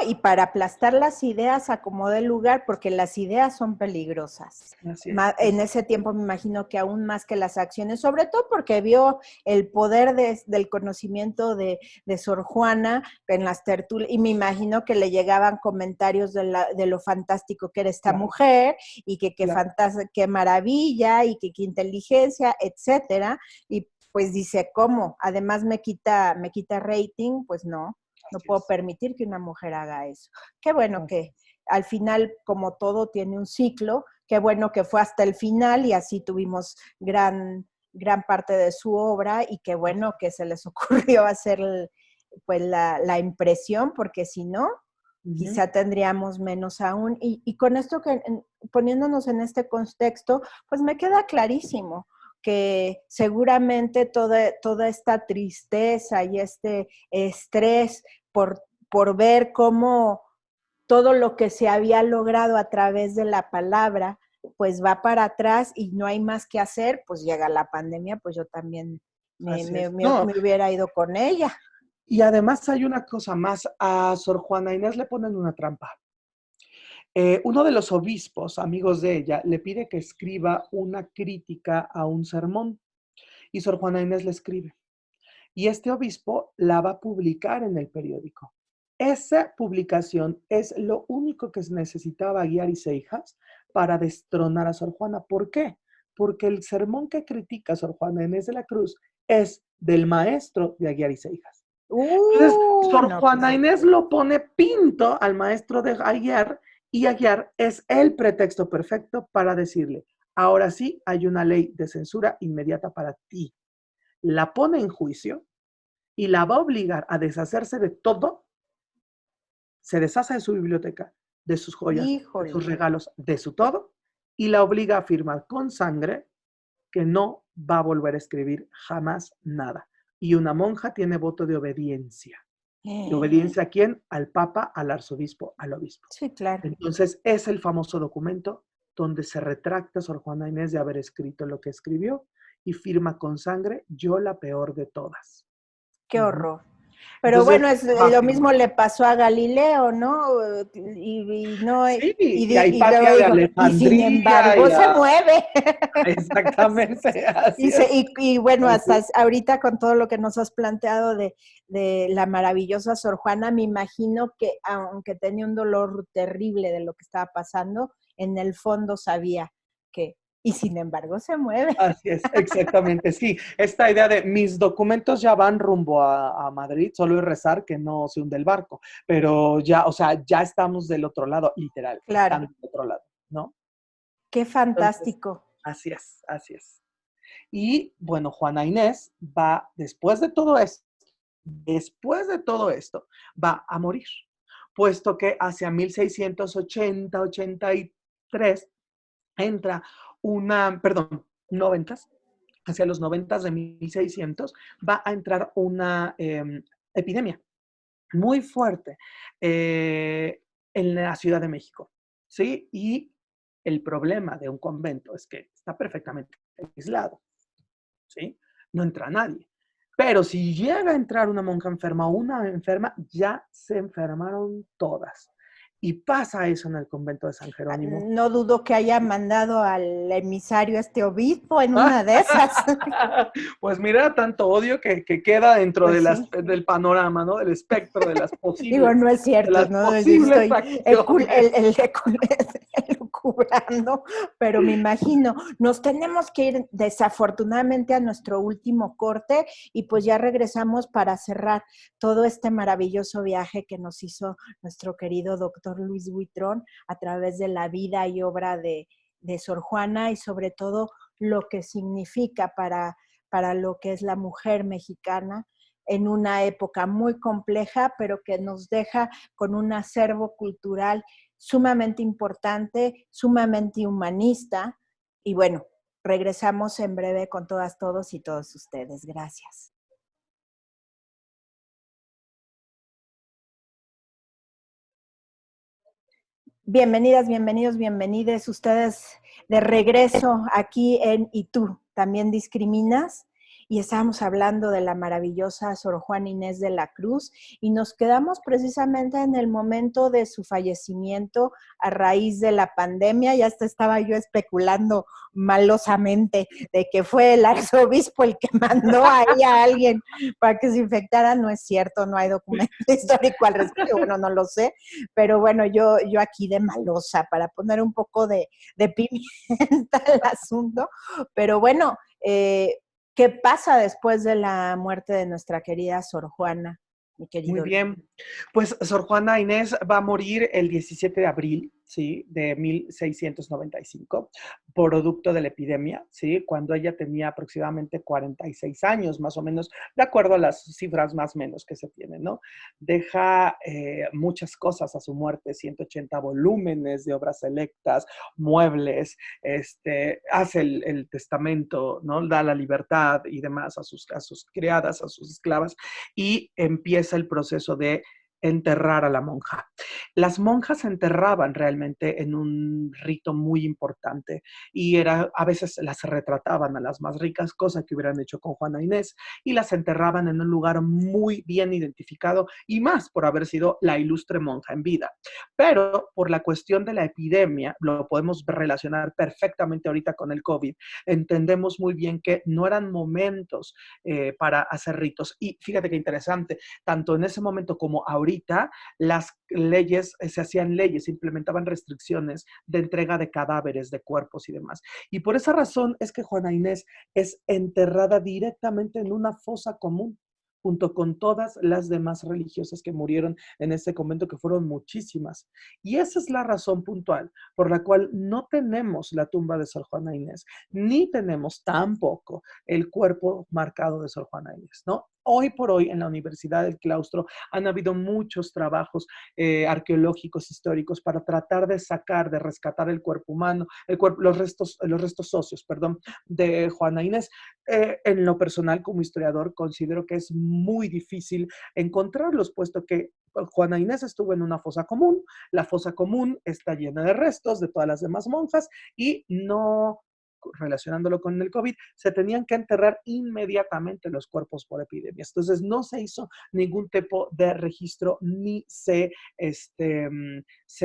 [SPEAKER 1] y para aplastar las ideas acomodó el lugar, porque las ideas son peligrosas.
[SPEAKER 2] Así es.
[SPEAKER 1] En ese tiempo me imagino que aún más que las acciones, sobre todo porque vio el poder del conocimiento de Sor Juana en las tertulias, y me imagino que le llegaban comentarios de lo fantástico que era esta
[SPEAKER 2] Claro,
[SPEAKER 1] mujer, y que
[SPEAKER 2] claro.
[SPEAKER 1] qué maravilla, y que qué inteligencia, etcétera, y pues dice, ¿cómo? Además me quita rating, pues no
[SPEAKER 2] Así
[SPEAKER 1] puedo
[SPEAKER 2] es.
[SPEAKER 1] permitir que una mujer haga eso. Qué bueno
[SPEAKER 2] Así
[SPEAKER 1] que
[SPEAKER 2] es.
[SPEAKER 1] al final, como todo tiene un ciclo, qué bueno que fue hasta el final y así tuvimos gran parte de su obra, y qué bueno que se les ocurrió hacer pues la impresión, porque si no,
[SPEAKER 2] Uh-huh.
[SPEAKER 1] quizá tendríamos menos aún. Y con esto poniéndonos en este contexto, pues me queda clarísimo que seguramente toda esta tristeza y este estrés por ver cómo todo lo que se había logrado a través de la palabra pues va para atrás y no hay más que hacer, pues llega la pandemia, pues yo también
[SPEAKER 2] Así es. No,
[SPEAKER 1] me hubiera ido con ella.
[SPEAKER 2] y además hay una cosa más, a Sor Juana Inés le ponen una trampa. Uno de los obispos, amigos de ella, le pide que escriba una crítica a un sermón y Sor Juana Inés le escribe. Y este obispo la va a publicar en el periódico. Esa publicación es lo único que necesitaba Aguiar y Seijas para destronar a Sor Juana. ¿Por qué? Porque el sermón que critica a Sor Juana Inés de la Cruz es del maestro de Aguiar y Seijas. Entonces, Sor
[SPEAKER 1] No, pues
[SPEAKER 2] Juana Inés lo pone pinto al maestro de Aguiar y Aguiar es el pretexto perfecto para decirle, ahora sí hay una ley de censura inmediata para ti. La pone en juicio y la va a obligar a deshacerse de todo, se deshace de su biblioteca, de sus joyas, de sus
[SPEAKER 1] híjole.
[SPEAKER 2] regalos, de su todo, y la obliga a firmar con sangre que no va a volver a escribir jamás nada. Y una monja tiene voto de obediencia. ¿De obediencia a quién? Al papa, al arzobispo, al obispo.
[SPEAKER 1] Sí, claro.
[SPEAKER 2] Entonces, es el famoso documento donde se retracta Sor Juana Inés de haber escrito lo que escribió y firma con sangre, yo la peor de todas.
[SPEAKER 1] Qué horror. Pero
[SPEAKER 2] Entonces,
[SPEAKER 1] bueno, es
[SPEAKER 2] va a
[SPEAKER 1] lo
[SPEAKER 2] firmar.
[SPEAKER 1] mismo le pasó a Galileo, ¿no? Y no,
[SPEAKER 2] Sí, y a
[SPEAKER 1] y luego
[SPEAKER 2] Hipatia de
[SPEAKER 1] dijo, y sin
[SPEAKER 2] Alejandría,
[SPEAKER 1] embargo se mueve.
[SPEAKER 2] exactamente, así es.
[SPEAKER 1] Y bueno,
[SPEAKER 2] Así
[SPEAKER 1] hasta
[SPEAKER 2] es.
[SPEAKER 1] ahorita con todo lo que nos has planteado de la maravillosa Sor Juana, me imagino que aunque tenía un dolor terrible de lo que estaba pasando, en el fondo sabía que, y sin embargo se mueve.
[SPEAKER 2] Así es, exactamente, sí. Esta idea de mis documentos ya van rumbo a Madrid, solo es rezar que no se hunde el barco, pero ya, o sea, ya estamos del otro lado, literal,
[SPEAKER 1] Claro,
[SPEAKER 2] están del otro lado, ¿no?
[SPEAKER 1] qué
[SPEAKER 2] Entonces,
[SPEAKER 1] fantástico.
[SPEAKER 2] así es, así es. Y bueno, Juana Inés va, después de todo esto, va a morir, puesto que hacia 1680-83 entra perdón, 90, hacia los 90 de 1600, va a entrar una epidemia muy fuerte en la Ciudad de México, ¿sí? Y el problema de un convento es que está perfectamente aislado, ¿sí? No entra nadie. Pero si llega a entrar una monja enferma o una enferma, ya se enfermaron todas. Y pasa eso en el convento de San Jerónimo.
[SPEAKER 1] No dudo que haya mandado al emisario este obispo en una de esas.
[SPEAKER 2] Pues mira, tanto odio que queda dentro
[SPEAKER 1] Pues sí.
[SPEAKER 2] del panorama, ¿no? Del espectro
[SPEAKER 1] Digo, no es
[SPEAKER 2] de
[SPEAKER 1] cierto,
[SPEAKER 2] las
[SPEAKER 1] ¿no? Yo
[SPEAKER 2] posibles
[SPEAKER 1] estoy
[SPEAKER 2] acciones.
[SPEAKER 1] elucubrando, pero me imagino, nos tenemos que ir desafortunadamente a nuestro último corte y pues ya regresamos para cerrar todo este maravilloso viaje que nos hizo nuestro querido doctor Luis Buitrón a través de la vida y obra de Sor Juana y sobre todo lo que significa para lo que es la mujer mexicana en una época muy compleja, pero que nos deja con un acervo cultural sumamente importante, sumamente humanista. Y bueno, regresamos en breve con todas, todos y todos ustedes. Gracias. Bienvenidas, bienvenidos, bienvenides ustedes de regreso aquí en ¿Y tú también discriminas? Y estábamos hablando de la maravillosa Sor Juana Inés de la Cruz y nos quedamos precisamente en el momento de su fallecimiento a raíz de la pandemia. Ya hasta estaba yo especulando malosamente de que fue el arzobispo el que mandó ahí a alguien para que se infectara. No es cierto, no hay documento histórico al respecto. Bueno, no lo sé, pero bueno, yo aquí de malosa para poner un poco de pimienta al asunto. Pero bueno, ¿qué pasa después de la muerte de nuestra querida Sor Juana, mi
[SPEAKER 2] Muy
[SPEAKER 1] querido?
[SPEAKER 2] bien. Pues Sor Juana Inés va a morir el 17 de abril, ¿sí? De 1695, producto de la epidemia, ¿sí? Cuando ella tenía aproximadamente 46 años, más o menos, de acuerdo a las cifras más o menos que se tienen, ¿no? Deja muchas cosas a su muerte, 180 volúmenes de obras selectas, muebles, hace el testamento, ¿no? Da la libertad y demás a sus criadas, a sus esclavas, y empieza el proceso de enterrar a la monja. Las monjas se enterraban realmente en un rito muy importante y a veces las retrataban a las más ricas, cosa que hubieran hecho con Juana Inés, y las enterraban en un lugar muy bien identificado y más por haber sido la ilustre monja en vida. Pero por la cuestión de la epidemia, lo podemos relacionar perfectamente ahorita con el COVID, entendemos muy bien que no eran momentos para hacer ritos. Y fíjate qué interesante, tanto en ese momento como ahorita, las leyes, se hacían leyes, se implementaban restricciones de entrega de cadáveres, de cuerpos y demás. Y por esa razón es que Juana Inés es enterrada directamente en una fosa común, junto con todas las demás religiosas que murieron en este convento, que fueron muchísimas. Y esa es la razón puntual por la cual no tenemos la tumba de Sor Juana Inés, ni tenemos tampoco el cuerpo marcado de Sor Juana Inés, ¿no? Hoy por hoy en la Universidad del Claustro han habido muchos trabajos arqueológicos, históricos, para tratar de sacar, de rescatar el cuerpo humano, los restos óseos, perdón, de Juana Inés. En lo personal, como historiador, considero que es muy difícil encontrarlos, puesto que Juana Inés estuvo en una fosa común. La fosa común está llena de restos de todas las demás monjas y no, relacionándolo con el COVID, se tenían que enterrar inmediatamente los cuerpos por epidemias. Entonces no se hizo ningún tipo de registro ni se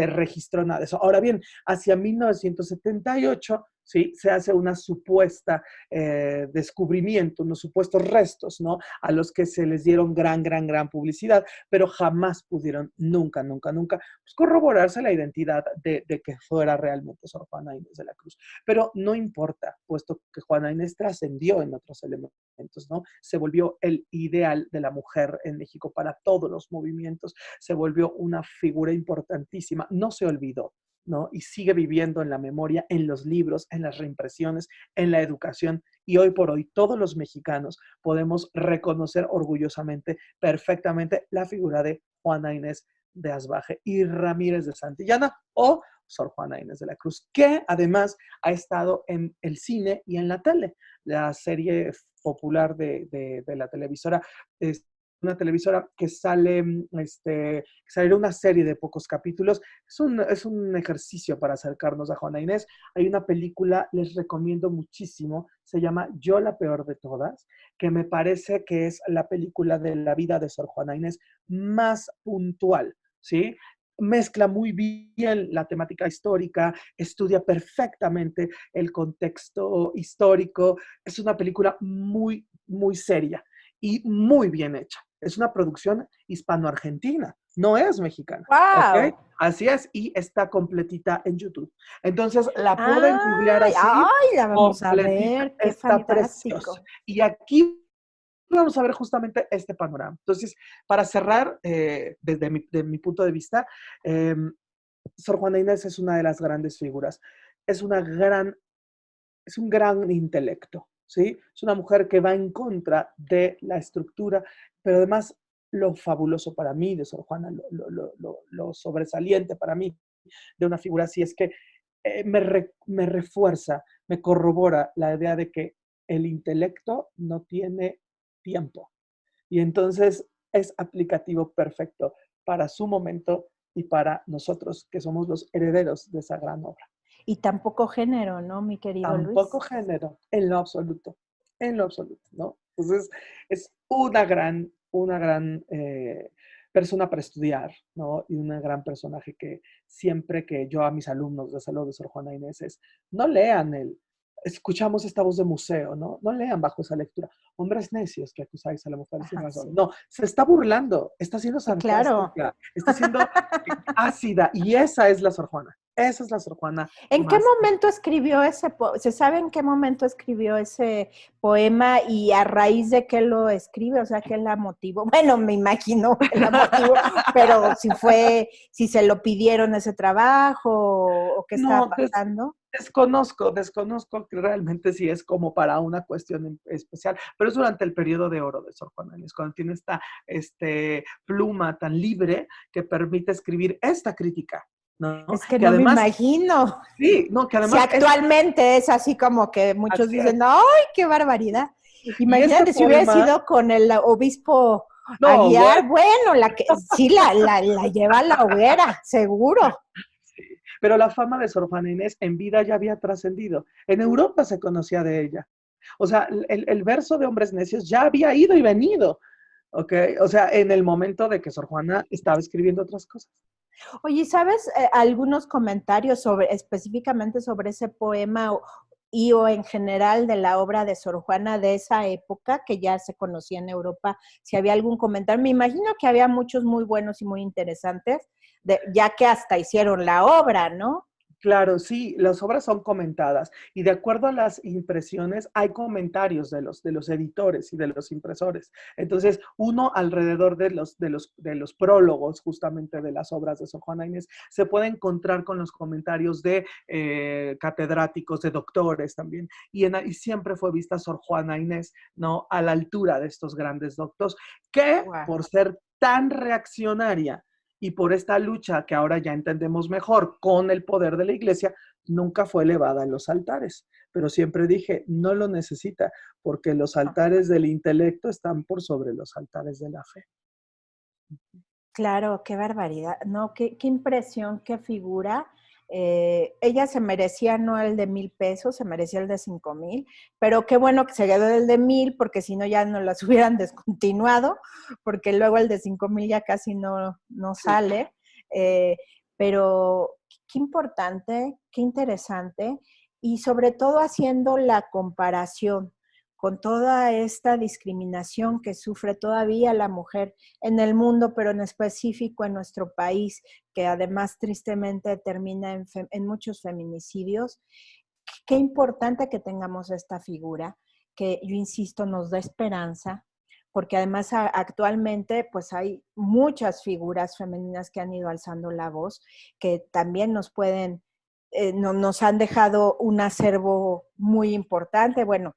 [SPEAKER 2] registró nada de eso. Ahora bien, hacia 1978, ¿sí? Se hace una supuesta descubrimiento, unos supuestos restos, ¿no? A los que se les dieron gran publicidad, pero jamás pudieron, nunca, pues, corroborarse la identidad de que fuera realmente Sor Juana Inés de la Cruz. Pero no importa, puesto que Juana Inés trascendió en otros elementos, ¿no? Se volvió el ideal de la mujer en México para todos los movimientos, se volvió una figura importantísima, no se olvidó, ¿no? Y sigue viviendo en la memoria, en los libros, en las reimpresiones, en la educación. Y hoy por hoy todos los mexicanos podemos reconocer orgullosamente, perfectamente, la figura de Juana Inés de Asbaje y Ramírez de Santillana, o Sor Juana Inés de la Cruz, que además ha estado en el cine y en la tele. La serie popular de la televisora es una televisora que sale una serie de pocos capítulos. Es un ejercicio para acercarnos a Juana Inés. Hay una película, les recomiendo muchísimo, se llama Yo la peor de todas, que me parece que es la película de la vida de Sor Juana Inés más puntual, ¿sí? Mezcla muy bien la temática histórica, estudia perfectamente el contexto histórico. Es una película muy seria y muy bien hecha. Es una producción hispano-argentina, no es mexicana.
[SPEAKER 1] ¡Wow!
[SPEAKER 2] ¿Ok? Así es, y está completita en YouTube. Entonces, la pueden googlear así.
[SPEAKER 1] ¡Ay, la vamos a ver! ¡Qué
[SPEAKER 2] está
[SPEAKER 1] fantástico!
[SPEAKER 2] preciosa. Y aquí vamos a ver justamente este panorama. Entonces, para cerrar, desde mi punto de vista, Sor Juana Inés es una de las grandes figuras. Es un gran intelecto, ¿sí? Es una mujer que va en contra de la estructura, pero además lo fabuloso para mí de Sor Juana, lo sobresaliente para mí de una figura así es que me refuerza, me corrobora la idea de que el intelecto no tiene tiempo. Y entonces es aplicativo perfecto para su momento y para nosotros, que somos los herederos de esa gran obra.
[SPEAKER 1] Y tampoco género, ¿no, mi querido Luis?
[SPEAKER 2] Tampoco género, en lo absoluto, ¿no? Entonces es una gran persona para estudiar, ¿no? Y un gran personaje que siempre que yo a mis alumnos de Salud de Sor Juana Inés es, no lean escuchamos esta voz de museo, ¿no? No lean bajo esa lectura. Hombres necios que acusáis a la mujer sin razón. Sí. No, se está burlando, está siendo sarcástica, claro. Está siendo ácida, y esa es la Sor Juana. Esa es la Sor Juana.
[SPEAKER 1] ¿En qué momento escribió se sabe en qué momento escribió ese poema y a raíz de qué lo escribe? O sea, ¿qué la motivó? Bueno, me imagino que la motivó, pero si se lo pidieron ese trabajo o qué estaba pasando.
[SPEAKER 2] Desconozco que realmente sí es como para una cuestión especial, pero es durante el periodo de oro de Sor Juana Inés, cuando tiene esta pluma tan libre que permite escribir esta crítica. ¿No?
[SPEAKER 1] Es que no además, me imagino.
[SPEAKER 2] Sí, no, que además.
[SPEAKER 1] Si actualmente es así como que muchos dicen, ¡ay, qué barbaridad! Imagínate si hubiera sido con el obispo
[SPEAKER 2] No,
[SPEAKER 1] Aguiar,
[SPEAKER 2] bueno,
[SPEAKER 1] bueno, la que sí la lleva a la hoguera, seguro.
[SPEAKER 2] sí. Pero la fama de Sor Juana Inés en vida ya había trascendido. En Europa se conocía de ella. O sea, el verso de Hombres Necios ya había ido y venido, ¿ok? O sea, en el momento de que Sor Juana estaba escribiendo otras cosas.
[SPEAKER 1] Oye, ¿sabes algunos comentarios sobre específicamente sobre ese poema o en general de la obra de Sor Juana de esa época que ya se conocía en Europa? Si había algún comentario, me imagino que había muchos muy buenos y muy interesantes, ya que hasta hicieron la obra, ¿no?
[SPEAKER 2] Claro, sí, las obras son comentadas y de acuerdo a las impresiones hay comentarios de los editores y de los impresores. Entonces, uno alrededor de los prólogos justamente de las obras de Sor Juana Inés se puede encontrar con los comentarios de catedráticos, de doctores también. Y siempre fue vista Sor Juana Inés, ¿no? A la altura de estos grandes doctores, que
[SPEAKER 1] Wow.
[SPEAKER 2] por ser tan reaccionaria y por esta lucha que ahora ya entendemos mejor con el poder de la iglesia, nunca fue elevada a los altares. Pero siempre dije, no lo necesita, porque los altares del intelecto están por sobre los altares de la fe.
[SPEAKER 1] Claro, qué barbaridad. No, qué impresión, qué figura. Ella se merecía no el de 1,000 pesos, se merecía el de 5,000, pero qué bueno que se quedó el de 1,000, porque si no ya no las hubieran descontinuado, porque luego el de 5,000 ya casi no
[SPEAKER 2] Sí.
[SPEAKER 1] sale. Eh, pero qué importante, qué interesante, y sobre todo haciendo la comparación con toda esta discriminación que sufre todavía la mujer en el mundo, pero en específico en nuestro país, que además tristemente termina en muchos feminicidios. Qué importante que tengamos esta figura, que yo insisto, nos da esperanza, porque además actualmente pues hay muchas figuras femeninas que han ido alzando la voz, que también nos pueden, nos han dejado un acervo muy importante. Bueno,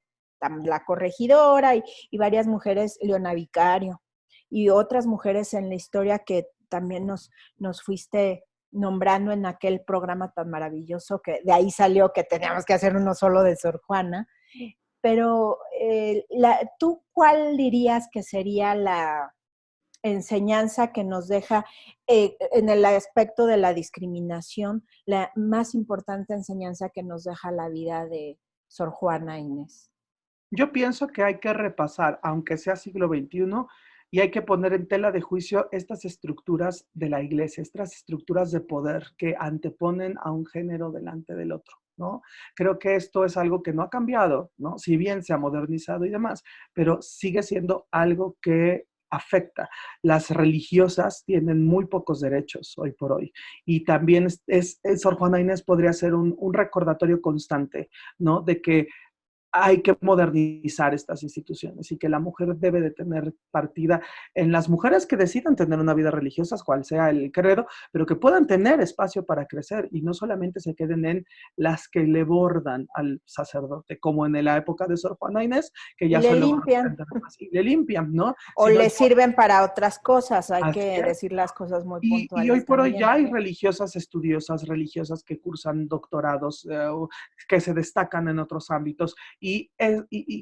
[SPEAKER 1] la corregidora y varias mujeres, Leona Vicario, y otras mujeres en la historia que también nos fuiste nombrando en aquel programa tan maravilloso, que de ahí salió que teníamos que hacer uno solo de Sor Juana. Pero ¿tú cuál dirías que sería la enseñanza que nos deja en el aspecto de la discriminación, la más importante enseñanza que nos deja la vida de Sor Juana Inés?
[SPEAKER 2] Yo pienso que hay que repasar, aunque sea siglo XXI, y hay que poner en tela de juicio estas estructuras de la iglesia, estas estructuras de poder que anteponen a un género delante del otro, ¿no? Creo que esto es algo que no ha cambiado, ¿no? Si bien se ha modernizado y demás, pero sigue siendo algo que afecta. Las religiosas tienen muy pocos derechos hoy por hoy. Y también Sor Juana Inés podría ser un recordatorio constante, ¿no? De que hay que modernizar estas instituciones y que la mujer debe de tener partida en las mujeres que decidan tener una vida religiosa, cual sea el credo, pero que puedan tener espacio para crecer y no solamente se queden en las que le bordan al sacerdote, como en la época de Sor Juana Inés, que
[SPEAKER 1] Y
[SPEAKER 2] ya
[SPEAKER 1] le
[SPEAKER 2] solo
[SPEAKER 1] limpian,
[SPEAKER 2] así, le limpian, ¿no?
[SPEAKER 1] o
[SPEAKER 2] Sino
[SPEAKER 1] le
[SPEAKER 2] yo,
[SPEAKER 1] sirven para otras cosas, hay
[SPEAKER 2] así
[SPEAKER 1] que
[SPEAKER 2] es.
[SPEAKER 1] decir las cosas muy
[SPEAKER 2] Y hoy
[SPEAKER 1] puntuales
[SPEAKER 2] por hoy ya
[SPEAKER 1] también.
[SPEAKER 2] hay religiosas estudiosas, religiosas que cursan doctorados, que se destacan en otros ámbitos. Y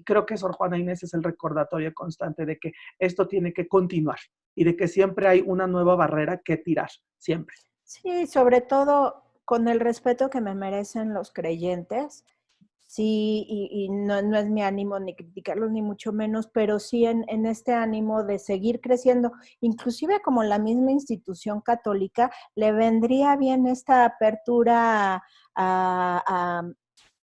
[SPEAKER 2] creo que Sor Juana Inés es el recordatorio constante de que esto tiene que continuar y de que siempre hay una nueva barrera que tirar, siempre.
[SPEAKER 1] Sí, sobre todo con el respeto que me merecen los creyentes. Sí, y no es mi ánimo ni criticarlos ni mucho menos, pero sí en este ánimo de seguir creciendo, inclusive como la misma institución católica, le vendría bien esta apertura a,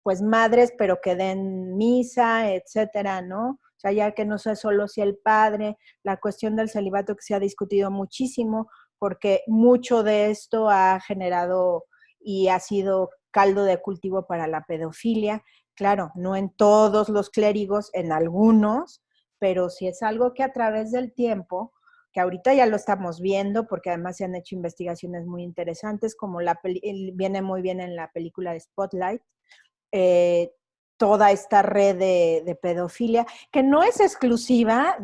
[SPEAKER 1] pues madres, pero que den misa, etcétera, ¿no? O sea, ya que no sea solo si el padre, la cuestión del celibato que se ha discutido muchísimo, porque mucho de esto ha generado y ha sido caldo de cultivo para la pedofilia. Claro, no en todos los clérigos, en algunos, pero sí es algo que a través del tiempo, que ahorita ya lo estamos viendo, porque además se han hecho investigaciones muy interesantes, como viene muy bien en la película de Spotlight, eh, toda esta red de pedofilia, que no es exclusiva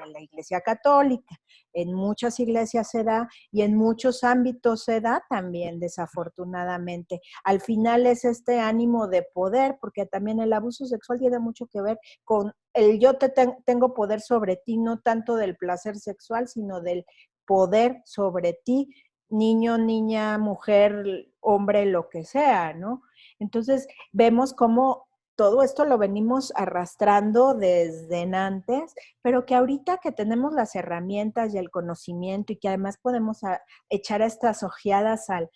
[SPEAKER 1] de la Iglesia Católica. En muchas iglesias se da y en muchos ámbitos se da también, desafortunadamente. Al final es este ánimo de poder, porque también el abuso sexual tiene mucho que ver con el yo tengo poder sobre ti, no tanto del placer sexual, sino del poder sobre ti, niño, niña, mujer, hombre, lo que sea, ¿no? Entonces vemos cómo todo esto lo venimos arrastrando desde antes, pero que ahorita que tenemos las herramientas y el conocimiento y que además podemos echar estas ojeadas al,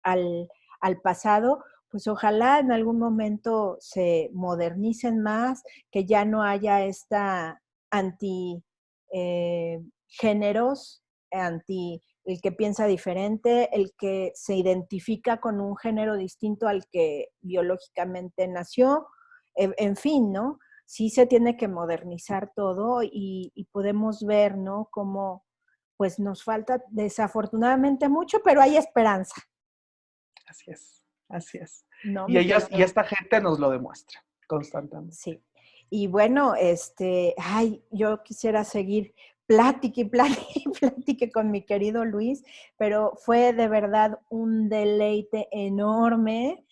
[SPEAKER 1] al pasado, pues ojalá en algún momento se modernicen más, que ya no haya esta anti géneros, anti el que piensa diferente, el que se identifica con un género distinto al que biológicamente nació, en fin, ¿no? Sí se tiene que modernizar todo y podemos ver, ¿no? Cómo pues nos falta desafortunadamente mucho, pero hay esperanza.
[SPEAKER 2] Así es, así es.
[SPEAKER 1] No,
[SPEAKER 2] Y
[SPEAKER 1] mi
[SPEAKER 2] ellos, y
[SPEAKER 1] querido.
[SPEAKER 2] esta gente nos lo demuestra constantemente.
[SPEAKER 1] Sí. Y bueno, ay, yo quisiera seguir plática y plática y plática con mi querido Luis, pero fue de verdad un deleite enorme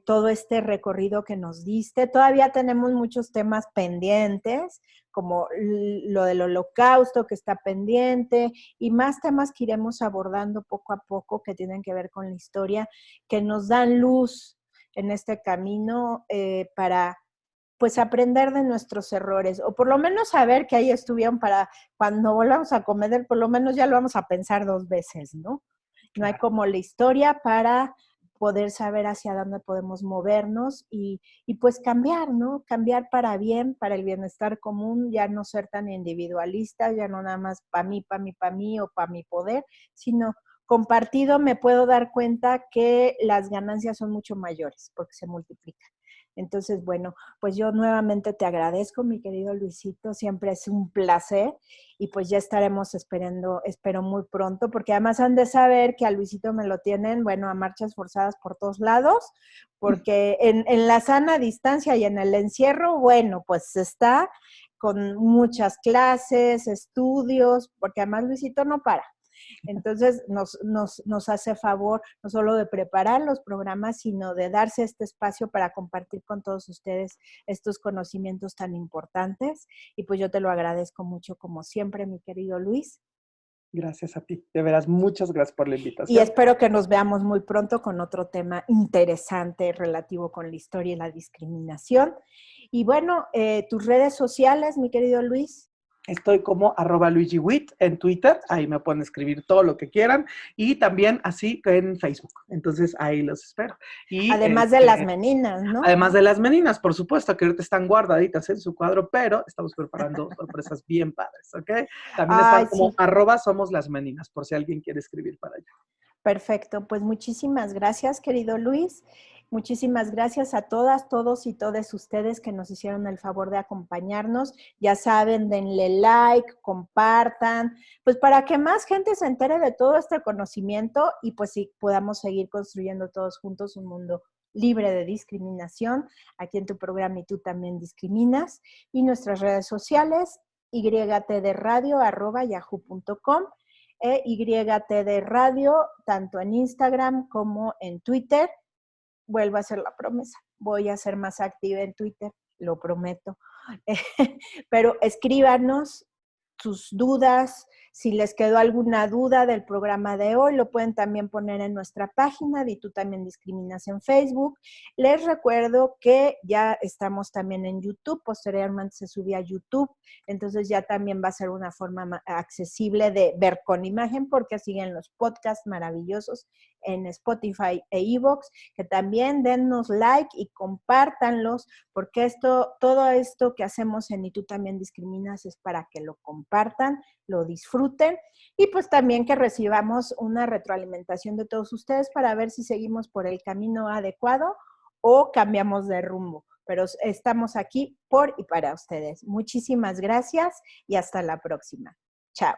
[SPEAKER 1] todo este recorrido que nos diste. Todavía tenemos muchos temas pendientes, como lo del holocausto que está pendiente y más temas que iremos abordando poco a poco que tienen que ver con la historia, que nos dan luz en este camino para pues aprender de nuestros errores, o por lo menos saber que ahí estuvieron para cuando volvamos a comer, por lo menos ya lo vamos a pensar 2 veces, ¿no? No hay
[SPEAKER 2] Claro.
[SPEAKER 1] como la historia para poder saber hacia dónde podemos movernos y pues cambiar, ¿no? Cambiar para bien, para el bienestar común, ya no ser tan individualista, ya no nada más para mí o para mi poder, sino compartido me puedo dar cuenta que las ganancias son mucho mayores porque se multiplican. Entonces, bueno, pues yo nuevamente te agradezco, mi querido Luisito, siempre es un placer y pues ya estaremos esperando, espero muy pronto, porque además han de saber que a Luisito me lo tienen, bueno, a marchas forzadas por todos lados, porque en la sana distancia y en el encierro, bueno, pues está con muchas clases, estudios, porque además Luisito no para. Entonces nos hace favor no solo de preparar los programas, sino de darse este espacio para compartir con todos ustedes estos conocimientos tan importantes. Y pues yo te lo agradezco mucho como siempre, mi querido Luis.
[SPEAKER 2] Gracias a ti. De veras, muchas gracias por la
[SPEAKER 1] Y
[SPEAKER 2] invitación.
[SPEAKER 1] espero que nos veamos muy pronto con otro tema interesante relativo con la historia y la discriminación. Y bueno, tus redes sociales, mi querido Luis.
[SPEAKER 2] Estoy como @LuigiWitt en Twitter, ahí me pueden escribir todo lo que quieran, y también así en Facebook, entonces ahí los espero. Y
[SPEAKER 1] Además de las meninas, ¿no?
[SPEAKER 2] además de las meninas, por supuesto, que ahorita están guardaditas en su cuadro, pero estamos preparando sorpresas bien padres, ¿ok? También
[SPEAKER 1] Ay,
[SPEAKER 2] están como
[SPEAKER 1] sí.
[SPEAKER 2] @somoslasmeninas, por si alguien quiere escribir para allá.
[SPEAKER 1] Perfecto, pues muchísimas gracias, querido Luis. Muchísimas gracias a todas, todos y todas ustedes que nos hicieron el favor de acompañarnos. Ya saben, denle like, compartan, pues para que más gente se entere de todo este conocimiento y pues sí podamos seguir construyendo todos juntos un mundo libre de discriminación. Aquí en tu programa Y tú también discriminas. Y nuestras redes sociales, ytdradio@yahoo.com YTD Radio, tanto en Instagram como en Twitter. Vuelvo a hacer la promesa, voy a ser más activa en Twitter, lo prometo. Pero escríbanos sus dudas, si les quedó alguna duda del programa de hoy, lo pueden también poner en nuestra página de Tú también discriminas en Facebook. Les recuerdo que ya estamos también en YouTube, posteriormente se subía a YouTube, entonces ya también va a ser una forma accesible de ver con imagen porque siguen los podcasts maravillosos en Spotify e iVoox, que también dennos like y compártanlos, porque todo esto que hacemos en Y tú también discriminas es para que lo compartan, lo disfruten y pues también que recibamos una retroalimentación de todos ustedes para ver si seguimos por el camino adecuado o cambiamos de rumbo. Pero estamos aquí por y para ustedes. Muchísimas gracias y hasta la próxima. Chao.